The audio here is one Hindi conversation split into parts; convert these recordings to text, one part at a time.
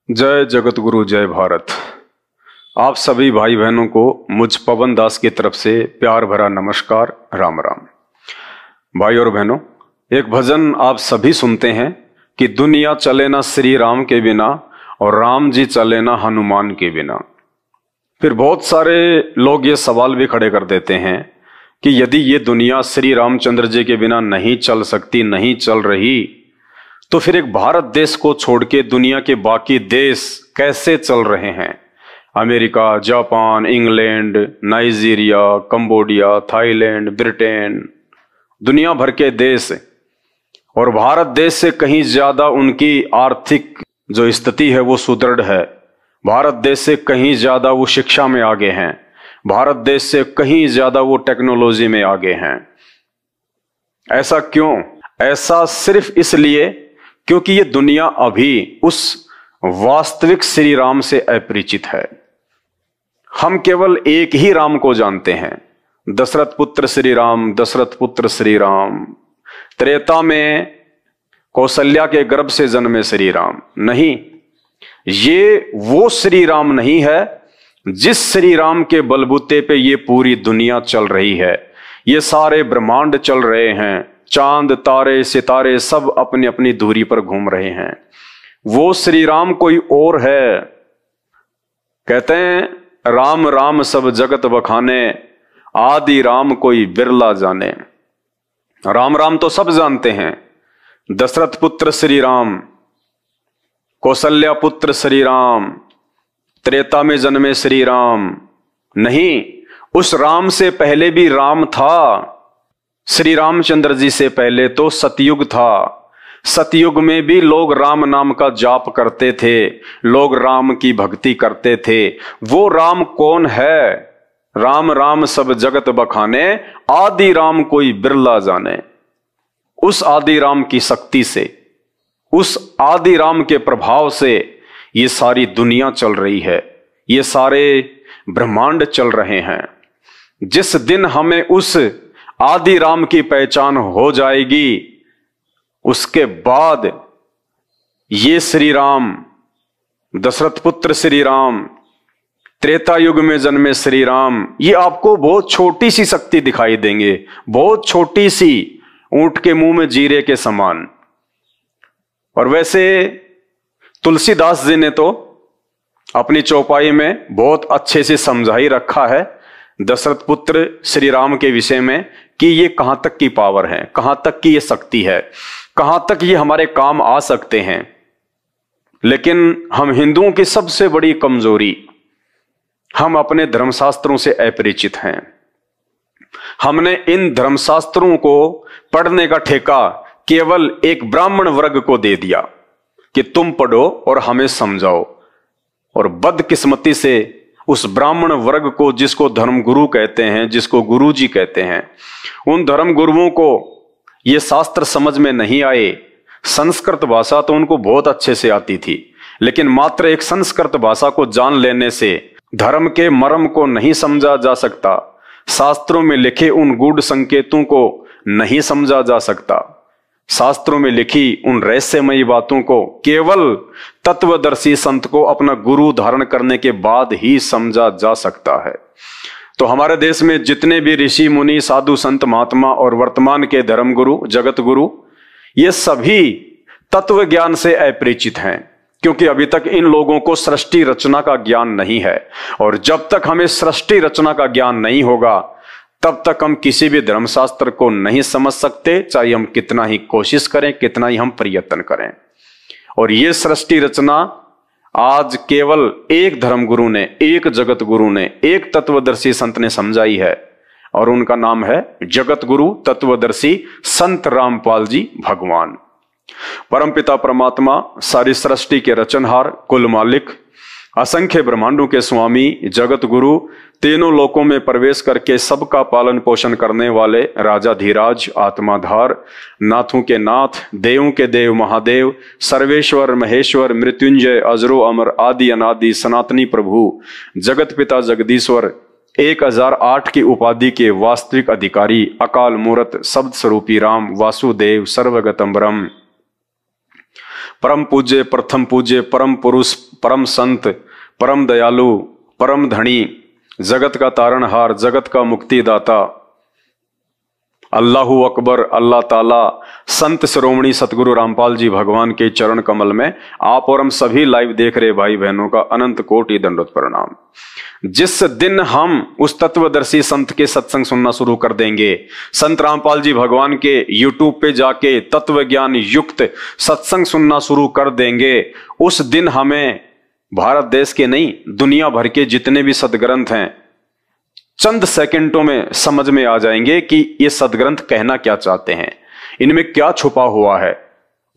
जय जगत गुरु जय भारत। आप सभी भाई बहनों को मुझ पवन दास की तरफ से प्यार भरा नमस्कार, राम राम। भाई और बहनों, एक भजन आप सभी सुनते हैं कि दुनिया चले ना श्री राम के बिना और राम जी चले ना हनुमान के बिना। फिर बहुत सारे लोग ये सवाल भी खड़े कर देते हैं कि यदि ये दुनिया श्री रामचंद्र जी के बिना नहीं चल सकती, नहीं चल रही, तो फिर एक भारत देश को छोड़ के दुनिया के बाकी देश कैसे चल रहे हैं? America, Japan, England, Nigeria, Cambodia, Thailand, Britain, दुनिया भर के देश, और भारत देश से कहीं ज्यादा उनकी आर्थिक जो स्थिति है वो सुदृढ़ है। भारत देश से कहीं ज्यादा वो शिक्षा में आगे हैं। भारत देश से कहीं ज्यादा वो टेक्नोलॉजी में आगे हैं। ऐसा क्यों? ऐसा सिर्फ इसलिए क्योंकि ये दुनिया अभी उस वास्तविक श्री राम से अपरिचित है। हम केवल एक ही राम को जानते हैं, दशरथ पुत्र श्री राम, दशरथ पुत्र श्री राम। त्रेता में कौशल्या के गर्भ से जन्मे श्री राम नहीं, ये वो श्री राम नहीं है जिस श्री राम के बलबूते पे ये पूरी दुनिया चल रही है। ये सारे ब्रह्मांड चल रहे हैं, चांद तारे सितारे सब अपनी अपनी दूरी पर घूम रहे हैं। वो श्री राम कोई और है। कहते हैं राम राम सब जगत बखाने, आदि राम कोई बिरला जाने। राम राम तो सब जानते हैं, दशरथ पुत्र श्री राम, कौशल्या पुत्र श्री राम, त्रेता में जन्मे श्री राम नहीं, उस राम से पहले भी राम था। श्री रामचंद्र जी से पहले तो सतयुग था। सतयुग में भी लोग राम नाम का जाप करते थे, लोग राम की भक्ति करते थे। वो राम कौन है? राम राम सब जगत बखाने, आदि राम कोई बिरला जाने। उस आदि राम की शक्ति से, उस आदि राम के प्रभाव से ये सारी दुनिया चल रही है, ये सारे ब्रह्मांड चल रहे हैं। जिस दिन हमें उस आदि राम की पहचान हो जाएगी, उसके बाद ये श्री राम, दशरथ पुत्र श्री राम, त्रेता युग में जन्मे श्री राम, ये आपको बहुत छोटी सी शक्ति दिखाई देंगे, बहुत छोटी सी, ऊंट के मुंह में जीरे के समान। और वैसे तुलसीदास जी ने तो अपनी चौपाई में बहुत अच्छे से समझा ही रखा है दशरथ पुत्र श्री राम के विषय में कि ये कहां तक की पावर है, कहां तक की ये शक्ति है, कहां तक ये हमारे काम आ सकते हैं। लेकिन हम हिंदुओं की सबसे बड़ी कमजोरी, हम अपने धर्मशास्त्रों से अपरिचित हैं। हमने इन धर्मशास्त्रों को पढ़ने का ठेका केवल एक ब्राह्मण वर्ग को दे दिया कि तुम पढ़ो और हमें समझाओ। और बदकिस्मती से उस ब्राह्मण वर्ग को, जिसको धर्मगुरु कहते हैं, जिसको गुरुजी कहते हैं, उन धर्मगुरुओं को ये शास्त्र समझ में नहीं आए। संस्कृत भाषा तो उनको बहुत अच्छे से आती थी, लेकिन मात्र एक संस्कृत भाषा को जान लेने से धर्म के मर्म को नहीं समझा जा सकता, शास्त्रों में लिखे उन गूढ़ संकेतों को नहीं समझा जा सकता, शास्त्रों में लिखी उन रहस्यमयी बातों को केवल तत्वदर्शी संत को अपना गुरु धारण करने के बाद ही समझा जा सकता है। तो हमारे देश में जितने भी ऋषि मुनि, साधु संत, महात्मा और वर्तमान के धर्मगुरु, जगत गुरु, ये सभी तत्व ज्ञान से अपरिचित हैं, क्योंकि अभी तक इन लोगों को सृष्टि रचना का ज्ञान नहीं है। और जब तक हमें सृष्टि रचना का ज्ञान नहीं होगा, तब तक हम किसी भी धर्मशास्त्र को नहीं समझ सकते, चाहे हम कितना ही कोशिश करें, कितना ही हम प्रयत्न करें। और ये सृष्टि रचना आज केवल एक धर्मगुरु ने, एक जगत गुरु ने, एक तत्वदर्शी संत ने समझाई है, और उनका नाम है जगत गुरु तत्वदर्शी संत रामपाल जी भगवान। परमपिता परमात्मा, सारी सृष्टि के रचनहार, कुल मालिक, असंख्य ब्रह्मांडों के स्वामी, जगत गुरु, तीनों लोकों में प्रवेश करके सबका पालन पोषण करने वाले राजाधिराज, आत्माधार, नाथों के नाथ, देवों के देव महादेव, सर्वेश्वर महेश्वर, मृत्युंजय, अजरो अमर, आदि अनादि, सनातनी प्रभु, जगत पिता जगदीश्वर, 1008 की उपाधि के वास्तविक अधिकारी, अकाल मूर्त, शब्द स्वरूपी राम, वासुदेव, सर्वगतम ब्रह्म, परम पूज्य, प्रथम पूज्य, परम पुरुष, परम संत, परम दयालु, परम धनी, जगत का तारणहार, जगत का मुक्तिदाता, अल्लाहू अकबर, अल्लाह ताला, संत शिरोमणि सतगुरु रामपाल जी भगवान के चरण कमल में आप और हम सभी लाइव देख रहे भाई बहनों का अनंत कोटि दंडवत प्रणाम। जिस दिन हम उस तत्वदर्शी संत के सत्संग सुनना शुरू कर देंगे, संत रामपाल जी भगवान के यूट्यूब पे जाके तत्व ज्ञान युक्त सत्संग सुनना शुरू कर देंगे, उस दिन हमें भारत देश के नहीं दुनिया भर के जितने भी सदग्रंथ हैं चंद सेकंडों में समझ में आ जाएंगे कि ये सदग्रंथ कहना क्या चाहते हैं, इनमें क्या छुपा हुआ है।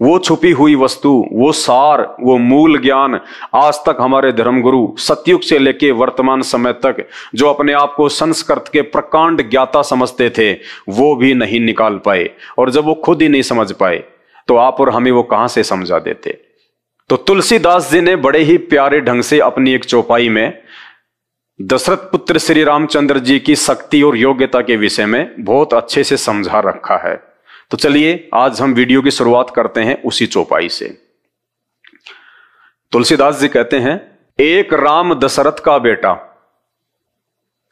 वो छुपी हुई वस्तु, वो सार, वो मूल ज्ञान आज तक हमारे धर्मगुरु सतयुग से लेके वर्तमान समय तक जो अपने आप को संस्कृत के प्रकांड ज्ञाता समझते थे वो भी नहीं निकाल पाए, और जब वो खुद ही नहीं समझ पाए तो आप और हमें वो कहां से समझा देते। तो तुलसीदास जी ने बड़े ही प्यारे ढंग से अपनी एक चौपाई में दशरथ पुत्र श्री रामचंद्र जी की शक्ति और योग्यता के विषय में बहुत अच्छे से समझा रखा है। तो चलिए आज हम वीडियो की शुरुआत करते हैं उसी चौपाई से। तुलसीदास जी कहते हैं, एक राम दशरथ का बेटा,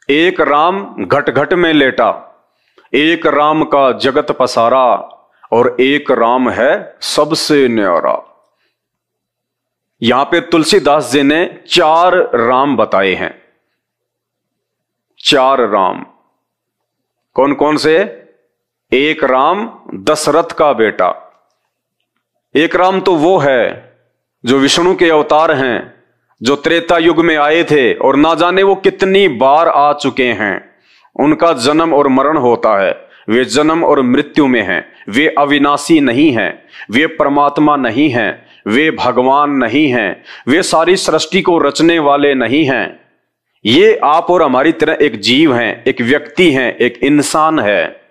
एक राम घट घट में लेटा, एक राम का जगत पसारा, और एक राम है सबसे न्यारा। यहां पे तुलसीदास जी ने 4 राम बताए हैं। 4 राम कौन कौन से? एक राम दशरथ का बेटा। एक राम तो वो है जो विष्णु के अवतार हैं, जो त्रेता युग में आए थे और ना जाने वो कितनी बार आ चुके हैं। उनका जन्म और मरण होता है, वे जन्म और मृत्यु में हैं, वे अविनाशी नहीं हैं, वे परमात्मा नहीं हैं, वे भगवान नहीं हैं, वे सारी सृष्टि को रचने वाले नहीं हैं। ये आप और हमारी तरह एक जीव हैं, एक व्यक्ति हैं, एक इंसान है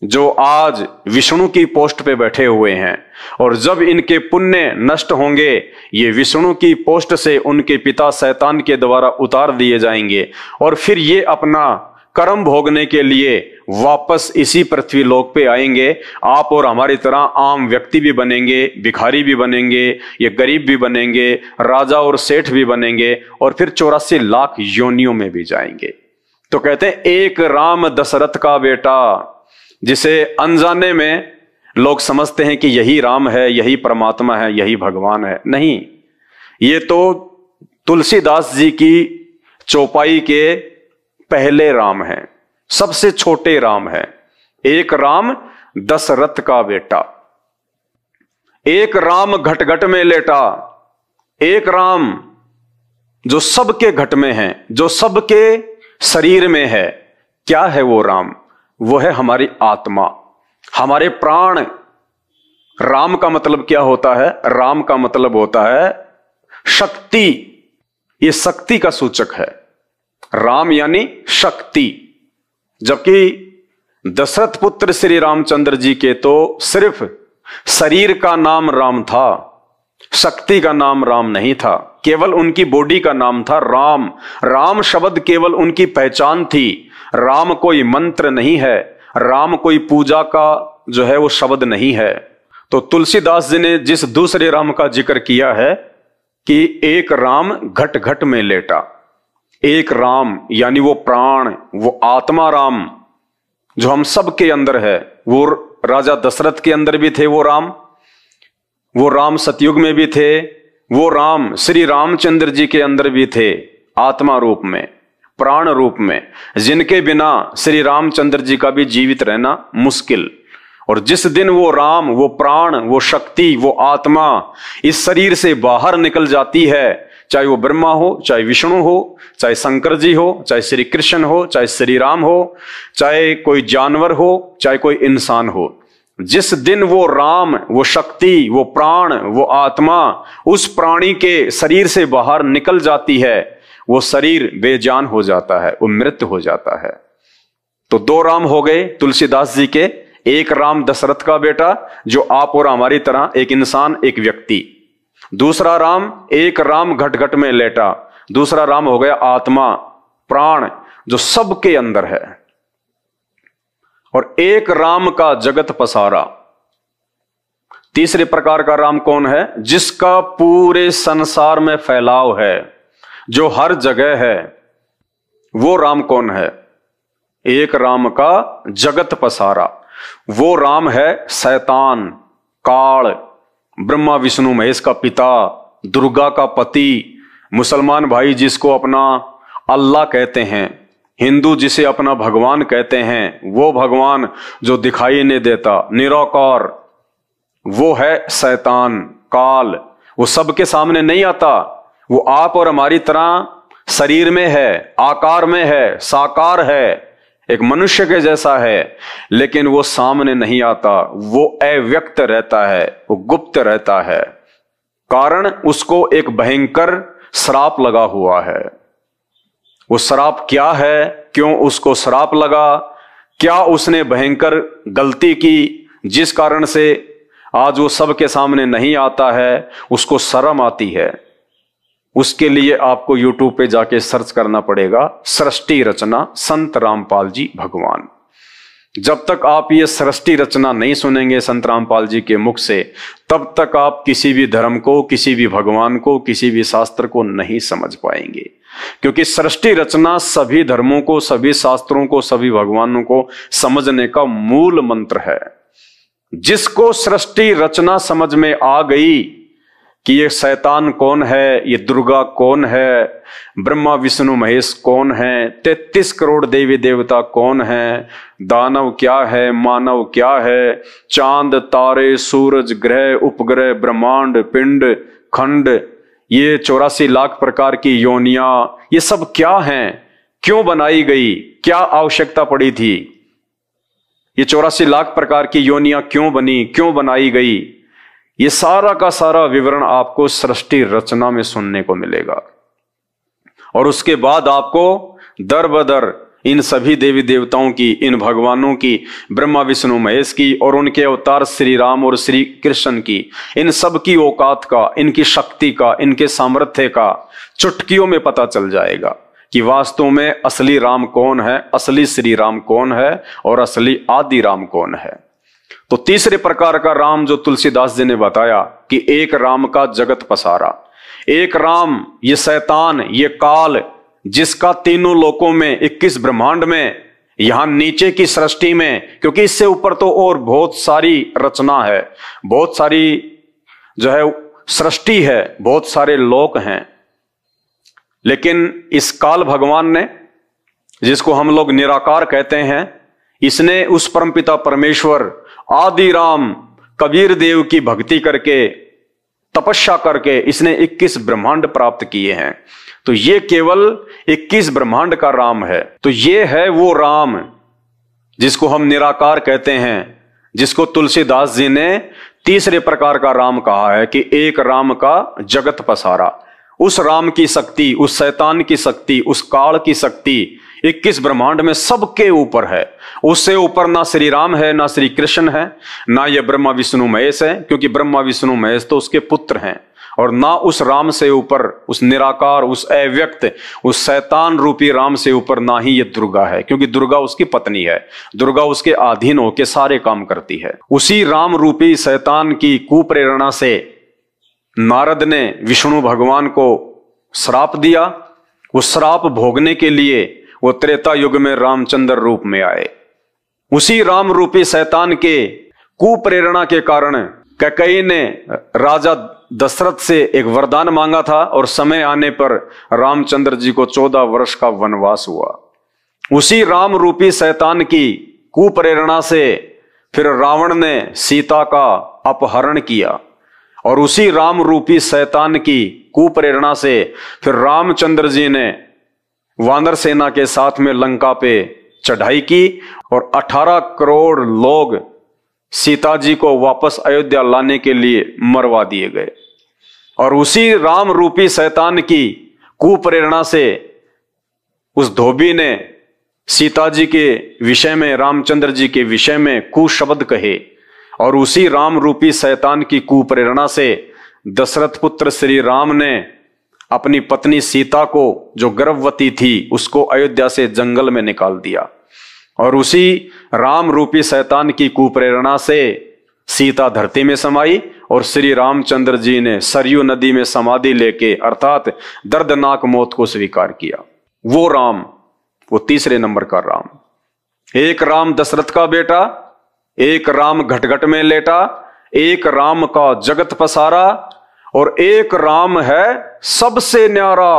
जो आज विष्णु की पोस्ट पे बैठे हुए हैं, और जब इनके पुण्य नष्ट होंगे ये विष्णु की पोस्ट से उनके पिता शैतान के द्वारा उतार दिए जाएंगे, और फिर ये अपना कर्म भोगने के लिए वापस इसी पृथ्वी लोक पे आएंगे। आप और हमारी तरह आम व्यक्ति भी बनेंगे, भिखारी भी बनेंगे, ये गरीब भी बनेंगे, राजा और सेठ भी बनेंगे, और फिर 84 लाख योनियों में भी जाएंगे। तो कहते हैं एक राम दशरथ का बेटा, जिसे अनजाने में लोग समझते हैं कि यही राम है, यही परमात्मा है, यही भगवान है। नहीं, ये तो तुलसीदास जी की चौपाई के पहले राम है, सबसे छोटे राम है। एक राम दशरथ का बेटा, एक राम घट घट में लेटा, एक राम जो सबके घट में है, जो सबके शरीर में है। क्या है वो राम? वो है हमारी आत्मा, हमारे प्राण। राम का मतलब क्या होता है? राम का मतलब होता है शक्ति। ये शक्ति का सूचक है, राम यानी शक्ति। जबकि दशरथ पुत्र श्री रामचंद्र जी के तो सिर्फ शरीर का नाम राम था, शक्ति का नाम राम नहीं था, केवल उनकी बॉडी का नाम था राम। राम शब्द केवल उनकी पहचान थी। राम कोई मंत्र नहीं है, राम कोई पूजा का जो है वो शब्द नहीं है। तो तुलसीदास जी ने जिस दूसरे राम का जिक्र किया है कि एक राम घट घट में लेटा, एक राम यानी वो प्राण, वो आत्मा राम जो हम सब के अंदर है। वो राजा दशरथ के अंदर भी थे वो राम सतयुग में भी थे, वो राम श्री रामचंद्र जी के अंदर भी थे, आत्मा रूप में, प्राण रूप में, जिनके बिना श्री रामचंद्र जी का भी जीवित रहना मुश्किल। और जिस दिन वो राम, वो प्राण, वो शक्ति, वो आत्मा इस शरीर से बाहर निकल जाती है, चाहे वो ब्रह्मा हो, चाहे विष्णु हो, चाहे शंकर जी हो, चाहे श्री कृष्ण हो, चाहे श्री राम हो, चाहे कोई जानवर हो, चाहे कोई इंसान हो, जिस दिन वो राम, वो शक्ति, वो प्राण, वो आत्मा उस प्राणी के शरीर से बाहर निकल जाती है, वो शरीर बेजान हो जाता है, वो मृत हो जाता है। तो 2 राम हो गए तुलसीदास जी के। एक राम दशरथ का बेटा जो आप और हमारी तरह एक इंसान, एक व्यक्ति। दूसरा राम, एक राम घट घट में लेटा। दूसरा राम हो गया आत्मा, प्राण जो सबके अंदर है। और एक राम का जगत पसारा। तीसरे प्रकार का राम कौन है? जिसका पूरे संसार में फैलाव है, जो हर जगह है, वो राम कौन है? एक राम का जगत पसारा, वो राम है शैतान, काल, ब्रह्मा विष्णु महेश का पिता, दुर्गा का पति, मुसलमान भाई जिसको अपना अल्लाह कहते हैं, हिंदू जिसे अपना भगवान कहते हैं, वो भगवान जो दिखाई नहीं देता, निराकार, वो है शैतान, काल। वो सबके सामने नहीं आता, वो आप और हमारी तरह शरीर में है, आकार में है, साकार है, एक मनुष्य के जैसा है, लेकिन वो सामने नहीं आता, वो अव्यक्त रहता है, वो गुप्त रहता है। कारण उसको एक भयंकर श्राप लगा हुआ है। वो श्राप क्या है, क्यों उसको श्राप लगा, क्या उसने भयंकर गलती की जिस कारण से आज वो सबके सामने नहीं आता है, उसको शर्म आती है। उसके लिए आपको YouTube पे जाके सर्च करना पड़ेगा, सृष्टि रचना संत रामपाल जी भगवान। जब तक आप ये सृष्टि रचना नहीं सुनेंगे संत रामपाल जी के मुख से, तब तक आप किसी भी धर्म को, किसी भी भगवान को, किसी भी शास्त्र को नहीं समझ पाएंगे। क्योंकि सृष्टि रचना सभी धर्मों को, सभी शास्त्रों को, सभी भगवानों को समझने का मूल मंत्र है। जिसको सृष्टि रचना समझ में आ गई कि ये शैतान कौन है, ये दुर्गा कौन है, ब्रह्मा विष्णु महेश कौन है, 33 करोड़ देवी देवता कौन है, दानव क्या है, मानव क्या है, चांद तारे सूरज ग्रह उपग्रह ब्रह्मांड पिंड खंड, ये 84 लाख प्रकार की योनियां, ये सब क्या हैं, क्यों बनाई गई, क्या आवश्यकता पड़ी थी, ये 84 लाख प्रकार की योनियां क्यों बनी, क्यों बनाई गई, ये सारा का सारा विवरण आपको सृष्टि रचना में सुनने को मिलेगा। और उसके बाद आपको दर बदर इन सभी देवी देवताओं की, इन भगवानों की, ब्रह्मा विष्णु महेश की और उनके अवतार श्री राम और श्री कृष्ण की, इन सब की औकात का, इनकी शक्ति का, इनके सामर्थ्य का चुटकियों में पता चल जाएगा कि वास्तव में असली राम कौन है, असली श्री राम कौन है और असली आदि राम कौन है। तो तीसरे प्रकार का राम जो तुलसीदास जी ने बताया कि एक राम का जगत पसारा, एक राम, ये शैतान, ये काल, जिसका तीनों लोकों में, 21 ब्रह्मांड में, यहां नीचे की सृष्टि में, क्योंकि इससे ऊपर तो और बहुत सारी रचना है, बहुत सारी जो है सृष्टि है, बहुत सारे लोक हैं, लेकिन इस काल भगवान ने, जिसको हम लोग निराकार कहते हैं, इसने उस परमपिता परमेश्वर आदि राम कबीर देव की भक्ति करके, तपस्या करके इसने 21 ब्रह्मांड प्राप्त किए हैं। तो ये केवल 21 ब्रह्मांड का राम है। तो ये है वो राम जिसको हम निराकार कहते हैं, जिसको तुलसीदास जी ने तीसरे प्रकार का राम कहा है कि एक राम का जगत पसारा। उस राम की शक्ति, उस शैतान की शक्ति, उस काल की शक्ति 21 ब्रह्मांड में सबके ऊपर है। उससे ऊपर ना श्री राम है, ना श्री कृष्ण है, ना ये ब्रह्मा विष्णु महेश है, क्योंकि ब्रह्मा विष्णु महेश तो उसके पुत्र हैं, और ना उस राम से ऊपर, उस निराकार, उस अव्यक्त, उस शैतान रूपी राम से ऊपर ना ही ये दुर्गा है, क्योंकि दुर्गा उसकी पत्नी है। दुर्गा उसके अधीन होकर सारे काम करती है। उसी राम रूपी शैतान की कुप्रेरणा से नारद ने विष्णु भगवान को श्राप दिया। वो श्राप भोगने के लिए वो त्रेता युग में रामचंद्र रूप में आए। उसी राम रूपी शैतान के कुप्रेरणा के कारण कैकेयी ने राजा दशरथ से एक वरदान मांगा था, और समय आने पर रामचंद्र जी को 14 वर्ष का वनवास हुआ। उसी राम रूपी शैतान की कुप्रेरणा से फिर रावण ने सीता का अपहरण किया, और उसी राम रूपी शैतान की कुप्रेरणा से फिर रामचंद्र जी ने वानर सेना के साथ में लंका पे चढ़ाई की, और 18 करोड़ लोग सीता जी को वापस अयोध्या लाने के लिए मरवा दिए गए। और उसी राम रूपी शैतान की कुप्रेरणा से उस धोबी ने सीता जी के विषय में, रामचंद्र जी के विषय में कुशब्द कहे, और उसी राम रूपी शैतान की कुप्रेरणा से दशरथ पुत्र श्री राम ने अपनी पत्नी सीता को, जो गर्भवती थी, उसको अयोध्या से जंगल में निकाल दिया। और उसी राम रूपी शैतान की कुप्रेरणा से सीता धरती में समाई और श्री रामचंद्र जी ने सरयू नदी में समाधि लेके अर्थात दर्दनाक मौत को स्वीकार किया। वो राम, वो तीसरे नंबर का राम। एक राम दशरथ का बेटा, एक राम घटघट में लेटा, एक राम का जगत पसारा, और एक राम है सबसे न्यारा।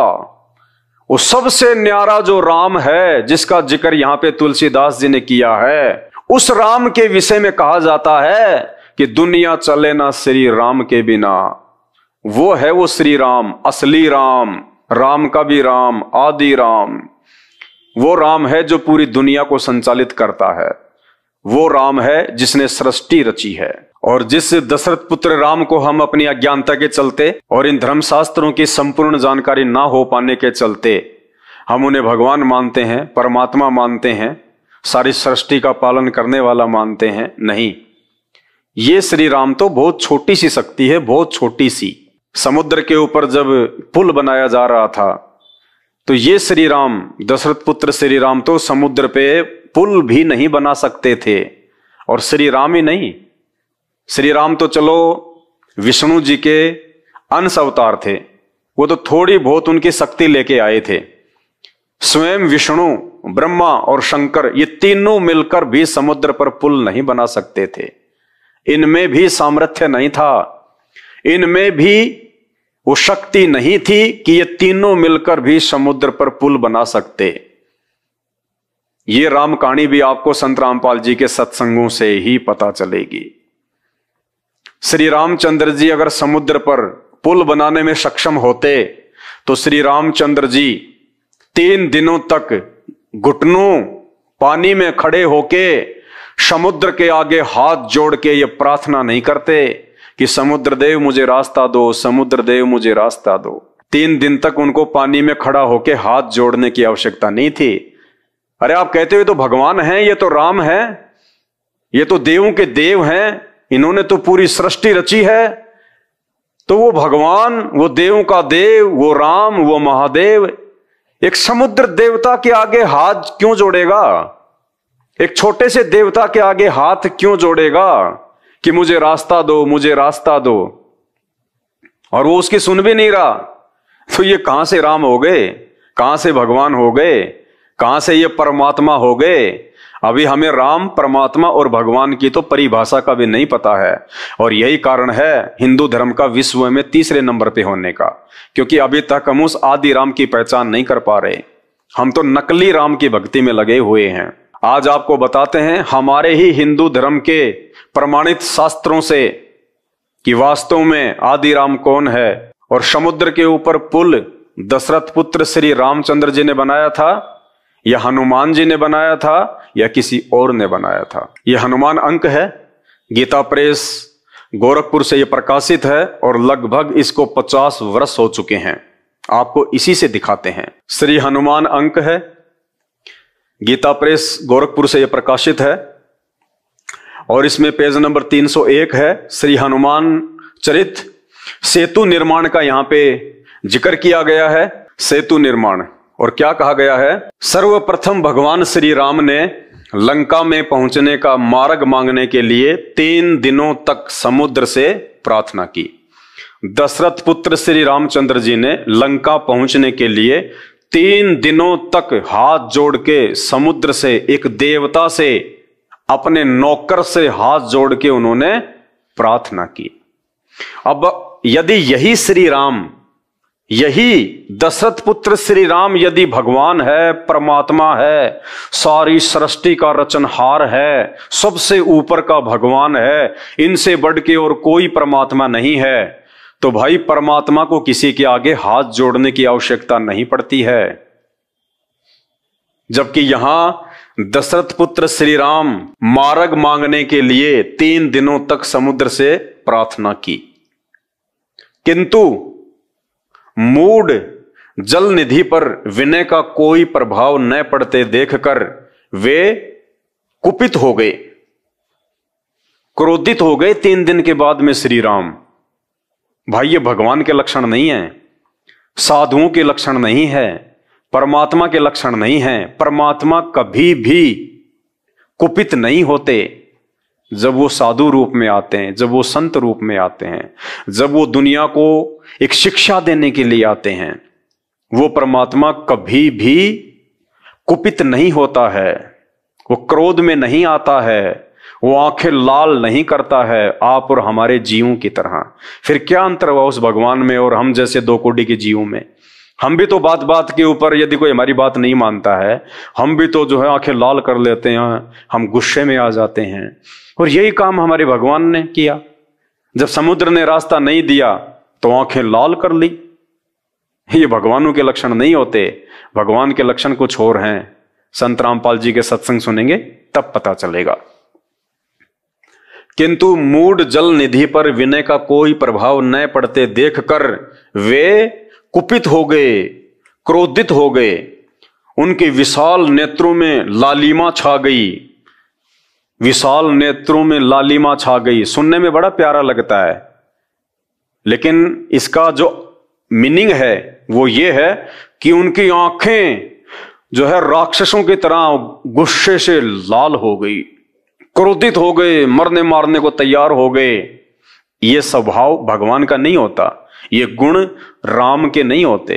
वो सबसे न्यारा जो राम है जिसका जिक्र यहां पे तुलसीदास जी ने किया है, उस राम के विषय में कहा जाता है कि दुनिया चले ना श्री राम के बिना। वो है वो श्री राम, असली राम, राम का भी राम, आदि राम। वो राम है जो पूरी दुनिया को संचालित करता है। वो राम है जिसने सृष्टि रची है। और जिस दशरथ पुत्र राम को हम अपनी अज्ञानता के चलते और इन धर्मशास्त्रों की संपूर्ण जानकारी ना हो पाने के चलते हम उन्हें भगवान मानते हैं, परमात्मा मानते हैं, सारी सृष्टि का पालन करने वाला मानते हैं, नहीं, ये श्री राम तो बहुत छोटी सी शक्ति है, बहुत छोटी सी। समुद्र के ऊपर जब पुल बनाया जा रहा था तो ये श्री राम, दशरथ पुत्र श्री राम तो समुद्र पे पुल भी नहीं बना सकते थे। और श्री राम ही नहीं, श्री राम तो चलो विष्णु जी के अंश अवतार थे, वो तो थोड़ी बहुत उनकी शक्ति लेके आए थे। स्वयं विष्णु, ब्रह्मा और शंकर ये तीनों मिलकर भी समुद्र पर पुल नहीं बना सकते थे। इनमें भी सामर्थ्य नहीं था, इनमें भी वो शक्ति नहीं थी कि ये तीनों मिलकर भी समुद्र पर पुल बना सकते। ये राम कहानी भी आपको संत रामपाल जी के सत्संगों से ही पता चलेगी। श्री रामचंद्र जी अगर समुद्र पर पुल बनाने में सक्षम होते तो श्री रामचंद्र जी 3 दिनों तक घुटनों पानी में खड़े होके समुद्र के आगे हाथ जोड़ के ये प्रार्थना नहीं करते कि समुद्र देव मुझे रास्ता दो, समुद्र देव मुझे रास्ता दो। 3 दिन तक उनको पानी में खड़ा होके हाथ जोड़ने की आवश्यकता नहीं थी। अरे आप कहते हो तो भगवान हैं, ये तो राम है, ये तो देवों के देव हैं, इन्होंने तो पूरी सृष्टि रची है। तो वो भगवान, वो देवों का देव, वो राम, वो महादेव एक समुद्र देवता के आगे हाथ क्यों जोड़ेगा? एक छोटे से देवता के आगे हाथ क्यों जोड़ेगा कि मुझे रास्ता दो, मुझे रास्ता दो? और वो उसकी सुन भी नहीं रहा। तो ये कहां से राम हो गए, कहां से भगवान हो गए, कहां से ये परमात्मा हो गए? अभी हमें राम, परमात्मा और भगवान की तो परिभाषा का भी नहीं पता है। और यही कारण है हिंदू धर्म का विश्व में तीसरे नंबर पे होने का, क्योंकि अभी तक हम उस आदि राम की पहचान नहीं कर पा रहे। हम तो नकली राम की भक्ति में लगे हुए हैं। आज आपको बताते हैं हमारे ही हिंदू धर्म के प्रमाणित शास्त्रों से कि वास्तव में आदि राम कौन है। और समुद्र के ऊपर पुल दशरथ पुत्र श्री रामचंद्र जी ने बनाया था, या हनुमान जी ने बनाया था, या किसी और ने बनाया था? यह हनुमान अंक है, गीता प्रेस गोरखपुर से यह प्रकाशित है और लगभग इसको 50 वर्ष हो चुके हैं। आपको इसी से दिखाते हैं। श्री हनुमान अंक है, गीता प्रेस गोरखपुर से यह प्रकाशित है और इसमें पेज नंबर 301 है। श्री हनुमान चरित सेतु निर्माण का यहां पे जिक्र किया गया है। सेतु निर्माण, और क्या कहा गया है? सर्वप्रथम भगवान श्री राम ने लंका में पहुंचने का मार्ग मांगने के लिए 3 दिनों तक समुद्र से प्रार्थना की। दशरथ पुत्र श्री रामचंद्र जी ने लंका पहुंचने के लिए 3 दिनों तक हाथ जोड़ के समुद्र से, एक देवता से, अपने नौकर से हाथ जोड़ के उन्होंने प्रार्थना की। अब यदि यही श्री राम, यही दशरथ पुत्र श्री राम यदि भगवान है, परमात्मा है, सारी सृष्टि का रचनहार है, सबसे ऊपर का भगवान है, इनसे बढ़ के और कोई परमात्मा नहीं है, तो भाई परमात्मा को किसी के आगे हाथ जोड़ने की आवश्यकता नहीं पड़ती है। जबकि यहां दशरथ पुत्र श्री राम मार्ग मांगने के लिए 3 दिनों तक समुद्र से प्रार्थना की, किंतु मूड जल निधि पर विनय का कोई प्रभाव न पड़ते देखकर वे कुपित हो गए, क्रोधित हो गए 3 दिन के बाद में श्री राम। भाई ये भगवान के लक्षण नहीं है, साधुओं के लक्षण नहीं है, परमात्मा के लक्षण नहीं है। परमात्मा कभी भी कुपित नहीं होते। जब वो साधु रूप में आते हैं, जब वो संत रूप में आते हैं, जब वो दुनिया को एक शिक्षा देने के लिए आते हैं, वो परमात्मा कभी भी कुपित नहीं होता है, वो क्रोध में नहीं आता है, वो आंखें लाल नहीं करता है आप और हमारे जीवों की तरह। फिर क्या अंतर हुआ उस भगवान में और हम जैसे दो कोटि के जीवों में? हम भी तो बात बात के ऊपर यदि कोई हमारी बात नहीं मानता है, हम भी तो जो है आंखें लाल कर लेते हैं, हम गुस्से में आ जाते हैं। और यही काम हमारे भगवान ने किया। जब समुद्र ने रास्ता नहीं दिया तो आंखें लाल कर ली। ये भगवानों के लक्षण नहीं होते, भगवान के लक्षण कुछ और हैं। संत रामपाल जी के सत्संग सुनेंगे तब पता चलेगा। किंतु मूढ़ जल निधि पर विनय का कोई प्रभाव न पड़ते देखकर वे कुपित हो गए, क्रोधित हो गए। उनके विशाल नेत्रों में लालिमा छा गई, विशाल नेत्रों में लालिमा छा गई। सुनने में बड़ा प्यारा लगता है, लेकिन इसका जो मीनिंग है वो ये है कि उनकी आंखें जो है राक्षसों की तरह गुस्से से लाल हो गई, क्रोधित हो गए, मरने मारने को तैयार हो गए। ये स्वभाव भगवान का नहीं होता, ये गुण राम के नहीं होते,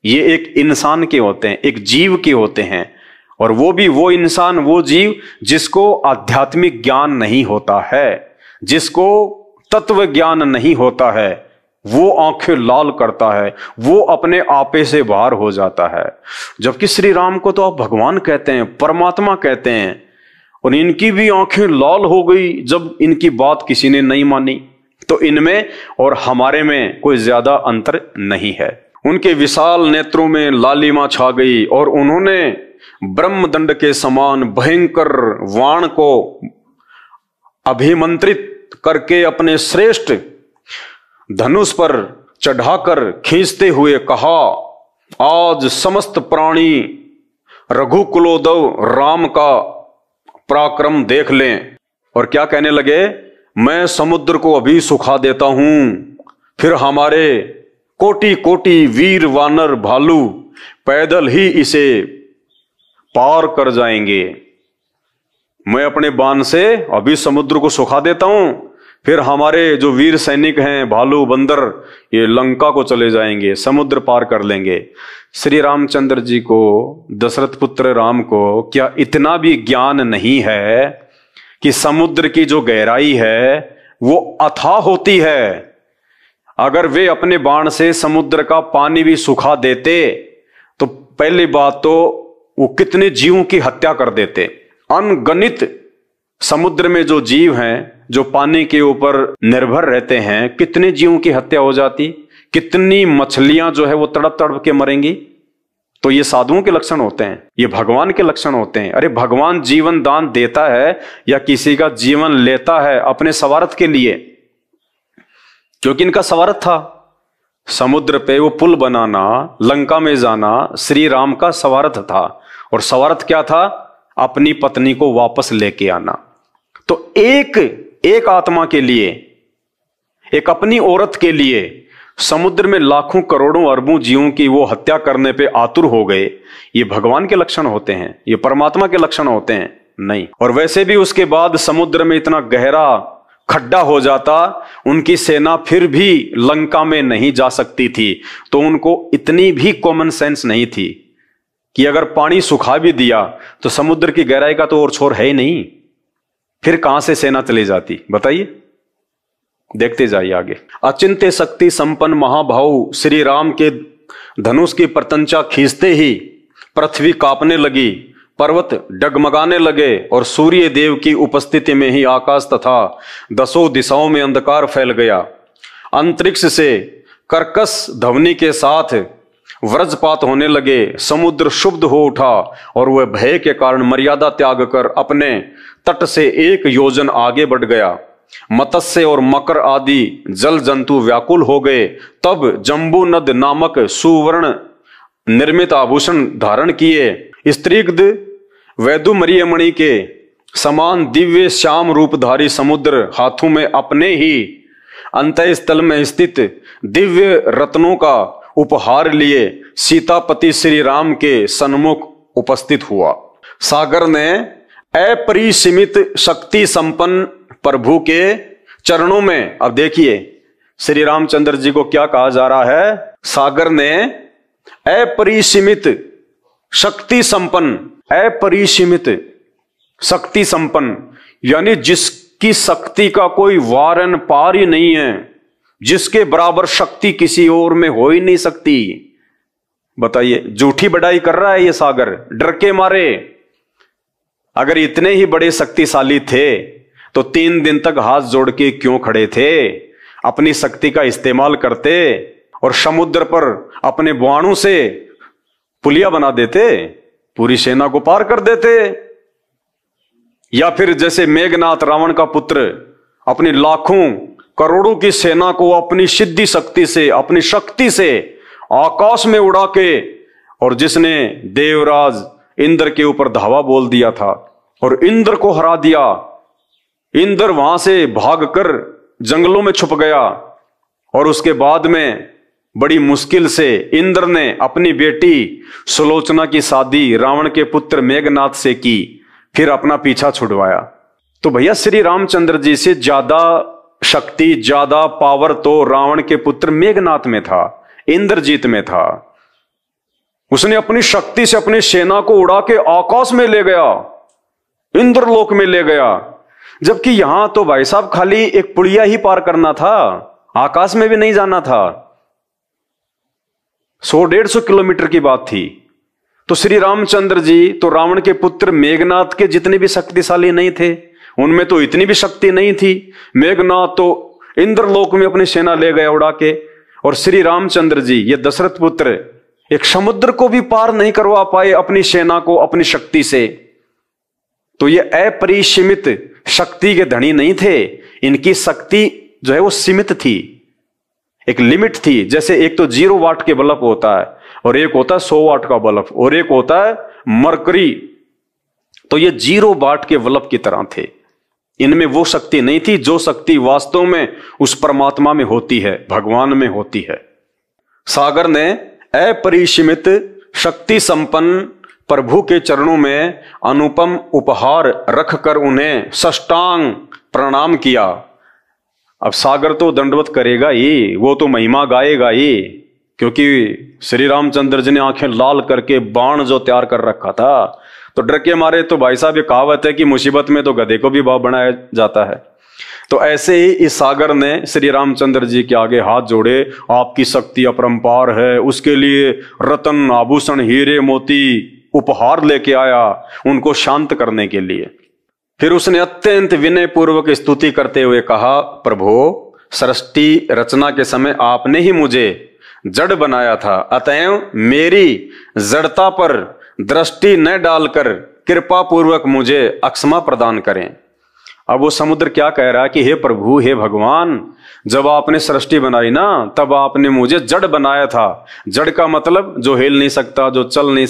ये एक इंसान के होते हैं, एक जीव के होते हैं। और वो भी वो इंसान, वो जीव जिसको आध्यात्मिक ज्ञान नहीं होता है, जिसको तत्व ज्ञान नहीं होता है, वो आंखें लाल करता है, वो अपने आपे से बाहर हो जाता है। जबकि श्री राम को तो आप भगवान कहते हैं, परमात्मा कहते हैं, और इनकी भी आंखें लाल हो गई जब इनकी बात किसी ने नहीं मानी। तो इनमें और हमारे में कोई ज्यादा अंतर नहीं है। उनके विशाल नेत्रों में लालिमा छा गई और उन्होंने ब्रह्मदंड के समान भयंकर वाण को अभिमंत्रित करके अपने श्रेष्ठ धनुष पर चढ़ाकर खींचते हुए कहा, आज समस्त प्राणी रघुकुलोदव राम का पराक्रम देख लें। और क्या कहने लगे, मैं समुद्र को अभी सुखा देता हूं, फिर हमारे कोटि कोटि वीर वानर भालू पैदल ही इसे पार कर जाएंगे। मैं अपने बाण से अभी समुद्र को सुखा देता हूं, फिर हमारे जो वीर सैनिक हैं, भालू बंदर, ये लंका को चले जाएंगे, समुद्र पार कर लेंगे। श्री रामचंद्र जी को, दशरथ पुत्र राम को क्या इतना भी ज्ञान नहीं है कि समुद्र की जो गहराई है वो अथाह होती है? अगर वे अपने बाण से समुद्र का पानी भी सुखा देते तो पहली बात तो वो कितने जीवों की हत्या कर देते। अनगणित समुद्र में जो जीव हैं, जो पानी के ऊपर निर्भर रहते हैं, कितने जीवों की हत्या हो जाती, कितनी मछलियां जो है वो तड़प तड़प के मरेंगी। तो ये साधुओं के लक्षण होते हैं, ये भगवान के लक्षण होते हैं। अरे भगवान जीवन दान देता है या किसी का जीवन लेता है अपने स्वार्थ के लिए, क्योंकि इनका स्वार्थ था समुद्र पे वो पुल बनाना, लंका में जाना, श्री राम का स्वार्थ था। और स्वार्थ क्या था? अपनी पत्नी को वापस लेके आना। तो एक आत्मा के लिए, एक अपनी औरत के लिए समुद्र में लाखों करोड़ों अरबों जीवों की वो हत्या करने पे आतुर हो गए। ये भगवान के लक्षण होते हैं, ये परमात्मा के लक्षण होते हैं? नहीं। और वैसे भी उसके बाद समुद्र में इतना गहरा खड्डा हो जाता, उनकी सेना फिर भी लंका में नहीं जा सकती थी। तो उनको इतनी भी कॉमन सेंस नहीं थी कि अगर पानी सुखा भी दिया तो समुद्र की गहराई का तो और छोर है ही नहीं, फिर कहां से सेना चली जाती? बताइए, देखते जाइए आगे। अचिंत्य शक्ति संपन्न महाभाव श्री राम के धनुष की प्रतंचा खींचते ही पृथ्वी कांपने लगी, पर्वत डगमगाने लगे और सूर्य देव की उपस्थिति में ही आकाश तथा दसों दिशाओं में अंधकार फैल गया। अंतरिक्ष से कर्कश ध्वनि के साथ वज्रपात होने लगे, समुद्र क्षुब्ध हो उठा और वह भय के कारण मर्यादा त्याग कर अपने तट से 1 योजन आगे बढ़ गया। मत्स्य और मकर आदि जल जंतु व्याकुल हो गए। तब जम्बू नद नामक सुवर्ण निर्मित आभूषण धारण किए स्त्रीग्ध वैदुमरीय मणि के समान दिव्य श्याम रूपधारी समुद्र हाथों में अपने ही अंतःस्थल में स्थित दिव्य रत्नों का उपहार लिए सीतापति श्री राम के सन्मुख उपस्थित हुआ। सागर ने अपरिसीमित शक्ति संपन्न प्रभु के चरणों में। अब देखिए श्री रामचंद्र जी को क्या कहा जा रहा है, सागर ने अपरिसीमित शक्ति संपन्न, अपरिसीमित शक्ति संपन्न यानी जिसकी शक्ति का कोई वारन पार ही नहीं है, जिसके बराबर शक्ति किसी और में हो ही नहीं सकती। बताइए, झूठी बढ़ाई कर रहा है ये सागर डर के मारे। अगर इतने ही बड़े शक्तिशाली थे तो 3 दिन तक हाथ जोड़ के क्यों खड़े थे? अपनी शक्ति का इस्तेमाल करते और समुद्र पर अपने बाणों से पुलिया बना देते, पूरी सेना को पार कर देते। या फिर जैसे मेघनाथ रावण का पुत्र अपनी लाखों करोड़ों की सेना को अपनी सिद्धि शक्ति से, अपनी शक्ति से आकाश में उड़ा के, और जिसने देवराज इंद्र के ऊपर धावा बोल दिया था और इंद्र को हरा दिया। इंद्र वहां से भागकर जंगलों में छुप गया और उसके बाद में बड़ी मुश्किल से इंद्र ने अपनी बेटी सुलोचना की शादी रावण के पुत्र मेघनाथ से की, फिर अपना पीछा छुड़वाया। तो भैया श्री रामचंद्र जी से ज्यादा शक्ति, ज्यादा पावर तो रावण के पुत्र मेघनाथ में था, इंद्रजीत में था। उसने अपनी शक्ति से अपनी सेना को उड़ा के आकाश में ले गया, इंद्रलोक में ले गया। जबकि यहां तो भाई साहब खाली एक पुड़िया ही पार करना था, आकाश में भी नहीं जाना था। 100-150 किलोमीटर की बात थी। तो श्री रामचंद्र जी तो रावण के पुत्र मेघनाथ के जितने भी शक्तिशाली नहीं थे, उनमें तो इतनी भी शक्ति नहीं थी। मेघनाथ तो इंद्रलोक में अपनी सेना ले गया उड़ा के, और श्री रामचंद्र जी ये दशरथ पुत्र एक समुद्र को भी पार नहीं करवा पाए अपनी सेना को अपनी शक्ति से। तो ये अपरिसीमित शक्ति के धनी नहीं थे, इनकी शक्ति जो है वो सीमित थी, एक लिमिट थी। जैसे एक तो 0 वाट के बल्ब होता है और एक होता है 100 वाट का बल्ब और एक होता है मरकरी। तो ये 0 वाट के बल्ब की तरह थे, इनमें वो शक्ति नहीं थी जो शक्ति वास्तव में उस परमात्मा में होती है, भगवान में होती है। सागर ने अपरिसीमित शक्ति संपन्न प्रभु के चरणों में अनुपम उपहार रखकर उन्हें साष्टांग प्रणाम किया। अब सागर तो दंडवत करेगा ही, वो तो महिमा गाएगा ही, क्योंकि श्री रामचंद्र जी ने आंखें लाल करके बाण जो तैयार कर रखा था, तो डर के मारे तो भाई साहब ये कहावत है कि मुसीबत में तो गधे को भी बाप बनाया जाता है। तो ऐसे ही इस सागर ने श्री रामचंद्र जी के आगे हाथ जोड़े, आपकी शक्ति अपरंपार है, उसके लिए रतन आभूषण हीरे मोती उपहार लेके आया उनको शांत करने के लिए। फिर उसने अत्यंत विनय पूर्वक स्तुति करते हुए कहा, प्रभु सृष्टि रचना के समय आपने ही मुझे जड़ बनाया था, अतएव मेरी जड़ता पर दृष्टि न डालकर कृपा पूर्वक मुझे अक्षमा प्रदान करें। अब वो समुद्र क्या कह रहा है कि हे प्रभु, हे भगवान, जब आपने सृष्टि बनाई ना तब आपने मुझे जड़ बनाया था। जड़ का मतलब जो हिल नहीं सकता, जो चल नहीं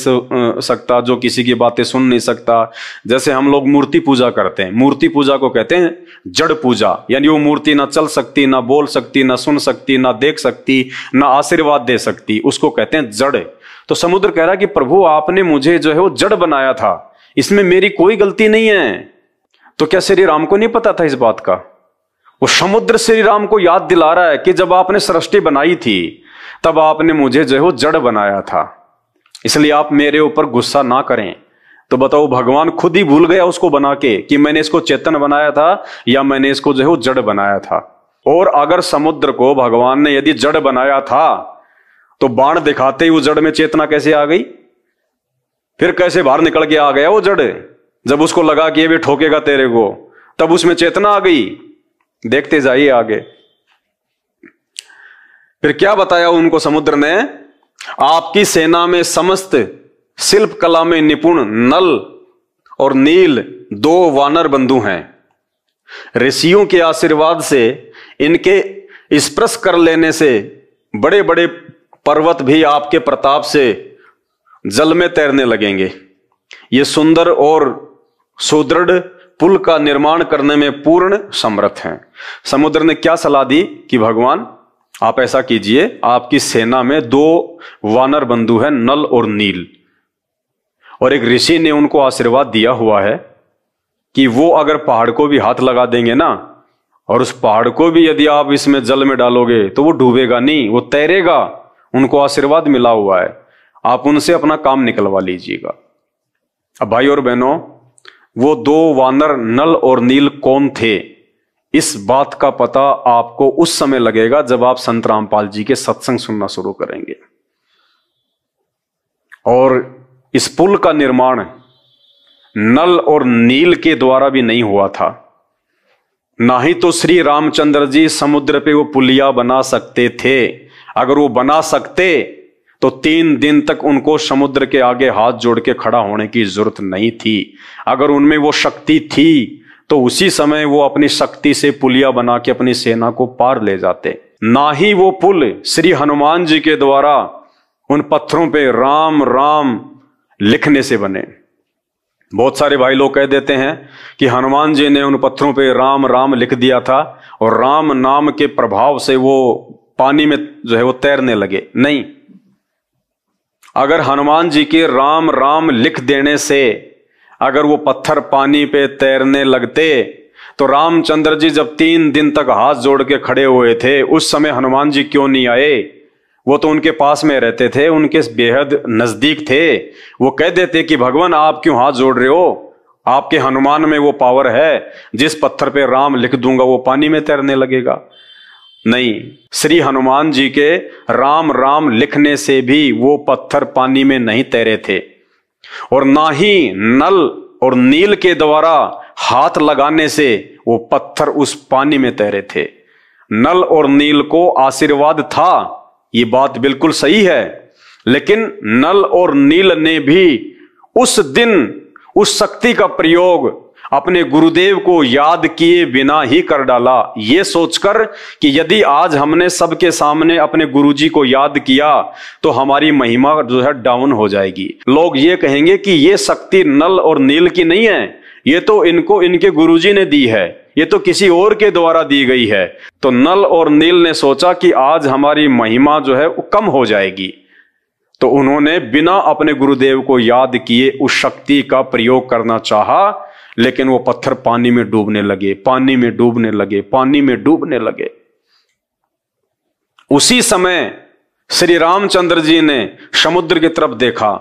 सकता, जो किसी की बातें सुन नहीं सकता। जैसे हम लोग मूर्ति पूजा करते हैं, मूर्ति पूजा को कहते हैं जड़ पूजा, यानी वो मूर्ति ना चल सकती, ना बोल सकती, ना सुन सकती, ना देख सकती, ना आशीर्वाद दे सकती, उसको कहते हैं जड़। तो समुद्र कह रहा है कि प्रभु आपने मुझे जो है वो जड़ बनाया था, इसमें मेरी कोई गलती नहीं है। तो क्या श्री राम को नहीं पता था इस बात का? वो समुद्र श्री राम को याद दिला रहा है कि जब आपने सृष्टि बनाई थी तब आपने मुझे जो है वो जड़ बनाया था, इसलिए आप मेरे ऊपर गुस्सा ना करें। तो बताओ, भगवान खुद ही भूल गया उसको बना के कि मैंने इसको चेतन बनाया था या मैंने इसको जो है वो जड़ बनाया था। और अगर समुद्र को भगवान ने यदि जड़ बनाया था तो बाण दिखाते ही वो जड़ में चेतना कैसे आ गई? फिर कैसे बाहर निकल के आ गया वो जड़? जब उसको लगा कि ये भी ठोकेगा तेरे को, तब उसमें चेतना आ गई। देखते जाइए आगे। फिर क्या बताया उनको समुद्र ने? आपकी सेना में समस्त शिल्प कला में निपुण नल और नील 2 वानर बंधु हैं। ऋषियों के आशीर्वाद से इनके स्पर्श कर लेने से बड़े बड़े पर्वत भी आपके प्रताप से जल में तैरने लगेंगे। ये सुंदर और सुदृढ़ पुल का निर्माण करने में पूर्ण समर्थ हैं। समुद्र ने क्या सलाह दी कि भगवान आप ऐसा कीजिए, आपकी सेना में 2 वानर बंधु हैं, नल और नील, और एक ऋषि ने उनको आशीर्वाद दिया हुआ है कि वो अगर पहाड़ को भी हाथ लगा देंगे ना, और उस पहाड़ को भी यदि आप इसमें जल में डालोगे तो वो डूबेगा नहीं, वो तैरेगा। उनको आशीर्वाद मिला हुआ है, आप उनसे अपना काम निकलवा लीजिएगा। अब भाई और बहनों, वो दो वानर नल और नील कौन थे, इस बात का पता आपको उस समय लगेगा जब आप संत रामपाल जी के सत्संग सुनना शुरू करेंगे। और इस पुल का निर्माण नल और नील के द्वारा भी नहीं हुआ था, ना ही तो श्री रामचंद्र जी समुद्र पे वो पुलिया बना सकते थे। अगर वो बना सकते तो 3 दिन तक उनको समुद्र के आगे हाथ जोड़ के खड़ा होने की जरूरत नहीं थी। अगर उनमें वो शक्ति थी तो उसी समय वो अपनी शक्ति से पुलिया बना के अपनी सेना को पार ले जाते। ना ही वो पुल श्री हनुमान जी के द्वारा उन पत्थरों पे राम राम लिखने से बने। बहुत सारे भाई लोग कह देते हैं कि हनुमान जी ने उन पत्थरों पे राम राम लिख दिया था और राम नाम के प्रभाव से वो पानी में जो है वो तैरने लगे। नहीं, अगर हनुमान जी के राम राम लिख देने से अगर वो पत्थर पानी पे तैरने लगते तो रामचंद्र जी जब 3 दिन तक हाथ जोड़ के खड़े हुए थे उस समय हनुमान जी क्यों नहीं आए? वो तो उनके पास में रहते थे, उनके बेहद नजदीक थे। वो कह देते कि भगवान आप क्यों हाथ जोड़ रहे हो, आपके हनुमान में वो पावर है, जिस पत्थर पे राम लिख दूंगा वो पानी में तैरने लगेगा। नहीं, श्री हनुमान जी के राम राम लिखने से भी वो पत्थर पानी में नहीं तैरे थे, और ना ही नल और नील के द्वारा हाथ लगाने से वो पत्थर उस पानी में तैरे थे। नल और नील को आशीर्वाद था, ये बात बिल्कुल सही है, लेकिन नल और नील ने भी उस दिन उस शक्ति का प्रयोग अपने गुरुदेव को याद किए बिना ही कर डाला, ये सोचकर कि यदि आज हमने सबके सामने अपने गुरुजी को याद किया तो हमारी महिमा जो है डाउन हो जाएगी। लोग ये कहेंगे कि ये शक्ति नल और नील की नहीं है, ये तो इनको इनके गुरुजी ने दी है, ये तो किसी और के द्वारा दी गई है। तो नल और नील ने सोचा कि आज हमारी महिमा जो है वो कम हो जाएगी, तो उन्होंने बिना अपने गुरुदेव को याद किए उस शक्ति का प्रयोग करना चाहा, लेकिन वो पत्थर पानी में डूबने लगे, पानी में डूबने लगे, पानी में डूबने लगे। उसी समय श्री रामचंद्र जी ने समुद्र की तरफ देखा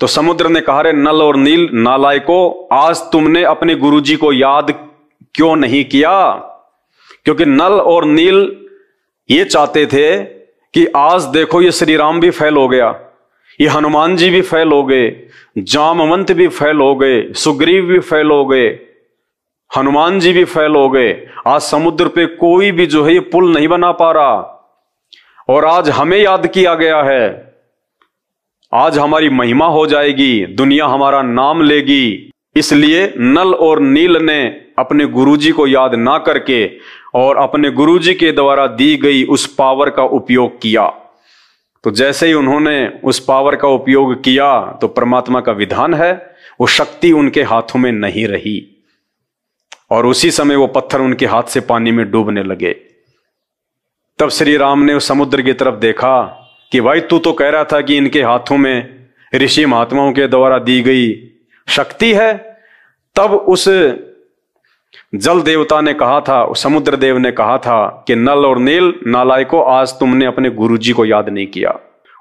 तो समुद्र ने कहा, रे नल और नील नालायको, आज तुमने अपने गुरुजी को याद क्यों नहीं किया? क्योंकि नल और नील ये चाहते थे कि आज देखो ये श्री राम भी फेल हो गया, ये हनुमान जी भी फेल हो गए, जामवंत भी फेल हो गए, सुग्रीव भी फेल हो गए, हनुमान जी भी फेल हो गए। आज समुद्र पे कोई भी जो है ये पुल नहीं बना पा रहा, और आज हमें याद किया गया है, आज हमारी महिमा हो जाएगी, दुनिया हमारा नाम लेगी। इसलिए नल और नील ने अपने गुरुजी को याद ना करके और अपने गुरुजी के द्वारा दी गई उस पावर का उपयोग किया। तो जैसे ही उन्होंने उस पावर का उपयोग किया तो परमात्मा का विधान है, वो शक्ति उनके हाथों में नहीं रही, और उसी समय वो पत्थर उनके हाथ से पानी में डूबने लगे। तब श्री राम ने उस समुद्र की तरफ देखा कि भाई तू तो कह रहा था कि इनके हाथों में ऋषि महात्माओं के द्वारा दी गई शक्ति है। तब उस जल देवता ने कहा था, समुद्र देव ने कहा था कि नल और नील नालायकों, आज तुमने अपने गुरुजी को याद नहीं किया।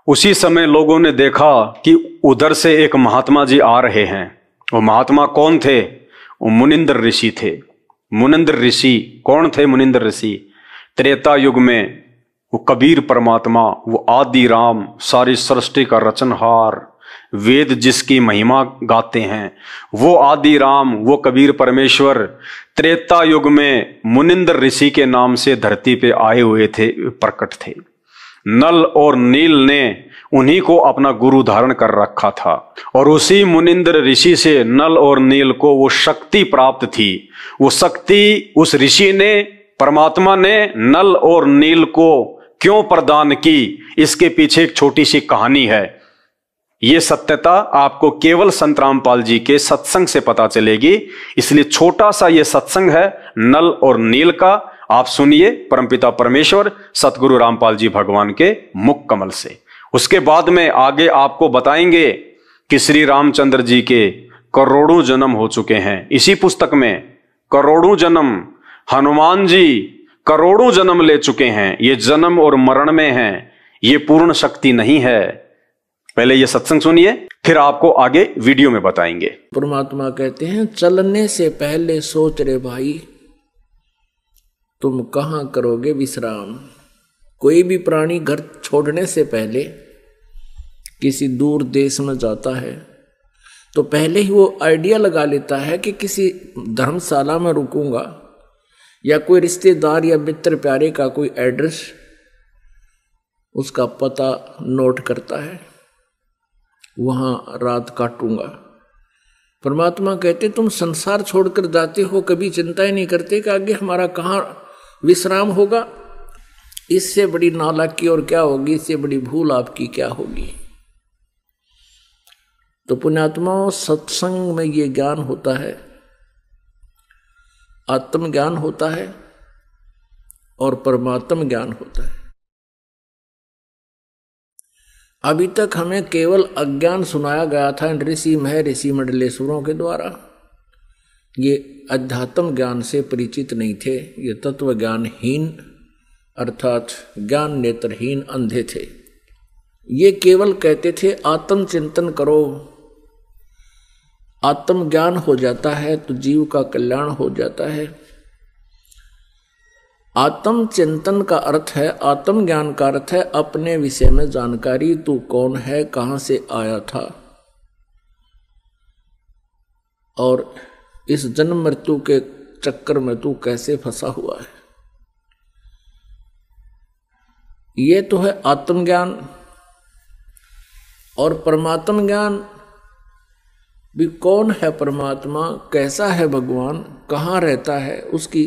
उसी समय लोगों ने देखा कि उधर से एक महात्मा जी आ रहे हैं। वो महात्मा कौन थे? वो मुनिंद्र ऋषि थे। मुनिंद्र ऋषि कौन थे? मुनिंद्र ऋषि त्रेता युग में वो कबीर परमात्मा, वो आदि राम, सारी सृष्टि का रचनहार, वेद जिसकी महिमा गाते हैं, वो आदि राम, वो कबीर परमेश्वर त्रेता युग में मुनिंद्र ऋषि के नाम से धरती पे आए हुए थे, प्रकट थे। नल और नील ने उन्हीं को अपना गुरु धारण कर रखा था, और उसी मुनिंद्र ऋषि से नल और नील को वो शक्ति प्राप्त थी। वो शक्ति उस ऋषि ने, परमात्मा ने नल और नील को क्यों प्रदान की, इसके पीछे एक छोटी सी कहानी है। ये सत्यता आपको केवल संत रामपाल जी के सत्संग से पता चलेगी। इसलिए छोटा सा ये सत्संग है नल और नील का, आप सुनिए परमपिता परमेश्वर सतगुरु रामपाल जी भगवान के मुख कमल से। उसके बाद में आगे आपको बताएंगे कि श्री रामचंद्र जी के करोड़ों जन्म हो चुके हैं। इसी पुस्तक में करोड़ों जन्म, हनुमान जी करोड़ों जन्म ले चुके हैं। ये जन्म और मरण में है, ये पूर्ण शक्ति नहीं है। पहले ये सत्संग सुनिए, फिर आपको आगे वीडियो में बताएंगे। परमात्मा कहते हैं, चलने से पहले सोच रे भाई, तुम कहां करोगे विश्राम। कोई भी प्राणी घर छोड़ने से पहले किसी दूर देश में जाता है तो पहले ही वो आइडिया लगा लेता है कि किसी धर्मशाला में रुकूंगा, या कोई रिश्तेदार या मित्र प्यारे का कोई एड्रेस, उसका पता नोट करता है, वहां रात काटूंगा। परमात्मा कहते तुम संसार छोड़कर जाते हो, कभी चिंता ही नहीं करते कि आगे हमारा कहाँ विश्राम होगा। इससे बड़ी नालायकी और क्या होगी, इससे बड़ी भूल आपकी क्या होगी। तो पुण्यात्माओं, सत्संग में ये ज्ञान होता है, आत्मज्ञान होता है और परमात्म ज्ञान होता है। अभी तक हमें केवल अज्ञान सुनाया गया था ऋषि मंडलेश्वरों के द्वारा। ये अध्यात्म ज्ञान से परिचित नहीं थे, ये तत्व ज्ञानहीन अर्थात ज्ञान नेत्रहीन अंधे थे। ये केवल कहते थे आत्म चिंतन करो, आत्म ज्ञान हो जाता है तो जीव का कल्याण हो जाता है। आत्म चिंतन का अर्थ है, आत्म ज्ञान का अर्थ है अपने विषय में जानकारी, तू कौन है, कहां से आया था और इस जन्म मृत्यु के चक्कर में तू कैसे फंसा हुआ है। ये तो है आत्मज्ञान। और परमात्म ज्ञान भी, कौन है परमात्मा, कैसा है भगवान, कहाँ रहता है, उसकी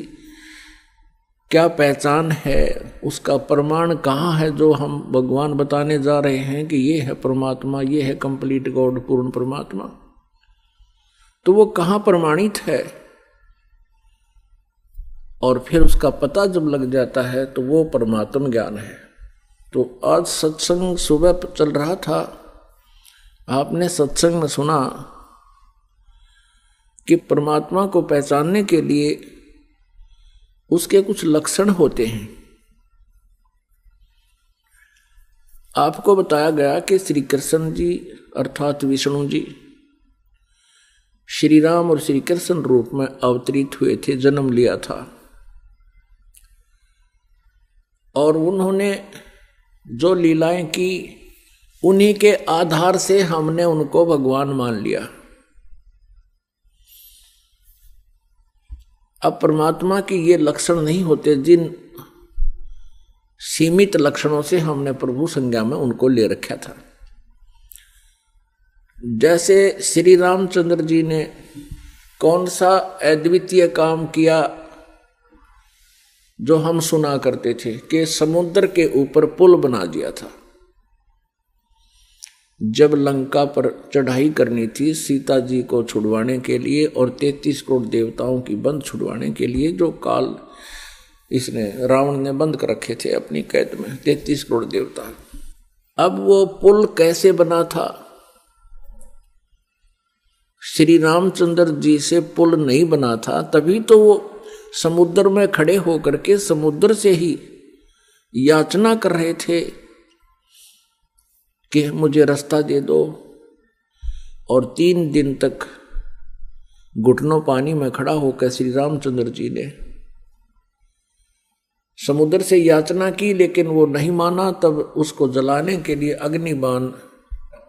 क्या पहचान है, उसका प्रमाण कहाँ है जो हम भगवान बताने जा रहे हैं कि ये है परमात्मा, ये है कंप्लीट गॉड, पूर्ण परमात्मा। तो वो कहाँ प्रमाणित है, और फिर उसका पता जब लग जाता है तो वो परमात्म ज्ञान है। तो आज सत्संग सुबह चल रहा था, आपने सत्संग में सुना कि परमात्मा को पहचानने के लिए उसके कुछ लक्षण होते हैं। आपको बताया गया कि श्री कृष्ण जी अर्थात विष्णु जी श्री राम और श्री कृष्ण रूप में अवतरित हुए थे, जन्म लिया था, और उन्होंने जो लीलाएं की उन्हीं के आधार से हमने उनको भगवान मान लिया। अब परमात्मा के ये लक्षण नहीं होते जिन सीमित लक्षणों से हमने प्रभु संज्ञा में उनको ले रखा था। जैसे श्री रामचंद्र जी ने कौन सा अद्वितीय काम किया जो हम सुना करते थे कि समुद्र के ऊपर पुल बना दिया था। जब लंका पर चढ़ाई करनी थी सीता जी को छुड़वाने के लिए और 33 करोड़ देवताओं की बंद छुड़वाने के लिए, जो काल इसने रावण ने बंद कर रखे थे अपनी कैद में 33 करोड़ देवता। अब वो पुल कैसे बना था? श्री रामचंद्र जी से पुल नहीं बना था, तभी तो वो समुद्र में खड़े होकर के समुद्र से ही याचना कर रहे थे कि मुझे रास्ता दे दो, और 3 दिन तक घुटनों पानी में खड़ा होकर श्री रामचंद्र जी ने समुद्र से याचना की, लेकिन वो नहीं माना। तब उसको जलाने के लिए अग्निबाण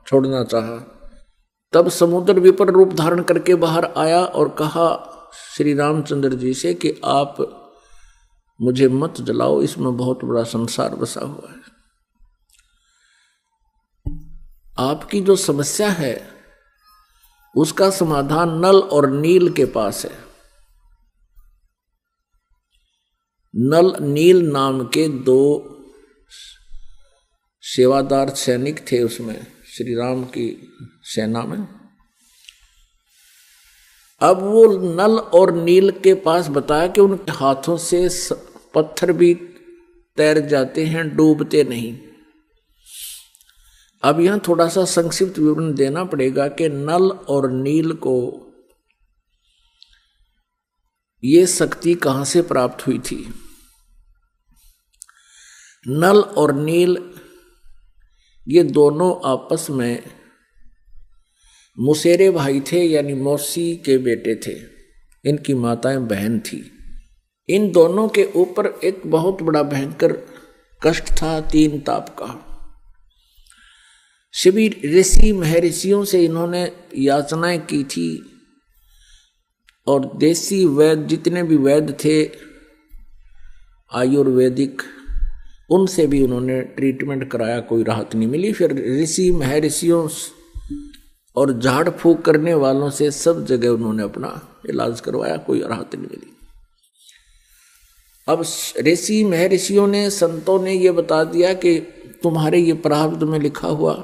छोड़ना चाहा। तब समुद्र विपर रूप धारण करके बाहर आया और कहा श्री रामचंद्र जी से कि आप मुझे मत जलाओ, इसमें बहुत बड़ा संसार बसा हुआ है। आपकी जो समस्या है उसका समाधान नल और नील के पास है। नल नील नाम के 2 सेवादार सैनिक थे उसमें, श्री राम की सेना में। अब वो नल और नील के पास बताया कि उनके हाथों से पत्थर भी तैर जाते हैं, डूबते नहीं। अब यहां थोड़ा सा संक्षिप्त विवरण देना पड़ेगा कि नल और नील को ये शक्ति कहां से प्राप्त हुई थी। नल और नील ये दोनों आपस में मुसेरे भाई थे, यानी मौसी के बेटे थे। इनकी माताएं बहन थी। इन दोनों के ऊपर एक बहुत बड़ा भयंकर कष्ट था, 3 ताप का। सभी ऋषि महर्षियों से इन्होंने याचनाएं की थी और देसी वैद्य जितने भी वैद्य थे आयुर्वेदिक, उनसे भी उन्होंने ट्रीटमेंट कराया, कोई राहत नहीं मिली। फिर ऋषि महर्षियों और झाड़ फूक करने वालों से सब जगह उन्होंने अपना इलाज करवाया, कोई राहत नहीं मिली। अब ऋषि महर्षियों ने, संतों ने ये बता दिया कि तुम्हारे ये प्रारब्ध में लिखा हुआ,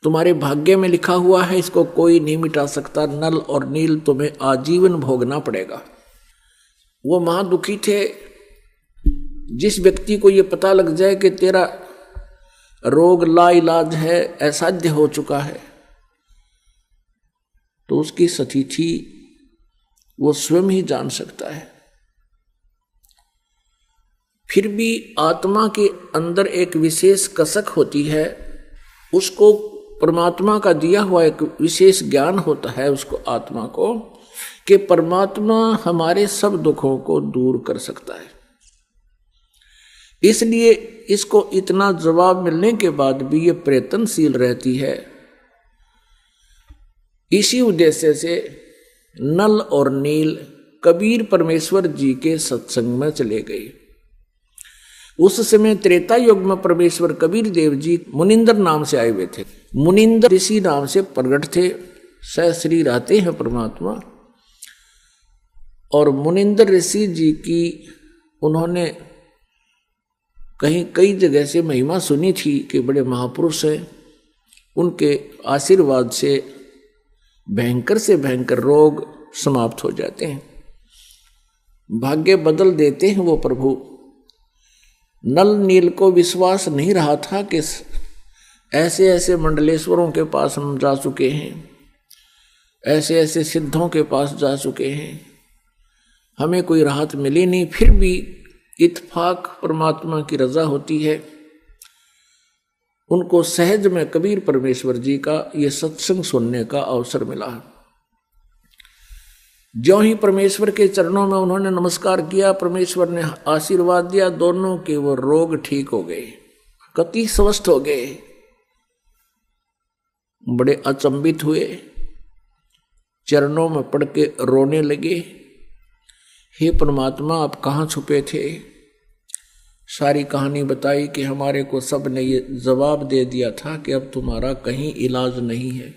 तुम्हारे भाग्य में लिखा हुआ है, इसको कोई नहीं मिटा सकता। नल और नील तुम्हें आजीवन भोगना पड़ेगा। वो महादुखी थे। जिस व्यक्ति को ये पता लग जाए कि तेरा रोग लाइलाज है, असाध्य हो चुका है, तो उसकी स्थिति वो स्वयं ही जान सकता है। फिर भी आत्मा के अंदर एक विशेष कसक होती है, उसको परमात्मा का दिया हुआ एक विशेष ज्ञान होता है उसको, आत्मा को, कि परमात्मा हमारे सब दुखों को दूर कर सकता है। इसलिए इसको इतना जवाब मिलने के बाद भी ये प्रयत्नशील रहती है। इसी उद्देश्य से नल और नील कबीर परमेश्वर जी के सत्संग में चले गए। उस समय त्रेता युग में परमेश्वर कबीर देव जी मुनिंदर नाम से आए हुए थे। मुनिंदर ऋषि नाम से प्रकट थे, सहश्री रहते हैं परमात्मा। और मुनिंदर ऋषि जी की उन्होंने कहीं कई जगह से महिमा सुनी थी कि बड़े महापुरुष हैं, उनके आशीर्वाद से भयंकर से भयंकर रोग समाप्त हो जाते हैं, भाग्य बदल देते हैं वो प्रभु। नल नील को विश्वास नहीं रहा था कि ऐसे ऐसे मंडलेश्वरों के पास हम जा चुके हैं, ऐसे ऐसे सिद्धों के पास जा चुके हैं, हमें कोई राहत मिली नहीं। फिर भी इत्फाक परमात्मा की रजा होती है। उनको सहज में कबीर परमेश्वर जी का ये सत्संग सुनने का अवसर मिला। ज्यों ही परमेश्वर के चरणों में उन्होंने नमस्कार किया, परमेश्वर ने आशीर्वाद दिया, दोनों के वो रोग ठीक हो गए, कति स्वस्थ हो गए। बड़े अचंभित हुए, चरणों में पड़ के रोने लगे, हे परमात्मा आप कहाँ छुपे थे। सारी कहानी बताई कि हमारे को सब ने ये जवाब दे दिया था कि अब तुम्हारा कहीं इलाज नहीं है।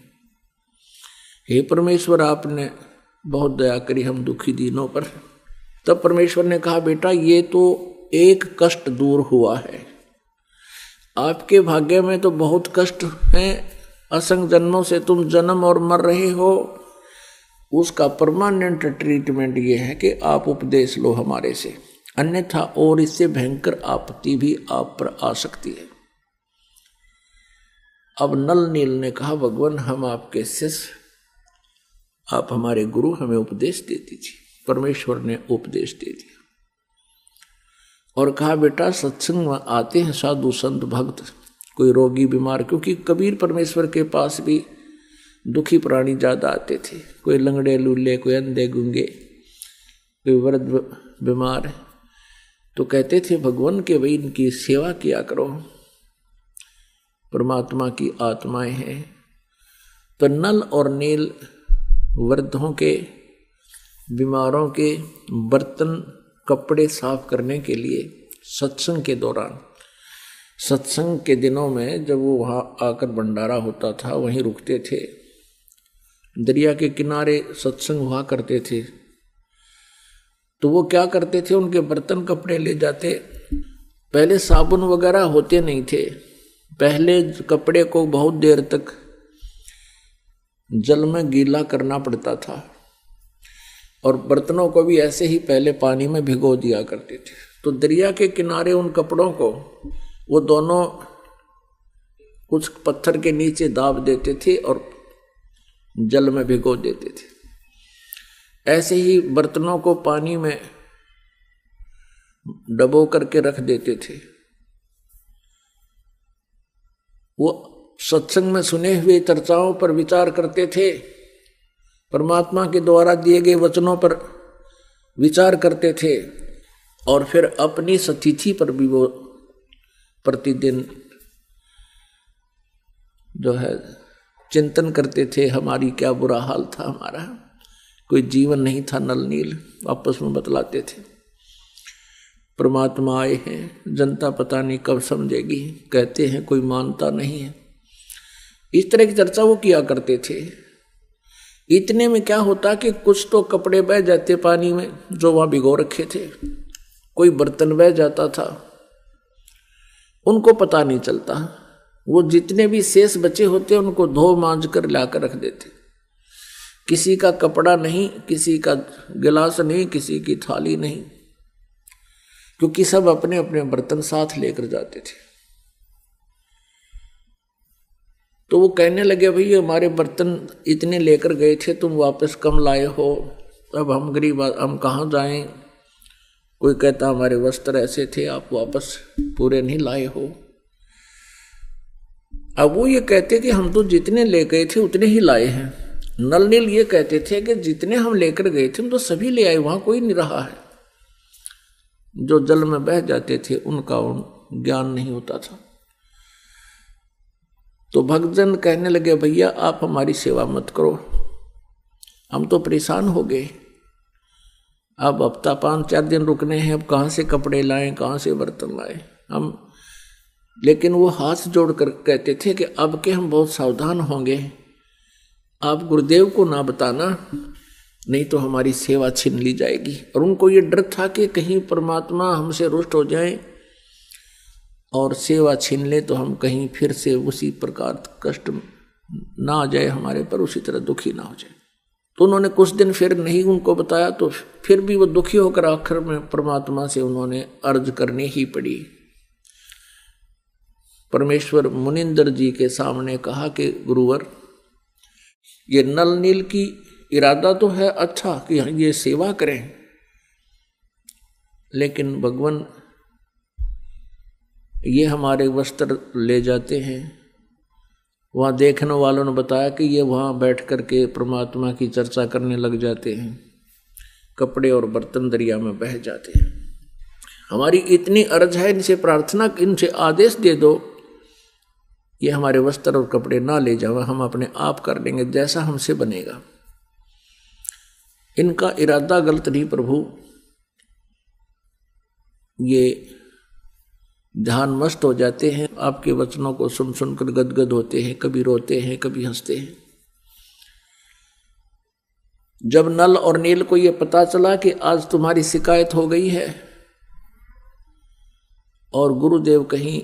हे परमेश्वर आपने बहुत दया करी हम दुखी दिनों पर। तब परमेश्वर ने कहा बेटा ये तो एक कष्ट दूर हुआ है, आपके भाग्य में तो बहुत कष्ट हैं, असंख्य जन्मों से तुम जन्म और मर रहे हो। उसका परमानेंट ट्रीटमेंट ये है कि आप उपदेश लो हमारे से, अन्यथा और इससे भयंकर आपत्ति भी आप पर आ सकती है। अब नल नील ने कहा भगवान हम आपके शिष्य, आप हमारे गुरु, हमें उपदेश दे दीजिए। परमेश्वर ने उपदेश दे दिया और कहा बेटा सत्संग में आते हैं साधु संत भक्त, कोई रोगी बीमार, क्योंकि कबीर परमेश्वर के पास भी दुखी प्राणी ज्यादा आते थे, कोई लंगड़े लूले, कोई अंधे गूंगे, कोई वृद्ध बीमार। तो कहते थे भगवान के भाई इनकी सेवा किया करो, परमात्मा की आत्माएं हैं। तो नल और नील वृद्धों के, बीमारों के बर्तन कपड़े साफ करने के लिए सत्संग के दौरान, सत्संग के दिनों में जब वो वहाँ आकर भंडारा होता था वहीं रुकते थे, दरिया के किनारे सत्संग हुआ करते थे। तो वो क्या करते थे, उनके बर्तन कपड़े ले जाते। पहले साबुन वगैरह होते नहीं थे, पहले कपड़े को बहुत देर तक जल में गीला करना पड़ता था और बर्तनों को भी ऐसे ही पहले पानी में भिगो दिया करते थे। तो दरिया के किनारे उन कपड़ों को वो दोनों कुछ पत्थर के नीचे दाब देते थे और जल में भिगो देते थे। ऐसे ही बर्तनों को पानी में डबो करके रख देते थे। वो सत्संग में सुने हुए चर्चाओं पर विचार करते थे, परमात्मा के द्वारा दिए गए वचनों पर विचार करते थे और फिर अपनी सतिथि पर भी वो प्रतिदिन जो है चिंतन करते थे। हमारी क्या बुरा हाल था, हमारा कोई जीवन नहीं था नल नील, आपस में बतलाते थे। परमात्मा आए हैं, जनता पता नहीं कब समझेगी, कहते हैं कोई मानता नहीं है। इस तरह की चर्चा वो किया करते थे। इतने में क्या होता कि कुछ तो कपड़े बह जाते पानी में जो वहां भिगो रखे थे, कोई बर्तन बह जाता था, उनको पता नहीं चलता। वो जितने भी शेष बचे होते उनको धो मांझ कर लाकर रख देते। किसी का कपड़ा नहीं, किसी का गिलास नहीं, किसी की थाली नहीं, क्योंकि सब अपने अपने बर्तन साथ लेकर जाते थे। तो वो कहने लगे भाई हमारे बर्तन इतने लेकर गए थे, तुम वापस कम लाए हो, अब हम गरीब, हम कहाँ जाएं। कोई कहता हमारे वस्त्र ऐसे थे, आप वापस पूरे नहीं लाए हो। अब वो ये कहते कि हम तो जितने ले गए थे उतने ही लाए हैं। नल नील ये कहते थे कि जितने हम लेकर गए थे हम तो सभी ले आए, वहां कोई नहीं रहा है। जो जल में बह जाते थे उनका ज्ञान नहीं होता था। तो भक्तजन कहने लगे भैया आप हमारी सेवा मत करो, हम तो परेशान हो गए, अब हफ्ता 5-4 दिन रुकने हैं, अब कहाँ से कपड़े लाएं, कहाँ से बर्तन लाएं हम। लेकिन वो हाथ जोड़कर कहते थे कि अब के हम बहुत सावधान होंगे, आप गुरुदेव को ना बताना, नहीं तो हमारी सेवा छीन ली जाएगी। और उनको ये डर था कि कहीं परमात्मा हमसे रुष्ट हो जाए और सेवा छीन ले तो हम कहीं फिर से उसी प्रकार कष्ट ना आ जाए हमारे पर, उसी तरह दुखी ना हो जाए। तो उन्होंने कुछ दिन फिर नहीं उनको बताया, तो फिर भी वो दुखी होकर आखिर में परमात्मा से उन्होंने अर्ज करनी ही पड़ी। परमेश्वर मुनिंदर जी के सामने कहा कि गुरुवर ये नल नील की इरादा तो है अच्छा कि ये सेवा करें, लेकिन भगवान ये हमारे वस्त्र ले जाते हैं। वहाँ देखने वालों ने बताया कि ये वहाँ बैठ कर के परमात्मा की चर्चा करने लग जाते हैं, कपड़े और बर्तन दरिया में बह जाते हैं। हमारी इतनी अर्ज है, इनसे प्रार्थना, इनसे आदेश दे दो ये हमारे वस्त्र और कपड़े ना ले जाओ, हम अपने आप कर लेंगे जैसा हमसे बनेगा। इनका इरादा गलत नहीं प्रभु, ये ध्यान मस्त हो जाते हैं, आपके वचनों को सुन सुनकर गदगद होते हैं, कभी रोते हैं कभी हंसते हैं। जब नल और नील को ये पता चला कि आज तुम्हारी शिकायत हो गई है और गुरुदेव कहीं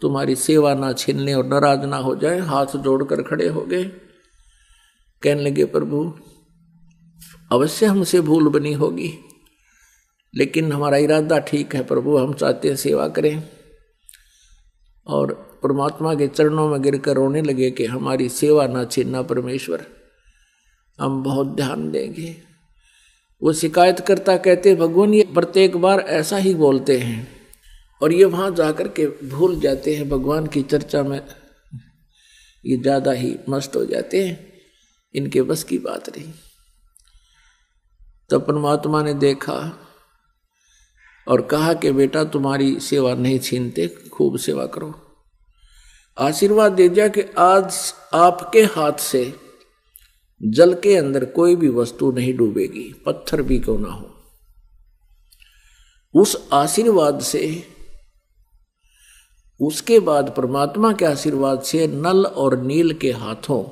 तुम्हारी सेवा ना छीन ले और नाराज ना हो जाए, हाथ जोड़कर खड़े हो गए। कहने लगे प्रभु अवश्य हमसे भूल बनी होगी, लेकिन हमारा इरादा ठीक है प्रभु, हम चाहते हैं सेवा करें। और परमात्मा के चरणों में गिरकर रोने लगे कि हमारी सेवा ना छीनना परमेश्वर, हम बहुत ध्यान देंगे। वो शिकायत करता कहते भगवान ये प्रत्येक बार ऐसा ही बोलते हैं और ये वहाँ जाकर के भूल जाते हैं, भगवान की चर्चा में ये ज़्यादा ही मस्त हो जाते हैं, इनके बस की बात नहीं। तब परमात्मा ने देखा और कहा कि बेटा तुम्हारी सेवा नहीं छीनते, खूब सेवा करो। आशीर्वाद दे दिया कि आज आपके हाथ से जल के अंदर कोई भी वस्तु नहीं डूबेगी, पत्थर भी क्यों ना हो। उस आशीर्वाद से, उसके बाद परमात्मा के आशीर्वाद से नल और नील के हाथों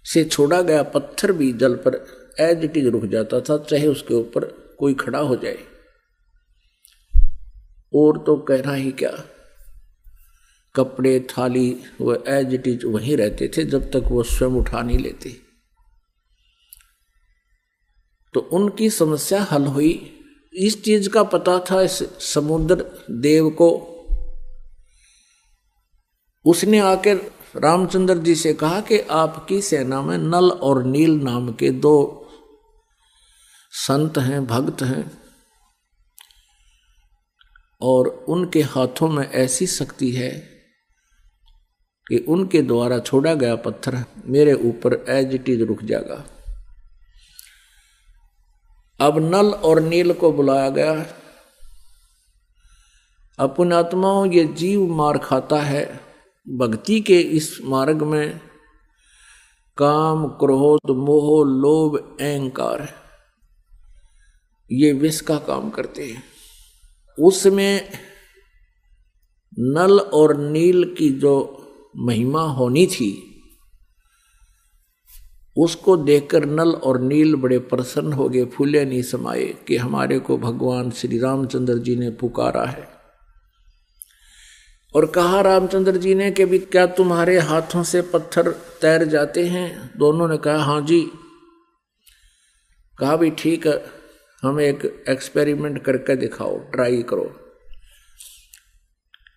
से छोड़ा गया पत्थर भी जल पर एज इट इज रुक जाता था, चाहे उसके ऊपर कोई खड़ा हो जाए। और तो कहना ही क्या, कपड़े थाली वो एज इट इज वहीं रहते थे जब तक वो स्वयं उठा नहीं लेते। तो उनकी समस्या हल हुई। इस चीज का पता था इस समुद्र देव को उसने आकर रामचंद्र जी से कहा कि आपकी सेना में नल और नील नाम के दो संत हैं, भक्त हैं, और उनके हाथों में ऐसी शक्ति है कि उनके द्वारा छोड़ा गया पत्थर मेरे ऊपर एज इट इज रुक जाएगा। अब नल और नील को बुलाया गया। अपन आत्माओं, ये जीव मार खाता है भक्ति के इस मार्ग में। काम, क्रोध, मोह, लोभ, अहंकार, ये विष का काम करते हैं। उसमें नल और नील की जो महिमा होनी थी, उसको देखकर नल और नील बड़े प्रसन्न हो गए, फूले नहीं समाये कि हमारे को भगवान श्री रामचंद्र जी ने पुकारा है। और कहा रामचंद्र जी ने कि भी क्या तुम्हारे हाथों से पत्थर तैर जाते हैं? दोनों ने कहा हाँ जी। कहा भी ठीक है, हमें एक एक्सपेरिमेंट करके दिखाओ, ट्राई करो।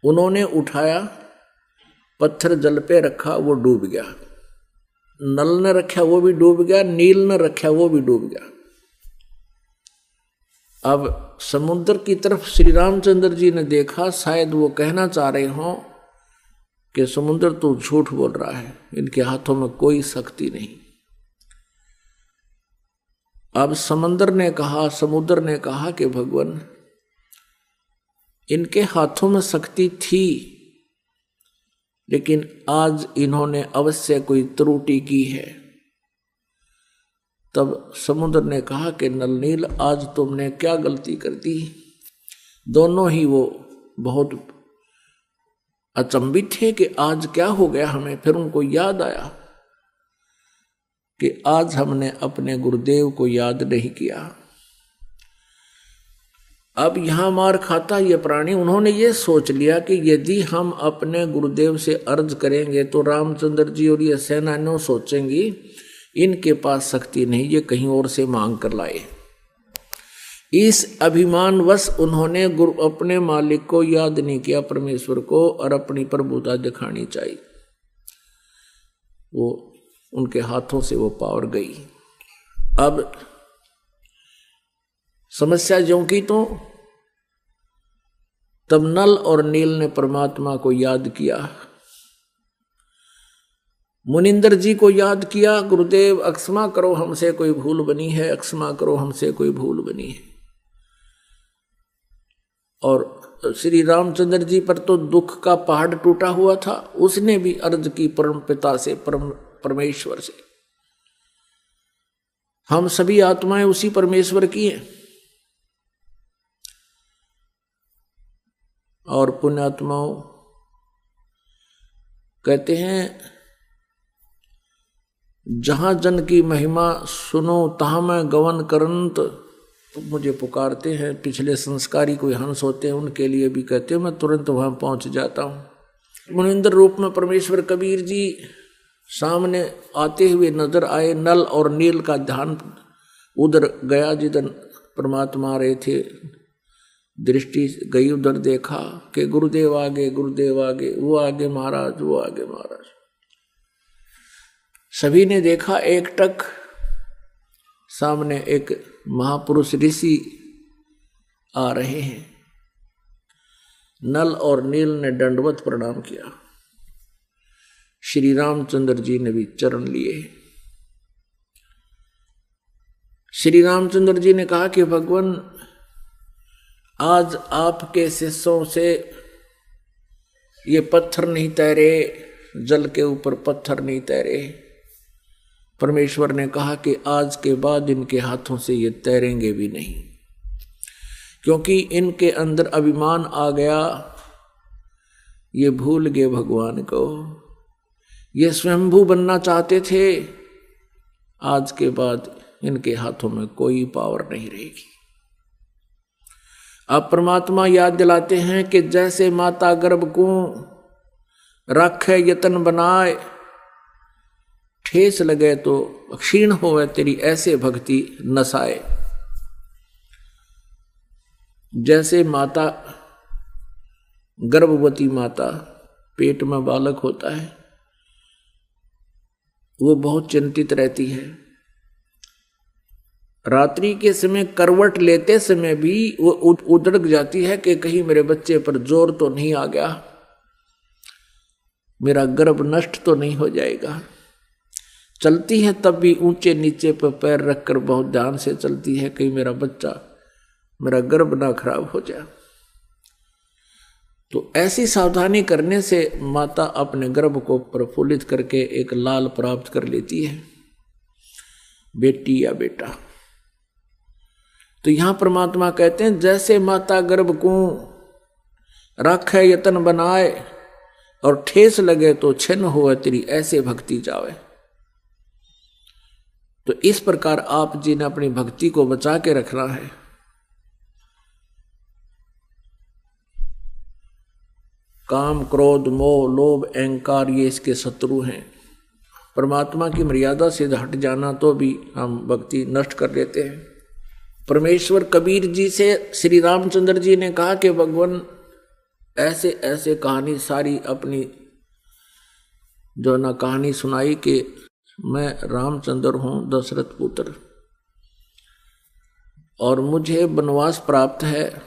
उन्होंने उठाया, पत्थर जल पे रखा, वो डूब गया। नल ने रखा वो भी डूब गया, नील ने रखा वो भी डूब गया। अब समुद्र की तरफ श्री रामचंद्र जी ने देखा, शायद वो कहना चाह रहे हों कि समुद्र तो झूठ बोल रहा है, इनके हाथों में कोई शक्ति नहीं। अब समुद्र ने कहा कि भगवान, इनके हाथों में शक्ति थी, लेकिन आज इन्होंने अवश्य कोई त्रुटि की है। तब समुद्र ने कहा कि नल नील, आज तुमने क्या गलती कर दी? दोनों ही वो बहुत अचंभित थे कि आज क्या हो गया हमें। फिर उनको याद आया कि आज हमने अपने गुरुदेव को याद नहीं किया। अब यहां मार खाता ये प्राणी, उन्होंने ये सोच लिया कि यदि हम अपने गुरुदेव से अर्ज करेंगे तो रामचंद्र जी और ये सेनानियों सोचेंगी इनके पास शक्ति नहीं, ये कहीं और से मांग कर लाए। इस अभिमानवश उन्होंने अपने मालिक को याद नहीं किया, परमेश्वर को, और अपनी प्रभुता दिखानी चाहिए। वो उनके हाथों से वो पावर गई। अब समस्या ज्यों की तो तब नल और नील ने परमात्मा को याद किया, मुनिंदर जी को याद किया। गुरुदेव अक्षमा करो, हमसे कोई भूल बनी है, अक्षमा करो, हमसे कोई भूल बनी है। और श्री रामचंद्र जी पर तो दुख का पहाड़ टूटा हुआ था, उसने भी अर्ज की परम पिता से, परमेश्वर से। हम सभी आत्माएं उसी परमेश्वर की हैं। और पुण्यात्माओं कहते हैं, जहां जन की महिमा सुनो तहां मैं गवन करंत, तो मुझे पुकारते हैं। पिछले संस्कारी कोई हंस होते हैं, उनके लिए भी कहते हैं, मैं तुरंत वहां पहुंच जाता हूं। मुनिंद्र रूप में परमेश्वर कबीर जी सामने आते हुए नजर आए। नल और नील का ध्यान उधर गया जिधर परमात्मा रहे थे, दृष्टि गई उधर, देखा कि गुरुदेव आगे, गुरुदेव आगे, वो आगे महाराज, वो आगे महाराज। सभी ने देखा एकटक सामने एक महापुरुष ऋषि आ रहे हैं। नल और नील ने दंडवत प्रणाम किया। श्री रामचंद्र जी ने भी चरण लिए। श्री रामचंद्र जी ने कहा कि भगवान, आज आपके शिष्यों से ये पत्थर नहीं तैरे, जल के ऊपर पत्थर नहीं तैरे। परमेश्वर ने कहा कि आज के बाद इनके हाथों से ये तैरेंगे भी नहीं, क्योंकि इनके अंदर अभिमान आ गया। ये भूल गए भगवान को, ये स्वयंभू बनना चाहते थे। आज के बाद इनके हाथों में कोई पावर नहीं रहेगी। अब परमात्मा याद दिलाते हैं कि जैसे माता गर्भ को रखे यतन बनाए, ठेस लगे तो क्षीण होवे तेरी ऐसे भक्ति नसाए। जैसे माता, गर्भवती माता पेट में बालक होता है, वो बहुत चिंतित रहती है। रात्रि के समय करवट लेते समय भी वो उधड़क जाती है कि कहीं मेरे बच्चे पर जोर तो नहीं आ गया, मेरा गर्भ नष्ट तो नहीं हो जाएगा। चलती है तब भी ऊंचे नीचे पर पैर रखकर बहुत ध्यान से चलती है, कहीं मेरा बच्चा, मेरा गर्भ ना खराब हो जाए। तो ऐसी सावधानी करने से माता अपने गर्भ को प्रफुल्लित करके एक लाल प्राप्त कर लेती है, बेटी या बेटा। तो यहां परमात्मा कहते हैं जैसे माता गर्भ को राखे यतन बनाए और ठेस लगे तो छिन्न होए तेरी ऐसे भक्ति जावे। तो इस प्रकार आप जी ने अपनी भक्ति को बचा के रखना है। काम, क्रोध, मोह, लोभ, अहंकार ये इसके शत्रु हैं। परमात्मा की मर्यादा से हट जाना तो भी हम भक्ति नष्ट कर देते हैं। परमेश्वर कबीर जी से श्री रामचंद्र जी ने कहा कि भगवान ऐसे ऐसे कहानी सारी अपनी जो ना कहानी सुनाई कि मैं रामचंद्र हूं, दशरथ पुत्र, और मुझे वनवास प्राप्त है।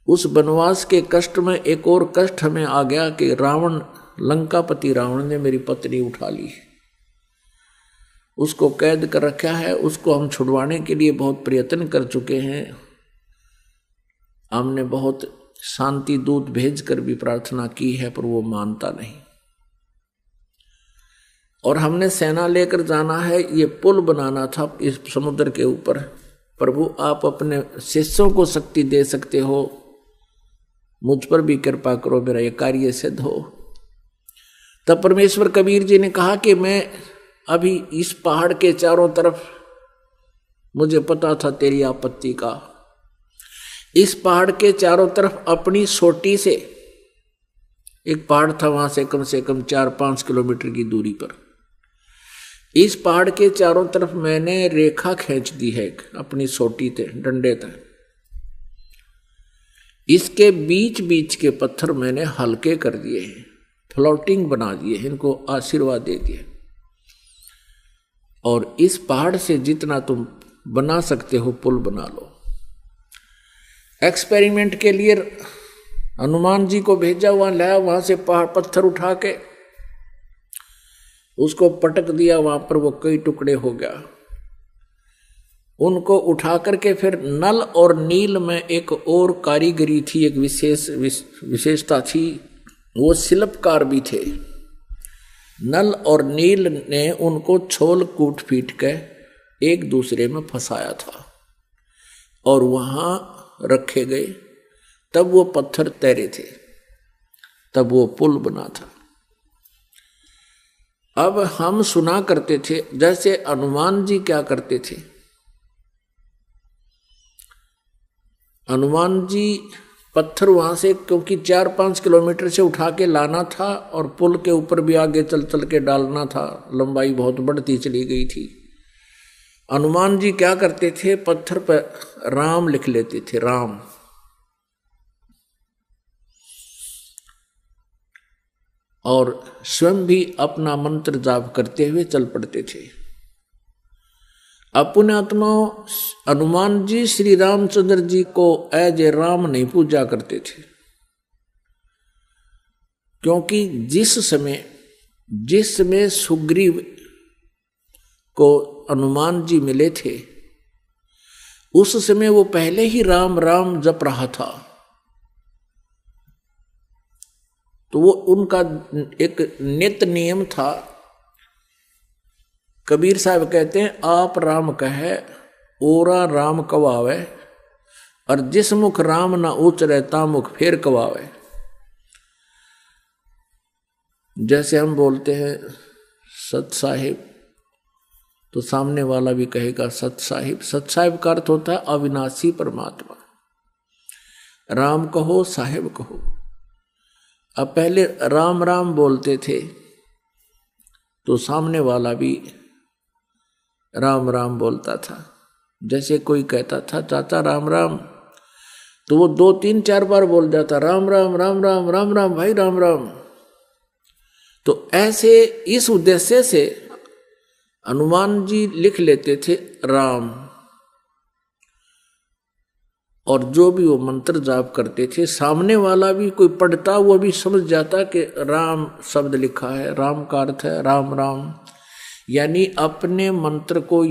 उस वनवास के कष्ट में एक और कष्ट हमें आ गया कि रावण, लंकापति रावण ने मेरी पत्नी उठा ली, उसको कैद कर रखा है। उसको हम छुड़वाने के लिए बहुत प्रयत्न कर चुके हैं। हमने बहुत शांति दूत भेजकर भी प्रार्थना की है, पर वो मानता नहीं। और हमने सेना लेकर जाना है, ये पुल बनाना था इस समुद्र के ऊपर। प्रभु आप अपने शिष्यों को शक्ति दे सकते हो, मुझ पर भी कृपा करो, मेरा ये कार्य सिद्ध हो। तब परमेश्वर कबीर जी ने कहा कि मैं अभी इस पहाड़ के चारों तरफ, मुझे पता था तेरी आपत्ति का, इस पहाड़ के चारों तरफ अपनी सोटी से, एक पहाड़ था वहां से कम 4-5 किलोमीटर की दूरी पर, इस पहाड़ के चारों तरफ मैंने रेखा खींच दी है अपनी सोटी से, डंडे तक। इसके बीच बीच के पत्थर मैंने हल्के कर दिए हैं, फ्लोटिंग बना दिए, इनको आशीर्वाद दे दिए। और इस पहाड़ से जितना तुम बना सकते हो पुल बना लो। एक्सपेरिमेंट के लिए हनुमान जी को भेजा, वहां लाया, वहां से पत्थर उठा के उसको पटक दिया, वहां पर वो कई टुकड़े हो गया। उनको उठा करके फिर नल और नील में एक और कारीगरी थी, एक विशेषता थी, वो शिल्पकार भी थे। नल और नील ने उनको छोल कूट पीट के एक दूसरे में फंसाया था और वहां रखे गए, तब वो पत्थर तैरे थे, तब वो पुल बना था। अब हम सुना करते थे, जैसे हनुमान जी क्या करते थे, हनुमान जी पत्थर वहां से, क्योंकि 4-5 किलोमीटर से उठा के लाना था और पुल के ऊपर भी आगे चल चल के डालना था, लंबाई बहुत बढ़ती चली गई थी। हनुमान जी क्या करते थे, पत्थर पर राम लिख लेते थे, राम, और स्वयं भी अपना मंत्र जाप करते हुए चल पड़ते थे। अपने आत्मा हनुमान जी श्री रामचंद्र जी को एज ए राम नहीं पूजा करते थे, क्योंकि जिस समय सुग्रीव को हनुमान जी मिले थे, उस समय वो पहले ही राम राम जप रहा था। तो वो उनका एक नित्य नियम था। कबीर साहब कहते हैं, आप राम कहे ओरा राम कवावे, और जिस मुख राम ना उचरे ता मुख फेर कवावे। जैसे हम बोलते हैं सत साहिब, तो सामने वाला भी कहेगा सत साहिब। सत साहिब का अर्थ होता है अविनाशी परमात्मा। राम कहो, साहिब कहो। अब पहले राम राम बोलते थे तो सामने वाला भी राम राम बोलता था। जैसे कोई कहता था चाचा राम राम, तो वो 2-3-4 बार बोल जाता राम राम राम राम राम राम भाई राम राम। तो ऐसे इस उद्देश्य से हनुमान जी लिख लेते थे राम, और जो भी वो मंत्र जाप करते थे सामने वाला भी कोई पढ़ता वो भी समझ जाता कि राम शब्द लिखा है, राम का अर्थ है राम राम। यानी अपने मंत्र को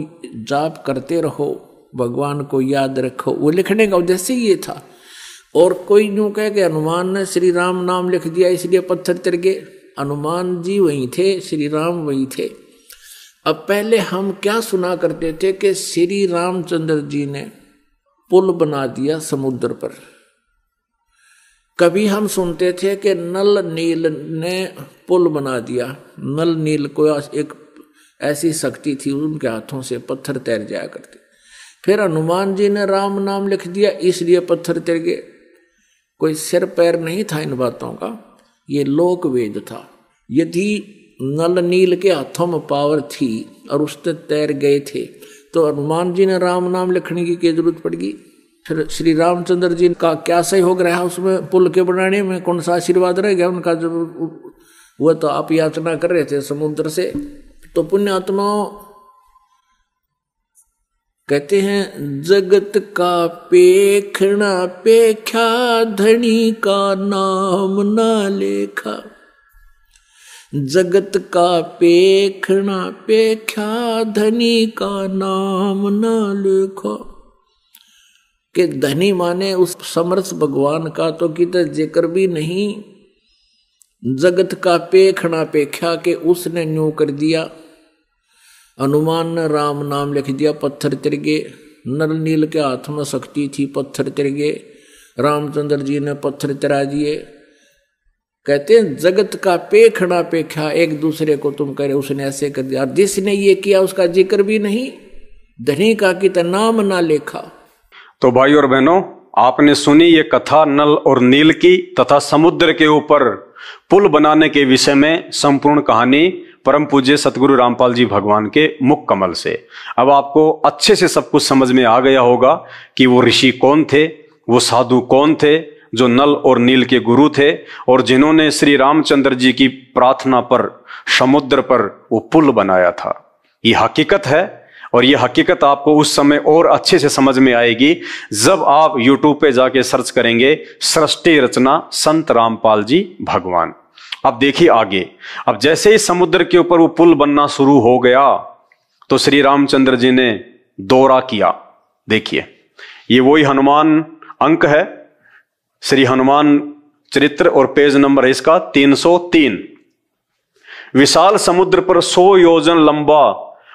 जाप करते रहो, भगवान को याद रखो, वो लिखने का उद्देश्य ये था। और कोई यूं कहे कि हनुमान ने श्री राम नाम लिख दिया इसलिए पत्थर तिर गए, हनुमान जी वहीं थे, श्री राम वहीं थे। अब पहले हम क्या सुना करते थे कि श्री रामचंद्र जी ने पुल बना दिया समुद्र पर। कभी हम सुनते थे कि नल नील ने पुल बना दिया। नल नील को एक ऐसी शक्ति थी, उनके हाथों से पत्थर तैर जाया करते। फिर हनुमान जी ने राम नाम लिख दिया इसलिए पत्थर तैर गए। कोई सिर पैर नहीं था इन बातों का, ये लोक वेद था। यदि नल नील के हाथों में पावर थी और उससे तैर गए थे तो हनुमान जी ने राम नाम लिखने की क्या जरूरत पड़गी। फिर श्री रामचंद्र जी का क्या सहयोग रहा उसमें पुल के बनाने में, कौन सा आशीर्वाद रह गया उनका, जब वो तो आप याचना कर रहे थे समुद्र से। तो पुण्यात्माओं कहते हैं जगत का पेखना पेख्या धनी का नाम ना लेखा। जगत का पेखना पेख्या धनी का नाम ना लेखा। कि धनी माने उस समर्थ भगवान का तो कितना जिक्र भी नहीं। जगत का पेखना पेख्या के उसने न्यू कर दिया। हनुमान ने राम नाम लिख दिया, पत्थर तिर गए। नल नील के हाथ में शक्ति थी, पत्थर तिर गए। रामचंद्र जी ने पत्थर तिरा दिए। कहते हैं जगत का पेखना पेखा, एक दूसरे को तुम करे उसने ऐसे कर दिया। जिसने ये किया उसका जिक्र भी नहीं, धनी का कि नाम ना लेखा। तो भाई और बहनों, आपने सुनी ये कथा नल और नील की तथा समुद्र के ऊपर पुल बनाने के विषय में संपूर्ण कहानी परम पूज्य सतगुरु रामपाल जी भगवान के मुख कमल से। अब आपको अच्छे से सब कुछ समझ में आ गया होगा कि वो ऋषि कौन थे, वो साधु कौन थे जो नल और नील के गुरु थे और जिन्होंने श्री रामचंद्र जी की प्रार्थना पर समुद्र पर वो पुल बनाया था। ये हकीकत है और ये हकीकत आपको उस समय और अच्छे से समझ में आएगी जब आप YouTube पे जाके सर्च करेंगे सृष्टि रचना संत रामपाल जी भगवान। अब देखिए आगे, अब जैसे ही समुद्र के ऊपर वो पुल बनना शुरू हो गया तो श्री रामचंद्र जी ने दौरा किया। देखिए ये वही हनुमान अंक है, श्री हनुमान चरित्र और पेज नंबर है इसका 303। विशाल समुद्र पर 100 योजन लंबा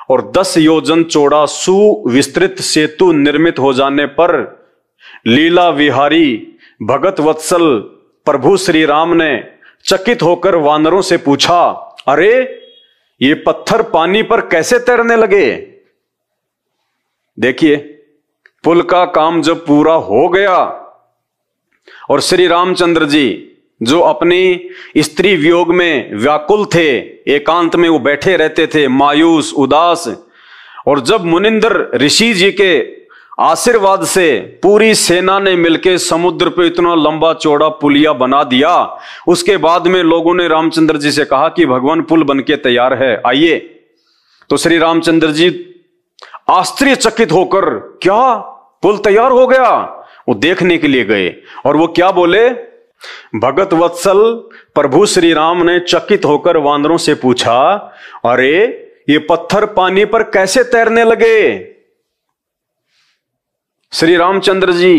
और 10 योजन चौड़ा सुविस्तृत सेतु निर्मित हो जाने पर लीला विहारी भगत वत्सल प्रभु श्री राम ने चकित होकर वानरों से पूछा, अरे ये पत्थर पानी पर कैसे तैरने लगे। देखिए पुल का काम जब पूरा हो गया और श्री रामचंद्र जी जो अपनी स्त्री वियोग में व्याकुल थे, एकांत में वो बैठे रहते थे मायूस उदास, और जब मुनिंदर ऋषि जी के आशीर्वाद से पूरी सेना ने मिलकर समुद्र पे इतना लंबा चौड़ा पुलिया बना दिया, उसके बाद में लोगों ने रामचंद्र जी से कहा कि भगवान पुल बनके तैयार है, आइए। तो श्री रामचंद्र जी आश्चर्यचकित होकर, क्या पुल तैयार हो गया, वो देखने के लिए गए और वो क्या बोले, भगत वत्सल प्रभु श्री राम ने चकित होकर वानरों से पूछा, अरे ये पत्थर पानी पर कैसे तैरने लगे। श्री रामचंद्र जी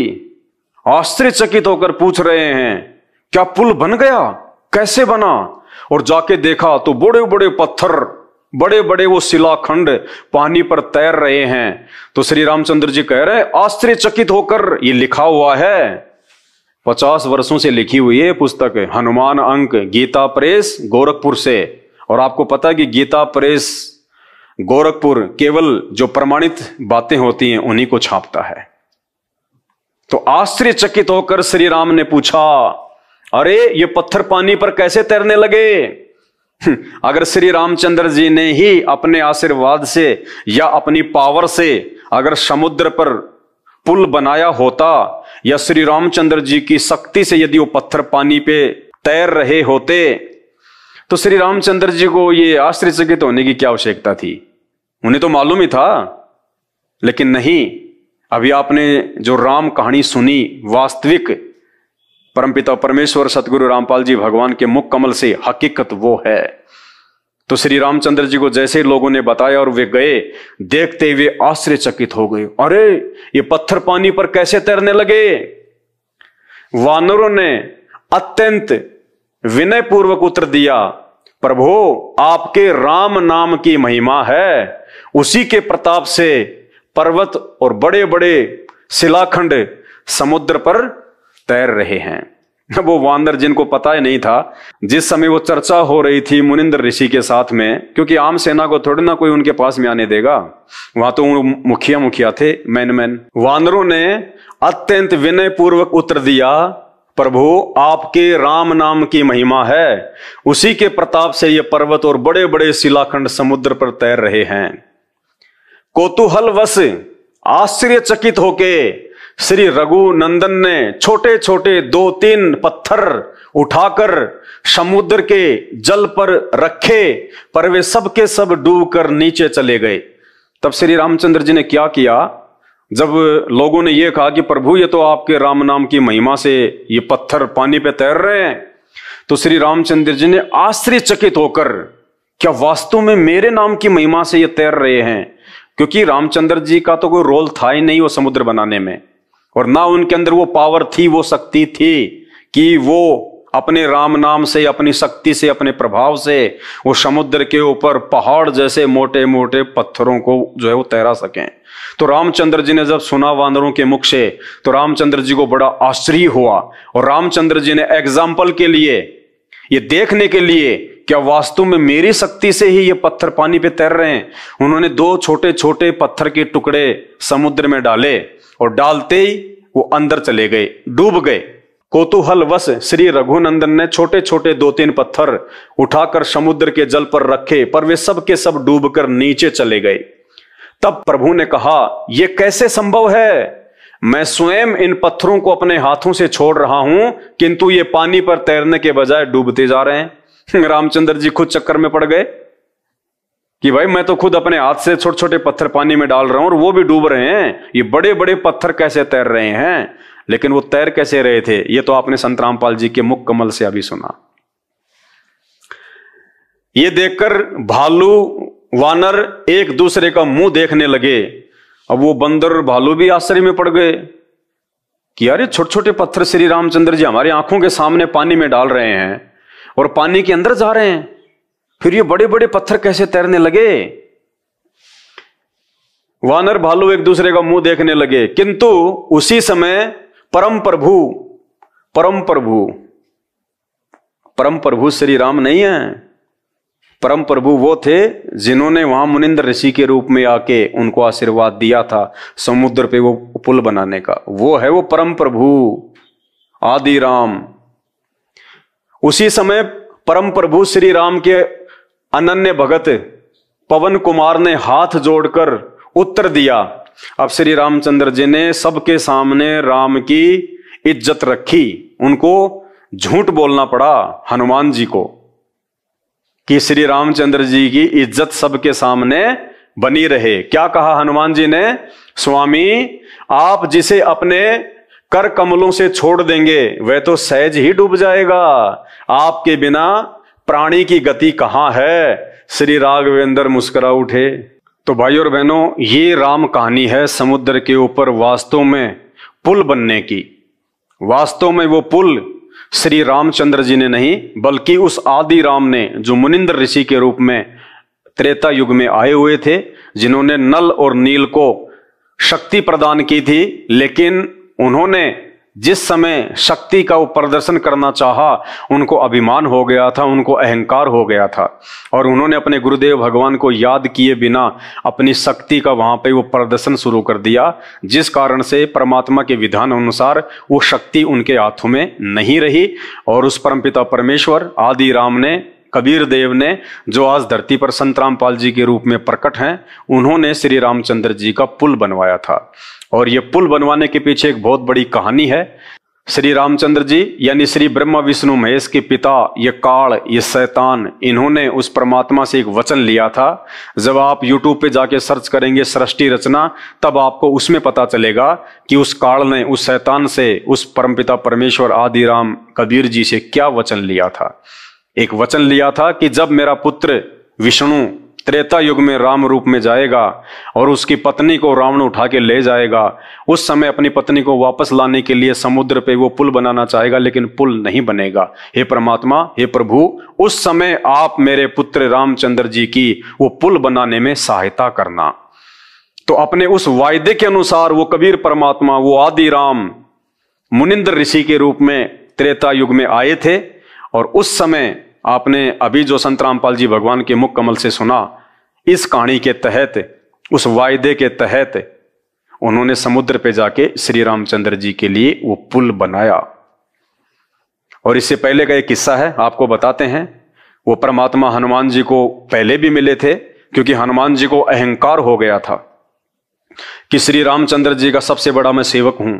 आश्चर्यचकित होकर पूछ रहे हैं, क्या पुल बन गया, कैसे बना। और जाके देखा तो बड़े बड़े पत्थर, बड़े बड़े वो शिलाखंड पानी पर तैर रहे हैं। तो श्री रामचंद्र जी कह रहे आश्चर्यचकित होकर, ये लिखा हुआ है 50 वर्षों से लिखी हुई है पुस्तक हनुमान अंक गीता प्रेस गोरखपुर से। और आपको पता है कि गीता प्रेस गोरखपुर केवल जो प्रमाणित बातें होती हैं उन्हीं को छापता है। तो आश्चर्यचकित होकर श्री राम ने पूछा, अरे ये पत्थर पानी पर कैसे तैरने लगे। अगर श्री रामचंद्र जी ने ही अपने आशीर्वाद से या अपनी पावर से अगर समुद्र पर पुल बनाया होता, या श्री रामचंद्र जी की शक्ति से यदि वो पत्थर पानी पे तैर रहे होते, तो श्री रामचंद्र जी को ये आश्चर्यचकित होने की क्या आवश्यकता थी? उन्हें तो मालूम ही था। लेकिन नहीं, अभी आपने जो राम कहानी सुनी, वास्तविक परमपिता परमेश्वर सतगुरु रामपाल जी भगवान के मुख कमल से हकीकत वो है। तो श्री रामचंद्र जी को जैसे लोगों ने बताया और वे गए, देखते हुए आश्चर्यचकित हो गए। अरे ये पत्थर पानी पर कैसे तैरने लगे? वानरों ने अत्यंत विनय पूर्वक उत्तर दिया, प्रभु आपके राम नाम की महिमा है, उसी के प्रताप से पर्वत और बड़े बड़े शिलाखंड समुद्र पर तैर रहे हैं। वो वानर जिनको पता ही नहीं था, जिस समय वो चर्चा हो रही थी मुनिंद्र ऋषि के साथ में, क्योंकि आम सेना को थोड़ी ना कोई उनके पास में आने देगा, वहां तो मुखिया थे, मैन। वानरों ने अत्यंत विनय पूर्वक उत्तर दिया, प्रभु आपके राम नाम की महिमा है, उसी के प्रताप से ये पर्वत और बड़े बड़े शिलाखंड समुद्र पर तैर रहे हैं। कौतूहलवश आश्चर्यचकित होके श्री रघुनंदन ने छोटे छोटे 2-3 पत्थर उठाकर समुद्र के जल पर रखे, पर वे सब के सब डूबकर नीचे चले गए। तब श्री रामचंद्र जी ने क्या किया? जब लोगों ने यह कहा कि प्रभु ये तो आपके राम नाम की महिमा से ये पत्थर पानी पे तैर रहे हैं, तो श्री रामचंद्र जी ने आश्चर्यचकित होकर, क्या वास्तव में मेरे नाम की महिमा से ये तैर रहे हैं? क्योंकि रामचंद्र जी का तो कोई रोल था ही नहीं वो समुद्र बनाने में, और ना उनके अंदर वो पावर थी, वो शक्ति थी कि वो अपने राम नाम से, अपनी शक्ति से, अपने प्रभाव से वो समुद्र के ऊपर पहाड़ जैसे मोटे मोटे पत्थरों को जो है वो तैरा सकें। तो रामचंद्र जी ने जब सुना वानरों के मुख से, तो रामचंद्र जी को बड़ा आश्चर्य हुआ, और रामचंद्र जी ने एग्जाम्पल के लिए, ये देखने के लिए क्या वास्तव में मेरी शक्ति से ही ये पत्थर पानी पे तैर रहे हैं, उन्होंने 2 छोटे छोटे पत्थर के टुकड़े समुद्र में डाले, और डालते ही वो अंदर चले गए, डूब गए। कौतूहलवश श्री रघुनंदन ने छोटे छोटे 2-3 पत्थर उठाकर समुद्र के जल पर रखे, पर वे सब के सब डूबकर नीचे चले गए। तब प्रभु ने कहा, यह कैसे संभव है? मैं स्वयं इन पत्थरों को अपने हाथों से छोड़ रहा हूं, किंतु ये पानी पर तैरने के बजाय डूबते जा रहे हैं। रामचंद्र जी खुद चक्कर में पड़ गए कि भाई मैं तो खुद अपने हाथ से छोटे छोटे पत्थर पानी में डाल रहा हूं और वो भी डूब रहे हैं, ये बड़े बड़े पत्थर कैसे तैर रहे हैं? लेकिन वो तैर कैसे रहे थे, ये तो आपने संत रामपाल जी के मुख कमल से अभी सुना। ये देखकर भालू वानर एक दूसरे का मुंह देखने लगे। अब वो बंदर और भालू भी आश्चर्य में पड़ गए कि यार ये छोटे छोटे पत्थर श्री रामचंद्र जी हमारी आंखों के सामने पानी में डाल रहे हैं और पानी के अंदर जा रहे हैं, फिर ये बड़े बड़े पत्थर कैसे तैरने लगे? वानर भालू एक दूसरे का मुंह देखने लगे, किंतु उसी समय परम प्रभु श्री राम नहीं है। परम प्रभु वो थे जिन्होंने वहां मुनिंद्र ऋषि के रूप में आके उनको आशीर्वाद दिया था समुद्र पे वो पुल बनाने का। वो है वो परम प्रभु आदि राम। उसी समय परम प्रभु श्री राम के अनन्य भगत पवन कुमार ने हाथ जोड़कर उत्तर दिया। अब श्री रामचंद्र जी ने सबके सामने राम की इज्जत रखी। उनको झूठ बोलना पड़ा हनुमान जी को कि श्री रामचंद्र जी की इज्जत सबके सामने बनी रहे। क्या कहा हनुमान जी ने? स्वामी आप जिसे अपने कर कमलों से छोड़ देंगे वह तो सहज ही डूब जाएगा, आपके बिना प्राणी की गति कहां है। श्री राघवेंद्र मुस्कुरा उठे। तो भाइयों और बहनों, ये राम कहानी है समुद्र के ऊपर वास्तव में पुल बनने की। वास्तव में वो पुल श्री रामचंद्र जी ने नहीं बल्कि उस आदि राम ने, जो मुनिंद्र ऋषि के रूप में त्रेता युग में आए हुए थे, जिन्होंने नल और नील को शक्ति प्रदान की थी, लेकिन उन्होंने जिस समय शक्ति का वो प्रदर्शन करना चाहा उनको अभिमान हो गया था, उनको अहंकार हो गया था और उन्होंने अपने गुरुदेव भगवान को याद किए बिना अपनी शक्ति का वहां पे वो प्रदर्शन शुरू कर दिया, जिस कारण से परमात्मा के विधान अनुसार वो शक्ति उनके हाथों में नहीं रही। और उस परमपिता परमेश्वर आदि राम ने, कबीर देव ने, जो आज धरती पर संत रामपाल जी के रूप में प्रकट हैं, उन्होंने श्री रामचंद्र जी का पुल बनवाया था। और ये पुल बनवाने के पीछे एक बहुत बड़ी कहानी है। श्री रामचंद्र जी यानी श्री ब्रह्मा विष्णु महेश के पिता, ये काल, ये शैतान, इन्होंने उस परमात्मा से एक वचन लिया था। जब आप YouTube पे जाके सर्च करेंगे सृष्टि रचना, तब आपको उसमें पता चलेगा कि उस काल ने उस शैतान से उस परमपिता परमेश्वर आदि राम कबीर जी से क्या वचन लिया था। एक वचन लिया था कि जब मेरा पुत्र विष्णु त्रेता युग में राम रूप में जाएगा और उसकी पत्नी को रावण उठा के ले जाएगा, उस समय अपनी पत्नी को वापस लाने के लिए समुद्र पे वो पुल बनाना चाहेगा, लेकिन पुल नहीं बनेगा। हे परमात्मा, हे प्रभु, उस समय आप मेरे पुत्र रामचंद्र जी की वो पुल बनाने में सहायता करना। तो अपने उस वायदे के अनुसार वो कबीर परमात्मा, वो आदि राम मुनिंद्र ऋषि के रूप में त्रेता युग में आए थे। और उस समय आपने अभी जो संत रामपाल जी भगवान के मुख कमल से सुना, इस कहानी के तहत, उस वायदे के तहत उन्होंने समुद्र पे जाके श्री रामचंद्र जी के लिए वो पुल बनाया। और इससे पहले का एक किस्सा है, आपको बताते हैं। वो परमात्मा हनुमान जी को पहले भी मिले थे, क्योंकि हनुमान जी को अहंकार हो गया था कि श्री रामचंद्र जी का सबसे बड़ा मैं सेवक हूं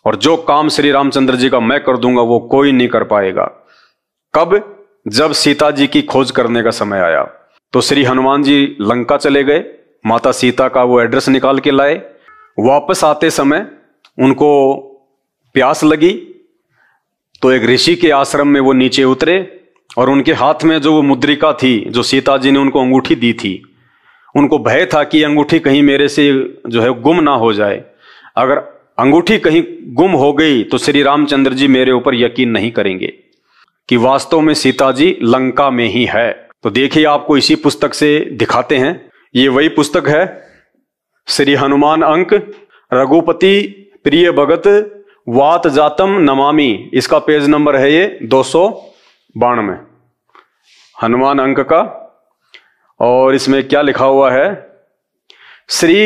और जो काम श्री रामचंद्र जी का मैं कर दूंगा वो कोई नहीं कर पाएगा। कब? जब सीता जी की खोज करने का समय आया तो श्री हनुमान जी लंका चले गए, माता सीता का वो एड्रेस निकाल के लाए। वापस आते समय उनको प्यास लगी तो एक ऋषि के आश्रम में वो नीचे उतरे और उनके हाथ में जो वो मुद्रिका थी, जो सीता जी ने उनको अंगूठी दी थी, उनको भय था कि अंगूठी कहीं मेरे से जो है गुम ना हो जाए। अगर अंगूठी कहीं गुम हो गई तो श्री रामचंद्र जी मेरे ऊपर यकीन नहीं करेंगे कि वास्तव में सीता जी लंका में ही है। तो देखिए, आपको इसी पुस्तक से दिखाते हैं। ये वही पुस्तक है, श्री हनुमान अंक रघुपति प्रिय भगत वात जातम नमामि। इसका पेज नंबर है ये 292 हनुमान अंक का। और इसमें क्या लिखा हुआ है? श्री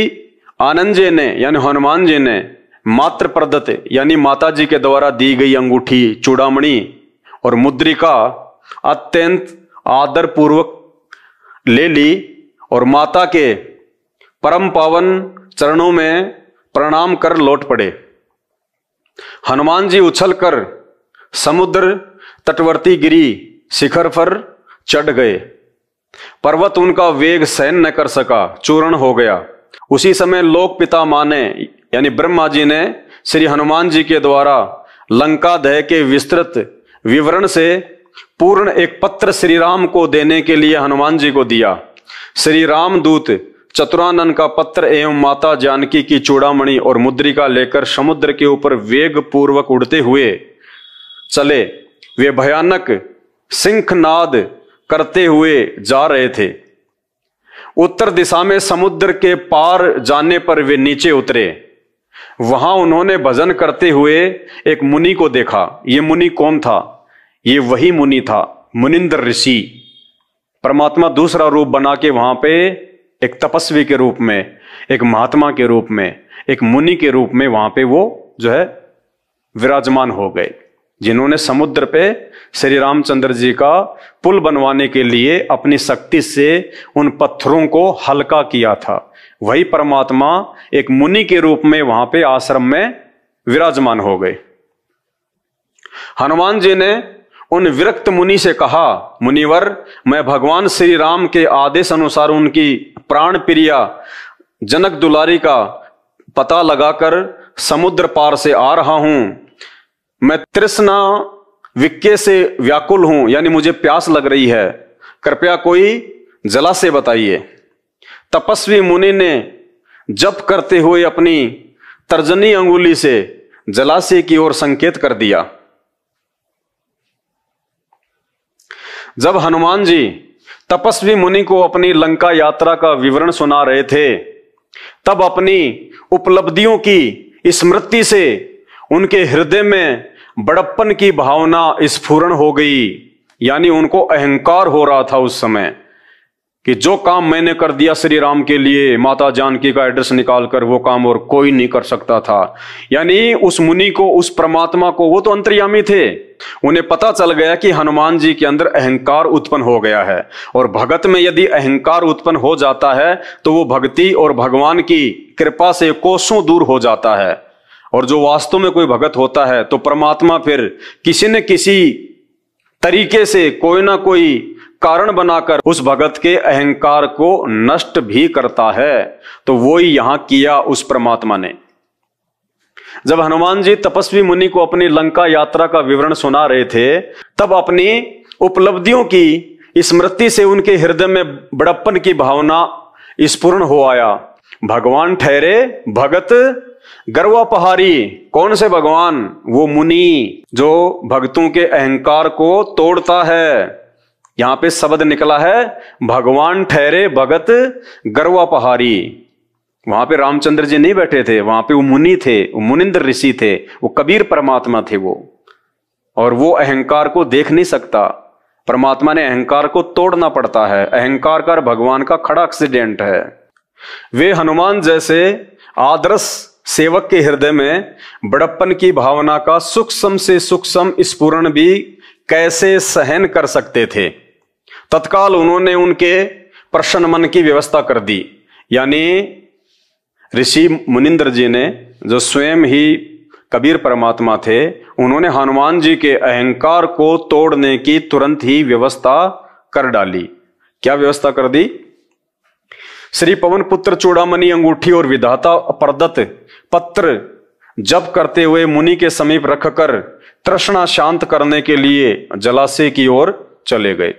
आनंद जी ने यानी हनुमान जी ने मात्र प्रदत्त यानी माता जी के द्वारा दी गई अंगूठी, चूड़ामणि और मुद्रिका अत्यंत आदर पूर्वक ले ली और माता के परम पावन चरणों में प्रणाम कर लौट पड़े। हनुमान जी उछलकर समुद्र तटवर्ती गिरी शिखर पर चढ़ गए। पर्वत उनका वेग सहन न कर सका, चूर्ण हो गया। उसी समय लोक पिता मां ने यानी ब्रह्मा जी ने श्री हनुमान जी के द्वारा लंका दह के विस्तृत विवरण से पूर्ण एक पत्र श्री राम को देने के लिए हनुमान जी को दिया। श्री रामदूत चतुरानन का पत्र एवं माता जानकी की चूड़ामणि और मुद्रिका लेकर समुद्र के ऊपर वेग पूर्वक उड़ते हुए चले। वे भयानक सिंहनाद करते हुए जा रहे थे। उत्तर दिशा में समुद्र के पार जाने पर वे नीचे उतरे। वहां उन्होंने भजन करते हुए एक मुनि को देखा। ये मुनि कौन था? ये वही मुनि था, मुनिंद्र ऋषि। परमात्मा दूसरा रूप बना के वहां पे एक तपस्वी के रूप में, एक महात्मा के रूप में, एक मुनि के रूप में वहां पे वो जो है विराजमान हो गए, जिन्होंने समुद्र पे श्री रामचंद्र जी का पुल बनवाने के लिए अपनी शक्ति से उन पत्थरों को हल्का किया था। वही परमात्मा एक मुनि के रूप में वहां पे आश्रम में विराजमान हो गए। हनुमान जी ने उन विरक्त मुनि से कहा, मुनिवर, मैं भगवान श्री राम के आदेश अनुसार उनकी प्राण प्रिया जनक दुलारी का पता लगाकर समुद्र पार से आ रहा हूं। मैं तृष्णा विक्के से व्याकुल हूं, यानी मुझे प्यास लग रही है, कृपया कोई जलाशय बताइए। तपस्वी मुनि ने जप करते हुए अपनी तर्जनी अंगुली से जलाशय की ओर संकेत कर दिया। जब हनुमान जी तपस्वी मुनि को अपनी लंका यात्रा का विवरण सुना रहे थे, तब अपनी उपलब्धियों की स्मृति से उनके हृदय में बड़प्पन की भावना स्फुरण हो गई, यानी उनको अहंकार हो रहा था उस समय कि जो काम मैंने कर दिया श्री राम के लिए, माता जानकी का एड्रेस निकालकर, वो काम और कोई नहीं कर सकता था। यानी उस मुनि को, उस परमात्मा को, वो तो अंतर्यामी थे, उन्हें पता चल गया कि हनुमान जी के अंदर अहंकार उत्पन्न हो गया है। और भगत में यदि अहंकार उत्पन्न हो जाता है तो वो भक्ति और भगवान की कृपा से कोसों दूर हो जाता है। और जो वास्तव में कोई भगत होता है तो परमात्मा फिर किसी न किसी तरीके से, कोई ना कोई कारण बनाकर उस भगत के अहंकार को नष्ट भी करता है। तो वो ही यहां किया उस परमात्मा ने। जब हनुमान जी तपस्वी मुनि को अपनी लंका यात्रा का विवरण सुना रहे थे, तब अपनी उपलब्धियों की स्मृति से उनके हृदय में बड़प्पन की भावना स्फुरण हो आया। भगवान ठहरे भगत गर्वापहारी। कौन से भगवान? वो मुनि जो भक्तों के अहंकार को तोड़ता है। यहां पे शब्द निकला है भगवान ठहरे भगत गर्वापहारी। वहां पे रामचंद्र जी नहीं बैठे थे, वहां पे वो मुनि थे, वो मुनिंद्र ऋषि थे, वो कबीर परमात्मा थे वो। और वो अहंकार को देख नहीं सकता। परमात्मा ने अहंकार को तोड़ना पड़ता है। अहंकार का भगवान का खड़ा एक्सीडेंट है। वे हनुमान जैसे आदर्श सेवक के हृदय में बड़प्पन की भावना का सूक्ष्म से सूक्ष्म स्फुरण भी कैसे सहन कर सकते थे। तत्काल उन्होंने उनके प्रसन्न मन की व्यवस्था कर दी। यानी ऋषि मुनिंद्र जी ने, जो स्वयं ही कबीर परमात्मा थे, उन्होंने हनुमान जी के अहंकार को तोड़ने की तुरंत ही व्यवस्था कर डाली। क्या व्यवस्था कर दी? श्री पवन पुत्र चूड़ामणि अंगूठी और विधाता प्रदत्त पत्र जप करते हुए मुनि के समीप रखकर तृष्णा शांत करने के लिए जलाशय की ओर चले गए।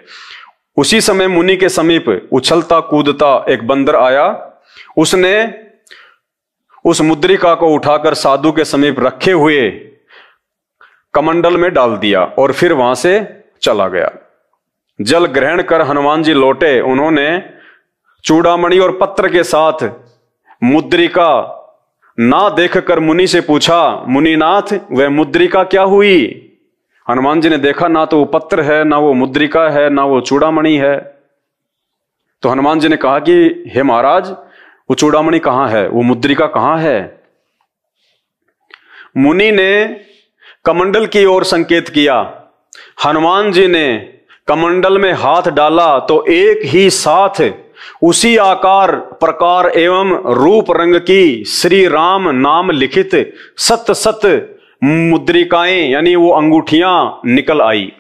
उसी समय मुनि के समीप उछलता कूदता एक बंदर आया। उसने उस मुद्रिका को उठाकर साधु के समीप रखे हुए कमंडल में डाल दिया और फिर वहां से चला गया। जल ग्रहण कर हनुमान जी लौटे। उन्होंने चूड़ामणि और पत्र के साथ मुद्रिका ना देखकर मुनि से पूछा, मुनिनाथ वह मुद्रिका क्या हुई? हनुमान जी ने देखा, ना तो वो पत्र है, ना वो मुद्रिका है, ना वो चूड़ामणि है। तो हनुमान जी ने कहा कि हे महाराज, वो चूड़ामणि कहां है, वो मुद्रिका कहां है? मुनि ने कमंडल की ओर संकेत किया। हनुमान जी ने कमंडल में हाथ डाला तो एक ही साथ उसी आकार प्रकार एवं रूप रंग की श्री राम नाम लिखित सत सत मुद्रिकाएं यानी वो अंगूठियां निकल आई।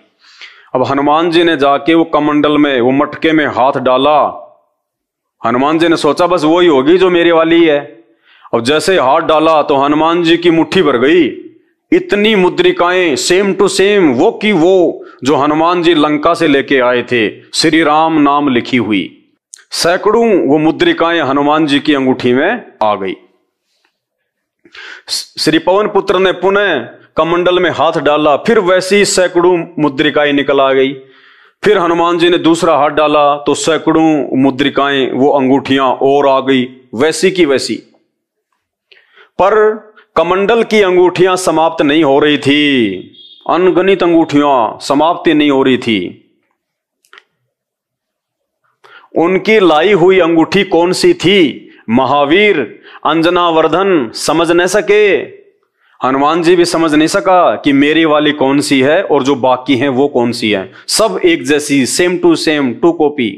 अब हनुमान जी ने जाके वो कमंडल में, वो मटके में हाथ डाला। हनुमान जी ने सोचा बस वो ही होगी जो मेरे वाली है। अब जैसे हाथ डाला तो हनुमान जी की मुट्ठी भर गई। इतनी मुद्रिकाएं सेम टू सेम वो की वो जो हनुमान जी लंका से लेके आए थे, श्री राम नाम लिखी हुई। सैकड़ों वो मुद्रिकाएं हनुमान जी की अंगूठी में आ गई। श्री पवन पुत्र ने पुनः कमंडल में हाथ डाला, फिर वैसी सैकड़ों मुद्रिकाएं निकल आ गई। फिर हनुमान जी ने दूसरा हाथ डाला तो सैकड़ों मुद्रिकाएं, वो अंगूठियां और आ गई, वैसी की वैसी। पर कमंडल की अंगूठियां समाप्त नहीं हो रही थी। अनगिनत अंगूठियां समाप्ति नहीं हो रही थी। उनकी लाई हुई अंगूठी कौन सी थी? महावीर अंजनावर्धन समझ न सके। हनुमान जी भी समझ नहीं सका कि मेरी वाली कौन सी है और जो बाकी हैं वो कौन सी है। सब एक जैसी, same to same, to copy.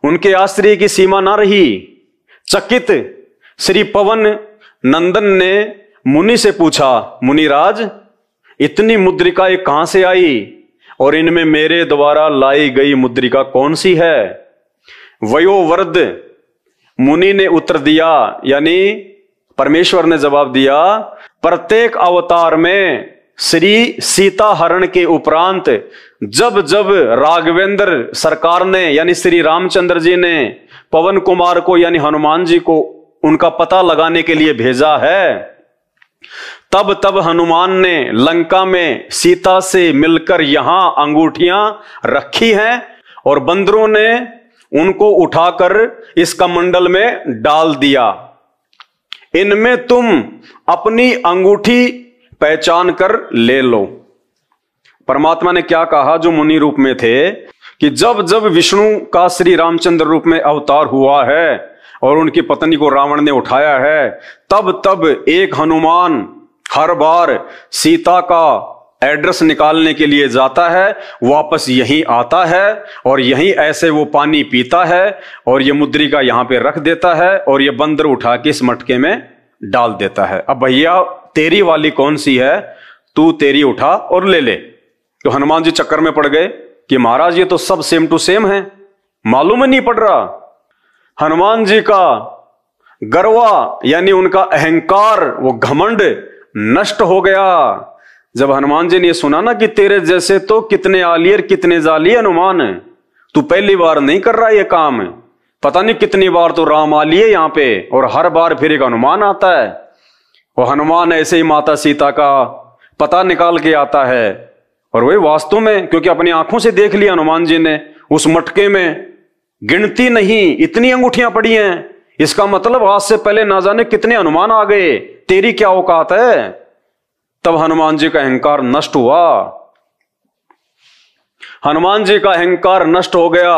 उनके आश्चर्य की सीमा ना रही। चकित श्री पवन नंदन ने मुनि से पूछा, मुनिराज इतनी मुद्रिकाएं कहां से आई और इनमें मेरे द्वारा लाई गई मुद्रिका कौन सी है? वयोवृद्ध मुनि ने उत्तर दिया, यानी परमेश्वर ने जवाब दिया, प्रत्येक अवतार में श्री सीता हरण के उपरांत जब जब राघवेंद्र सरकार ने यानी श्री रामचंद्र जी ने पवन कुमार को यानी हनुमान जी को उनका पता लगाने के लिए भेजा है, तब तब हनुमान ने लंका में सीता से मिलकर यहां अंगूठियां रखी हैं और बंदरों ने उनको उठाकर इस कमंडल में डाल दिया। इनमें तुम अपनी अंगूठी पहचान कर ले लो। परमात्मा ने क्या कहा जो मुनि रूप में थे कि जब जब विष्णु का श्री रामचंद्र रूप में अवतार हुआ है और उनकी पत्नी को रावण ने उठाया है, तब तब एक हनुमान हर बार सीता का एड्रेस निकालने के लिए जाता है, वापस यहीं आता है और यहीं ऐसे वो पानी पीता है और ये मुद्रिका यहां पे रख देता है और ये बंदर उठा के इस मटके में डाल देता है। अब भैया तेरी वाली कौन सी है, तू तेरी उठा और ले ले। तो हनुमान जी चक्कर में पड़ गए कि महाराज ये तो सब सेम टू सेम है, मालूम ही नहीं पड़ रहा। हनुमान जी का गर्वा यानी उनका अहंकार, वो घमंड नष्ट हो गया। जब हनुमान जी ने सुना ना कि तेरे जैसे तो कितने आली और कितने जाली हनुमान, तू पहली बार नहीं कर रहा ये काम, पता नहीं कितनी बार तो राम आली है यहां पे और हर बार फिर एक हनुमान आता है। और हनुमान ऐसे ही माता सीता का पता निकाल के आता है और वही वास्तव में, क्योंकि अपनी आंखों से देख लिया हनुमान जी ने, उस मटके में गिनती नहीं इतनी अंगूठियां पड़ी हैं। इसका मतलब आज से पहले ना जाने कितने हनुमान आ गए, तेरी क्या औकात है। तब हनुमान जी का अहंकार नष्ट हुआ। हनुमान जी का अहंकार नष्ट हो गया।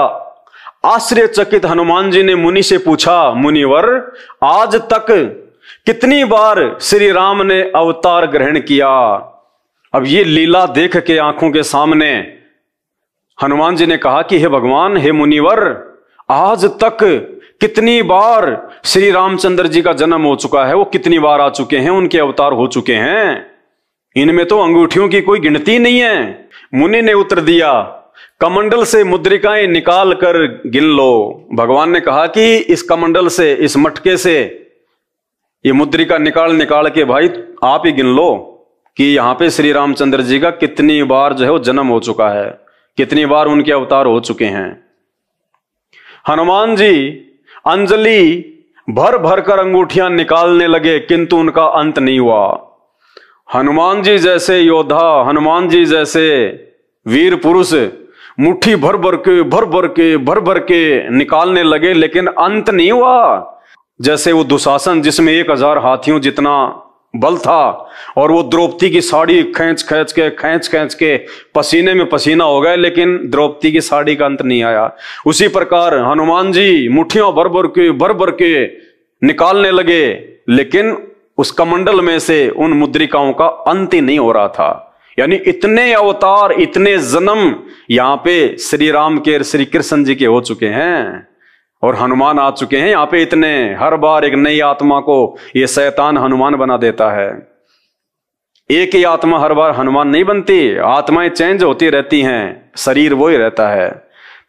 आश्चर्यचकित हनुमान जी ने मुनि से पूछा, मुनिवर आज तक कितनी बार श्री राम ने अवतार ग्रहण किया। अब ये लीला देख के आंखों के सामने हनुमान जी ने कहा कि हे भगवान, हे मुनिवर, आज तक कितनी बार श्री रामचंद्र जी का जन्म हो चुका है, वो कितनी बार आ चुके हैं, उनके अवतार हो चुके हैं, इनमें तो अंगूठियों की कोई गिनती नहीं है। मुनि ने उत्तर दिया, कमंडल से मुद्रिकाएं निकाल कर गिन लो। भगवान ने कहा कि इस कमंडल से, इस मटके से ये मुद्रिका निकाल के भाई आप ही गिन लो कि यहां पे श्री रामचंद्र जी का कितनी बार जो है वो जन्म हो चुका है, कितनी बार उनके अवतार हो चुके हैं। हनुमान जी अंजलि भर भर कर अंगूठियां निकालने लगे, किंतु उनका अंत नहीं हुआ। हनुमान जी जैसे योद्धा, हनुमान जी जैसे वीर पुरुष मुट्ठी भर भर के निकालने लगे, लेकिन अंत नहीं हुआ। जैसे वो दुशासन जिसमें 1000 हाथियों जितना बल था और वो द्रौपदी की साड़ी खींच खींच के पसीने में पसीना हो गए, लेकिन द्रौपदी की साड़ी का अंत नहीं आया। उसी प्रकार हनुमान जी मुट्ठियों भर भर के निकालने लगे, लेकिन उस कमंडल में से उन मुद्रिकाओं का अंत ही नहीं हो रहा था। यानी इतने अवतार, इतने जन्म यहां पे श्री राम के, श्री कृष्ण जी के हो चुके हैं और हनुमान आ चुके हैं यहां पे इतने। हर बार एक नई आत्मा को ये शैतान हनुमान बना देता है। एक ही आत्मा हर बार हनुमान नहीं बनती, आत्माएं चेंज होती रहती हैं, शरीर वो ही रहता है।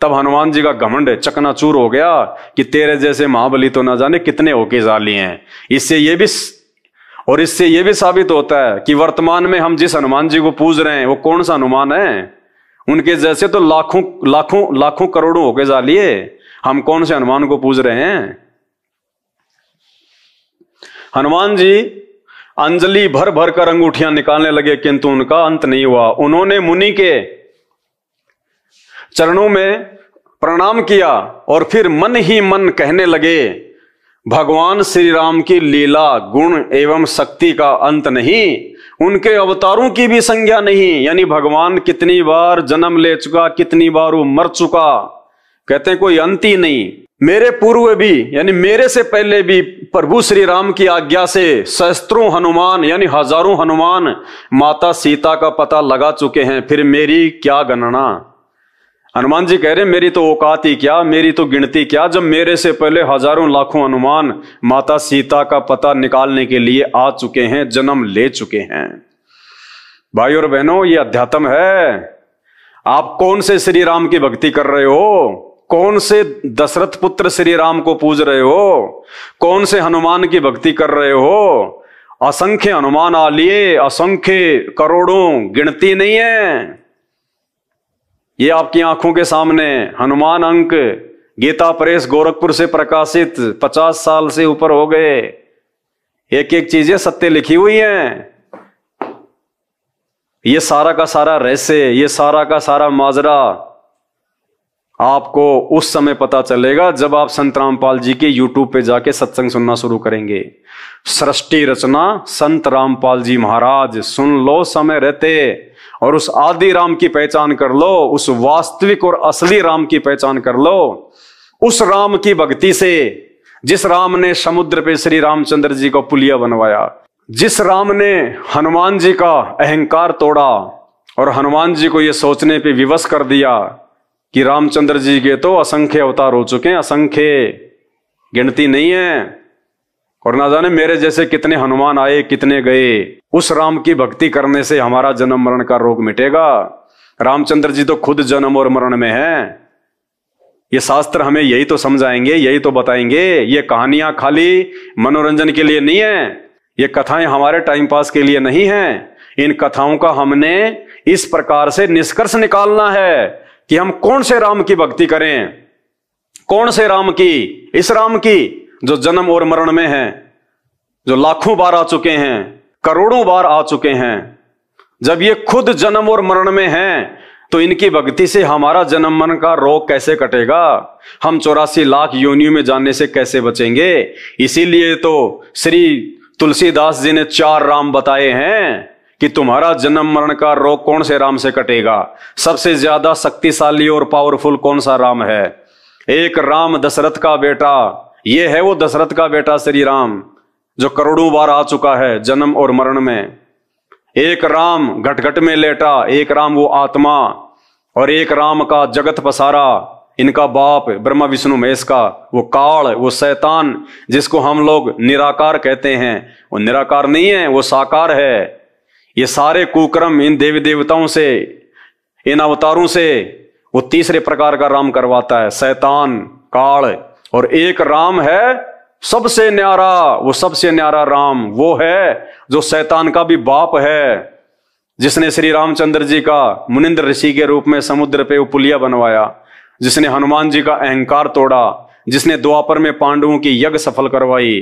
तब हनुमान जी का घमंड चकनाचूर हो गया कि तेरे जैसे महाबली तो ना जाने कितने होके जाली हैं। इससे ये भी साबित होता है कि वर्तमान में हम जिस हनुमान जी को पूज रहे हैं वो कौन सा हनुमान है। उनके जैसे तो लाखों करोड़ों होके जालिए, हम कौन से हनुमान को पूज रहे हैं। हनुमान जी अंजलि भर भर कर अंगूठियां निकालने लगे, किंतु उनका अंत नहीं हुआ। उन्होंने मुनि के चरणों में प्रणाम किया और फिर मन ही मन कहने लगे, भगवान श्री राम की लीला, गुण एवं शक्ति का अंत नहीं, उनके अवतारों की भी संज्ञा नहीं। यानी भगवान कितनी बार जन्म ले चुका, कितनी बार वो मर चुका, कहते हैं कोई अंत ही नहीं। मेरे पूर्व भी यानी मेरे से पहले भी प्रभु श्री राम की आज्ञा से सहस्त्रों हनुमान यानी हजारों हनुमान माता सीता का पता लगा चुके हैं, फिर मेरी क्या गणना। हनुमान जी कह रहे मेरी तो औकात ही क्या, मेरी तो गिनती क्या, जब मेरे से पहले हजारों लाखों हनुमान माता सीता का पता निकालने के लिए आ चुके हैं, जन्म ले चुके हैं। भाई और बहनों, ये अध्यात्म है। आप कौन से श्री राम की भक्ति कर रहे हो, कौन से दशरथ पुत्र श्री राम को पूज रहे हो, कौन से हनुमान की भक्ति कर रहे हो। असंख्य हनुमान आ लिए, असंख्य करोड़ों, गिनती नहीं है। ये आपकी आंखों के सामने हनुमान अंक गीता प्रेस गोरखपुर से प्रकाशित 50 साल से ऊपर हो गए, एक एक चीजें सत्य लिखी हुई हैं। ये सारा का सारा रहस्य, ये सारा का सारा माजरा आपको उस समय पता चलेगा जब आप संत रामपाल जी के YouTube पे जाके सत्संग सुनना शुरू करेंगे। सृष्टि रचना संत रामपाल जी महाराज, सुन लो समय रहते, और उस आदि राम की पहचान कर लो, उस वास्तविक और असली राम की पहचान कर लो, उस राम की भक्ति से, जिस राम ने समुद्र पे श्री रामचंद्र जी को पुलिया बनवाया, जिस राम ने हनुमान जी का अहंकार तोड़ा और हनुमान जी को यह सोचने पे विवश कर दिया कि रामचंद्र जी के तो असंख्य अवतार हो चुके हैं, असंख्य, गिनती नहीं है, और ना जाने मेरे जैसे कितने हनुमान आए कितने गए। उस राम की भक्ति करने से हमारा जन्म मरण का रोग मिटेगा। रामचंद्र जी तो खुद जन्म और मरण में हैं। ये शास्त्र हमें यही तो समझाएंगे, यही तो बताएंगे। ये कहानियां खाली मनोरंजन के लिए नहीं है, ये कथाएं हमारे टाइम पास के लिए नहीं है। इन कथाओं का हमने इस प्रकार से निष्कर्ष निकालना है कि हम कौन से राम की भक्ति करें। कौन से राम की? इस राम की जो जन्म और मरण में है, जो लाखों बार आ चुके हैं, करोड़ों बार आ चुके हैं। जब ये खुद जन्म और मरण में हैं, तो इनकी भक्ति से हमारा जन्म मरण का रोग कैसे कटेगा? हम 84 लाख योनियों में जाने से कैसे बचेंगे? इसीलिए तो श्री तुलसीदास जी ने 4 राम बताए हैं कि तुम्हारा जन्म मरण का रोग कौन से राम से कटेगा। सबसे ज्यादा शक्तिशाली और पावरफुल कौन सा राम है? एक राम दशरथ का बेटा, ये है वो दशरथ का बेटा श्री राम, जो करोड़ों बार आ चुका है जन्म और मरण में। एक राम घट घट में लेटा, एक राम वो आत्मा, और एक राम का जगत पसारा, इनका बाप ब्रह्मा विष्णु महेश का वो काल, वो शैतान, जिसको हम लोग निराकार कहते हैं, वो निराकार नहीं है, वो साकार है। ये सारे कुकर्म इन देवी देवताओं से, इन अवतारों से वो तीसरे प्रकार का राम करवाता है, शैतान, काल। और एक राम है सबसे न्यारा, वो सबसे न्यारा राम वो है जो शैतान का भी बाप है, जिसने श्री रामचंद्र जी का मुनिंद्र ऋषि के रूप में समुद्र पे वो पुलिया बनवाया, जिसने हनुमान जी का अहंकार तोड़ा, जिसने द्वापर में पांडवों की यज्ञ सफल करवाई।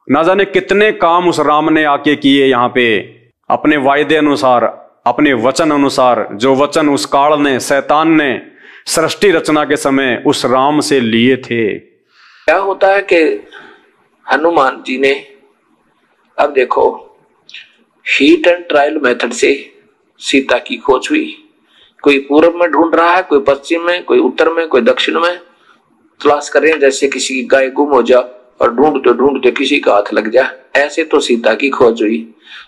ना जाने कितने काम उस राम ने आके किए यहाँ पे, अपने वायदे अनुसार, अपने वचन अनुसार, जो वचन उस काल ने, शैतान ने सृष्टि रचना के समय उस राम से लिए थे। क्या होता है कि हनुमान जी ने, अब देखो, हीट एंड ट्रायल मेथड से सीता की खोज हुई। कोई पूर्व में ढूंढ रहा है, कोई पश्चिम में, कोई उत्तर में, कोई दक्षिण में तलाश कर रहे हैं। जैसे किसी की गाय गुम हो जा और ढूंढते ढूंढते किसी का हाथ लग जाए, ऐसे तो सीता की खोज हुई।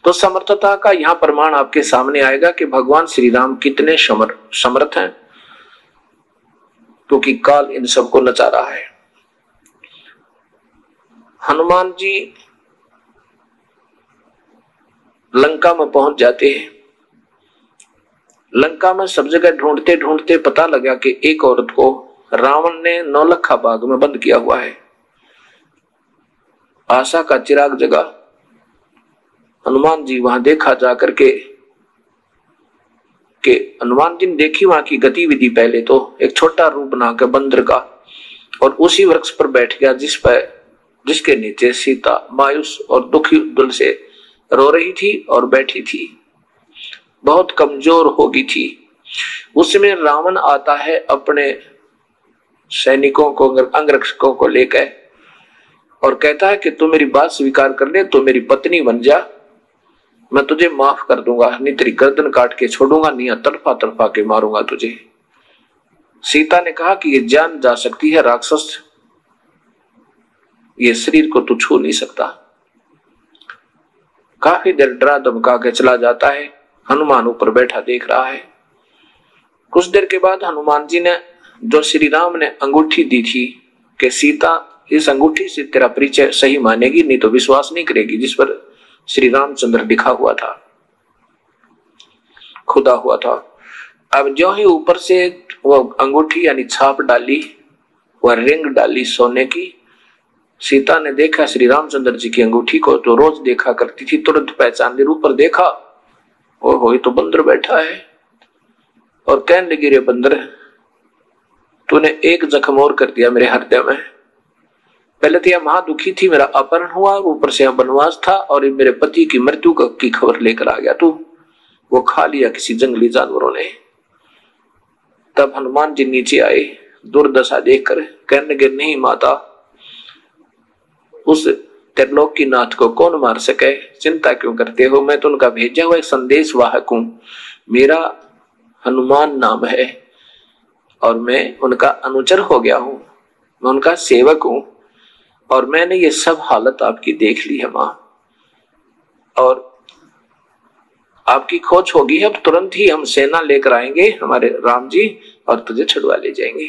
तो समर्थता का यहाँ प्रमाण आपके सामने आएगा कि भगवान श्री राम कितने समर्थ हैं, क्योंकि काल इन सबको नचा रहा है। हनुमान जी लंका में पहुंच जाते हैं। लंका में सब जगह ढूंढते ढूंढते पता लगा कि एक औरत को रावण ने नौलखा बाग में बंद किया हुआ है। आशा का चिराग जगा। हनुमान जी वहां देखा जाकर के हनुमान जी ने देखी वहां की गतिविधि। पहले तो एक छोटा रूप बना के बंदर का, और उसी वृक्ष पर बैठ गया जिसके नीचे सीता मायूस और दुखी दिल से रो रही थी और बैठी थी, बहुत कमजोर हो गई थी। उसमें रावण आता है अपने सैनिकों को, अंगरक्षकों को लेकर, और कहता है कि तू मेरी बात स्वीकार कर ले, तो मेरी पत्नी बन जा, मैं तुझे माफ कर दूंगा, नहीं तेरी गर्दन काट के छोड़ूंगा, नहीं तड़पा तड़पा के मारूंगा तुझे। सीता ने कहा कि ये जान जा सकती है राक्षस, ये शरीर को तू छू नहीं सकता। काफी देर डरा धमका के चला जाता है। हनुमान ऊपर बैठा देख रहा है। कुछ देर के बाद हनुमान जी ने, जो श्री राम ने अंगूठी दी थी कि सीता इस अंगूठी से तेरा परिचय सही मानेगी, नहीं तो विश्वास नहीं करेगी, जिस पर श्री रामचंद्र लिखा हुआ था, खुदा हुआ था। अब जो ही ऊपर से वो अंगूठी यानी छाप डाली, वह रिंग डाली सोने की, सीता ने देखा श्री रामचंद्र जी की अंगूठी को, जो रोज देखा करती थी, तुरंत पहचान ली। ऊपर देखा, ओ तो बंदर बैठा है, और कहने लगी, रे बंदर, तूने एक जख्म और कर दिया मेरे हृदय में। पहले तो यह महादुखी थी, मेरा अपहरण हुआ, ऊपर से वनवास था, और मेरे पति की मृत्यु की खबर लेकर आ गया तू, वो खा लिया किसी जंगली जानवरों ने। तब हनुमान जी नीचे आए, दुर्दशा देखकर कहने लगे, नहीं माता, उस त्रिलोक की नाथ को कौन मार सके, चिंता क्यों करते हो, मैं तो उनका भेजा हुआ एक संदेश वाहक हूं। मेरा हनुमान नाम है और मैं उनका अनुचर हो गया हूं, मैं उनका सेवक हूं और मैंने ये सब हालत आपकी देख ली है मां, और आपकी खोज होगी, अब तुरंत ही हम सेना लेकर आएंगे हमारे राम जी और तुझे छुड़वा ले जाएंगे।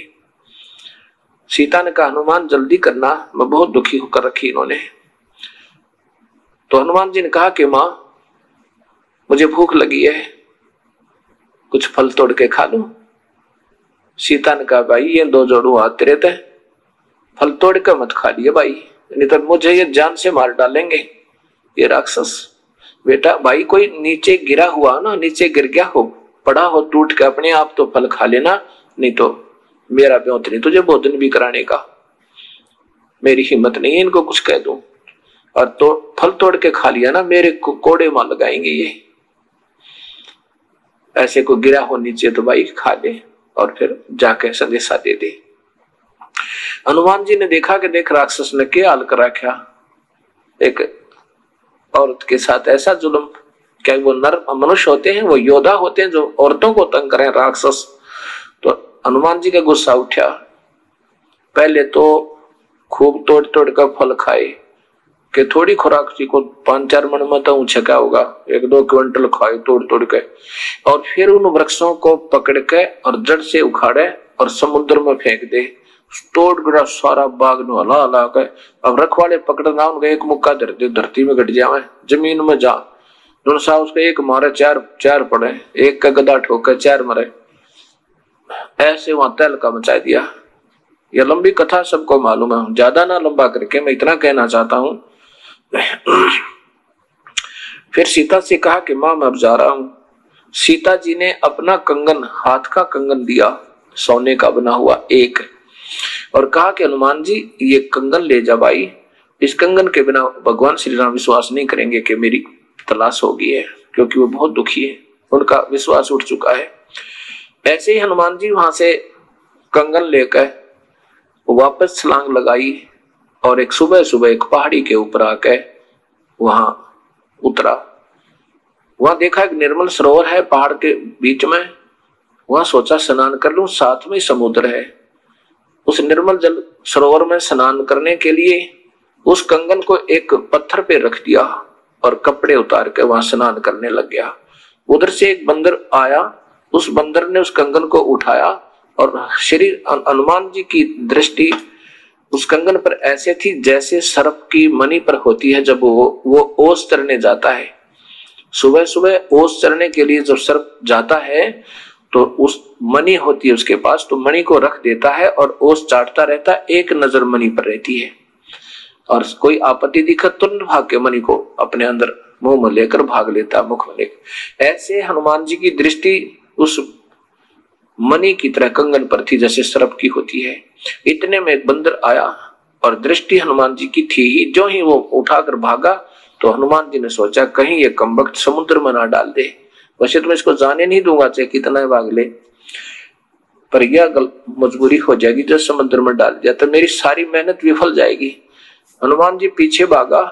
सीता ने कहा हनुमान जल्दी करना, मैं बहुत दुखी होकर रखी इन्होंने। तो हनुमान जी ने कहा कि मां मुझे भूख लगी है, कुछ फल तोड़ के खा लूं। सीता ने कहा भाई ये दो जोड़ू हाथ तेरे थे, फल तोड़ कर मत खा लिए भाई, नहीं तो मुझे ये जान से मार डालेंगे ये राक्षस। बेटा भाई कोई नीचे गिरा हुआ ना, नीचे गिर गया हो, पड़ा हो टूट के अपने आप तो फल खा लेना, नहीं तो मेरा ब्योत नहीं तुझे भोजन भी कराने का, मेरी हिम्मत नहीं है इनको कुछ कह दूं, और तो फल तोड़ के खा लिया ना मेरे को कोड़े मार लगाएंगे ये। ऐसे को गिरा हो नीचे तो भाई खा ले और फिर जाके संदेशा दे दे। हनुमान जी ने देखा कि देख राक्षस ने क्या हाल करा, क्या एक औरत के साथ ऐसा जुल्म, क्या वो नर मनुष्य होते हैं, वो योद्धा होते हैं जो औरतों को तंग करें राक्षस। तो हनुमान जी का गुस्सा उठा, पहले तो खूब तोड़ तोड़ कर फल खाए कि थोड़ी खुराक जी को 5-4 मन में तो ऊंचा क्या होगा, 1-2 क्विंटल खाए तोड़ तोड़ के, और फिर उन वृक्षों को पकड़ के और जड़ से उखाड़े और समुद्र में फेंक दे, तोड़ गड़ा सारा बाग नु हला हला के। अब रखवाले पकड़ना उनका एक मुक्का धरती में गट जावे, जमीन में जा सा उसको एक मारे 4 पड़े, एक का गदा ठोके 4 मरे, ऐसे वहां तहलका मचा दिया। यह लंबी कथा सबको मालूम है, ज्यादा ना लंबा करके मैं इतना कहना चाहता हूं। फिर सीता से कहा कि मां मैं अब जा रहा हूं। सीता जी ने अपना कंगन, हाथ का कंगन दिया सोने का बना हुआ एक, और कहा कि हनुमान जी ये कंगन ले जा भाई, इस कंगन के बिना भगवान श्री राम विश्वास नहीं करेंगे कि मेरी तलाश होगी है, क्योंकि वो बहुत दुखी है, उनका विश्वास उठ चुका है। ऐसे ही हनुमान जी वहां से कंगन लेकर वापस छलांग लगाई और एक सुबह एक पहाड़ी के ऊपर आके वहां उतरा। वहां देखा एक निर्मल सरोवर है पहाड़ के बीच में, वहां सोचा स्नान कर लूं, साथ में समुद्र है। उस निर्मल जल सरोवर में स्नान करने के लिए उस कंगन को एक पत्थर पे रख दिया और कपड़े उतार के वहां स्नान करने लग गया। उधर से एक बंदर आया, उस बंदर ने उस कंगन को उठाया और श्री हनुमान जी की दृष्टि उस कंगन पर ऐसे थी जैसे सर्प की मणि पर होती है जब वो ओस चरने जाता है। सुबह सुबह ओस चरने के लिए जब सर्प जाता है तो उस मणि होती है उसके पास, तो मणि को रख देता है और ओस चाटता रहता है, एक नजर मणि पर रहती है, और कोई आपत्ति दिखत तुरंत भाग के मणि को अपने अंदर मुंह में लेकर भाग लेता, मुख में लेकर। ऐसे हनुमान जी की दृष्टि उस मणि की तरह कंगन पर थी जैसे सर्प की होती है। इतने में एक बंदर आया और दृष्टि हनुमान जी की थी ही, जो ही वो उठाकर भागा तो हनुमान जी ने सोचा कहीं ये कमबख्त समुद्र में ना डाल दे, वैसे तो मैं इसको जाने नहीं दूंगा चाहे कितना भाग ले, पर यह मजबूरी हो जाएगी जो समुद्र में डाल दिया तो मेरी सारी मेहनत विफल जाएगी। हनुमान जी पीछे भागा,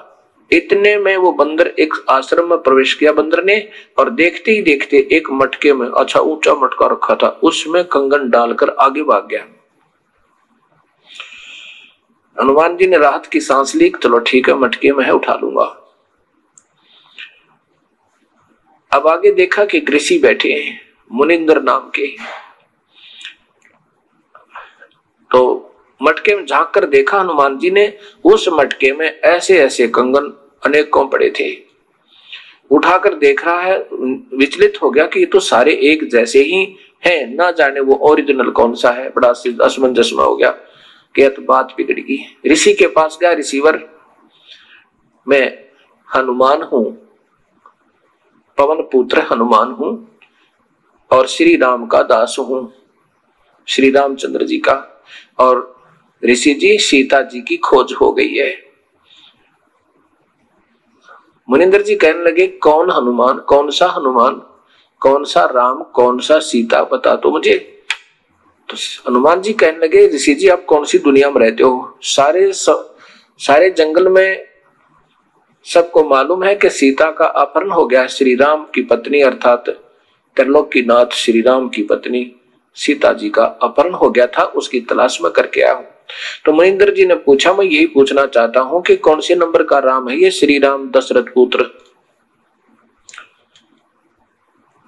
इतने में वो बंदर एक आश्रम में प्रवेश किया बंदर ने, और देखते ही देखते एक मटके में, अच्छा ऊंचा मटका रखा था, उसमें कंगन डालकर आगे भाग गया। हनुमान जी ने राहत की सांस ली, चलो ठीक है मटके में है उठा लूंगा। अब आगे देखा कि ऋषि बैठे हैं मुनिंदर नाम के, तो मटके में झांक कर देखा हनुमान जी ने, उस मटके में ऐसे ऐसे कंगन अनेकों पड़े थे। उठाकर देख रहा है, विचलित हो गया कि ये तो सारे एक जैसे ही हैं, ना जाने वो ओरिजिनल कौन सा है, बड़ा असमंजस में हो गया कि तो बात बिगड़ गई। ऋषि के पास गया, ऋषिवर मैं हनुमान हूं, पवन पुत्र हनुमान हूं और श्री राम का दास हूं, श्री रामचंद्र जी का, और ऋषि जी सीता जी की खोज हो गई है। मुनिंदर जी कहने लगे कौन हनुमान, कौन सा हनुमान, कौन सा राम, कौन सा सीता, बता तो मुझे। तो हनुमान जी कहने लगे ऋषि जी आप कौन सी दुनिया में रहते हो, सारे जंगल में सबको मालूम है कि सीता का अपहरण हो गया, श्री राम की पत्नी अर्थात त्रिलोकीनाथ श्री राम की पत्नी सीता जी का अपहरण हो गया था, उसकी तलाश में करके आया हूं। तो महेंद्र जी ने पूछा, मैं यही पूछना चाहता हूं कि कौन से नंबर का राम है ये श्री राम दशरथ पुत्र?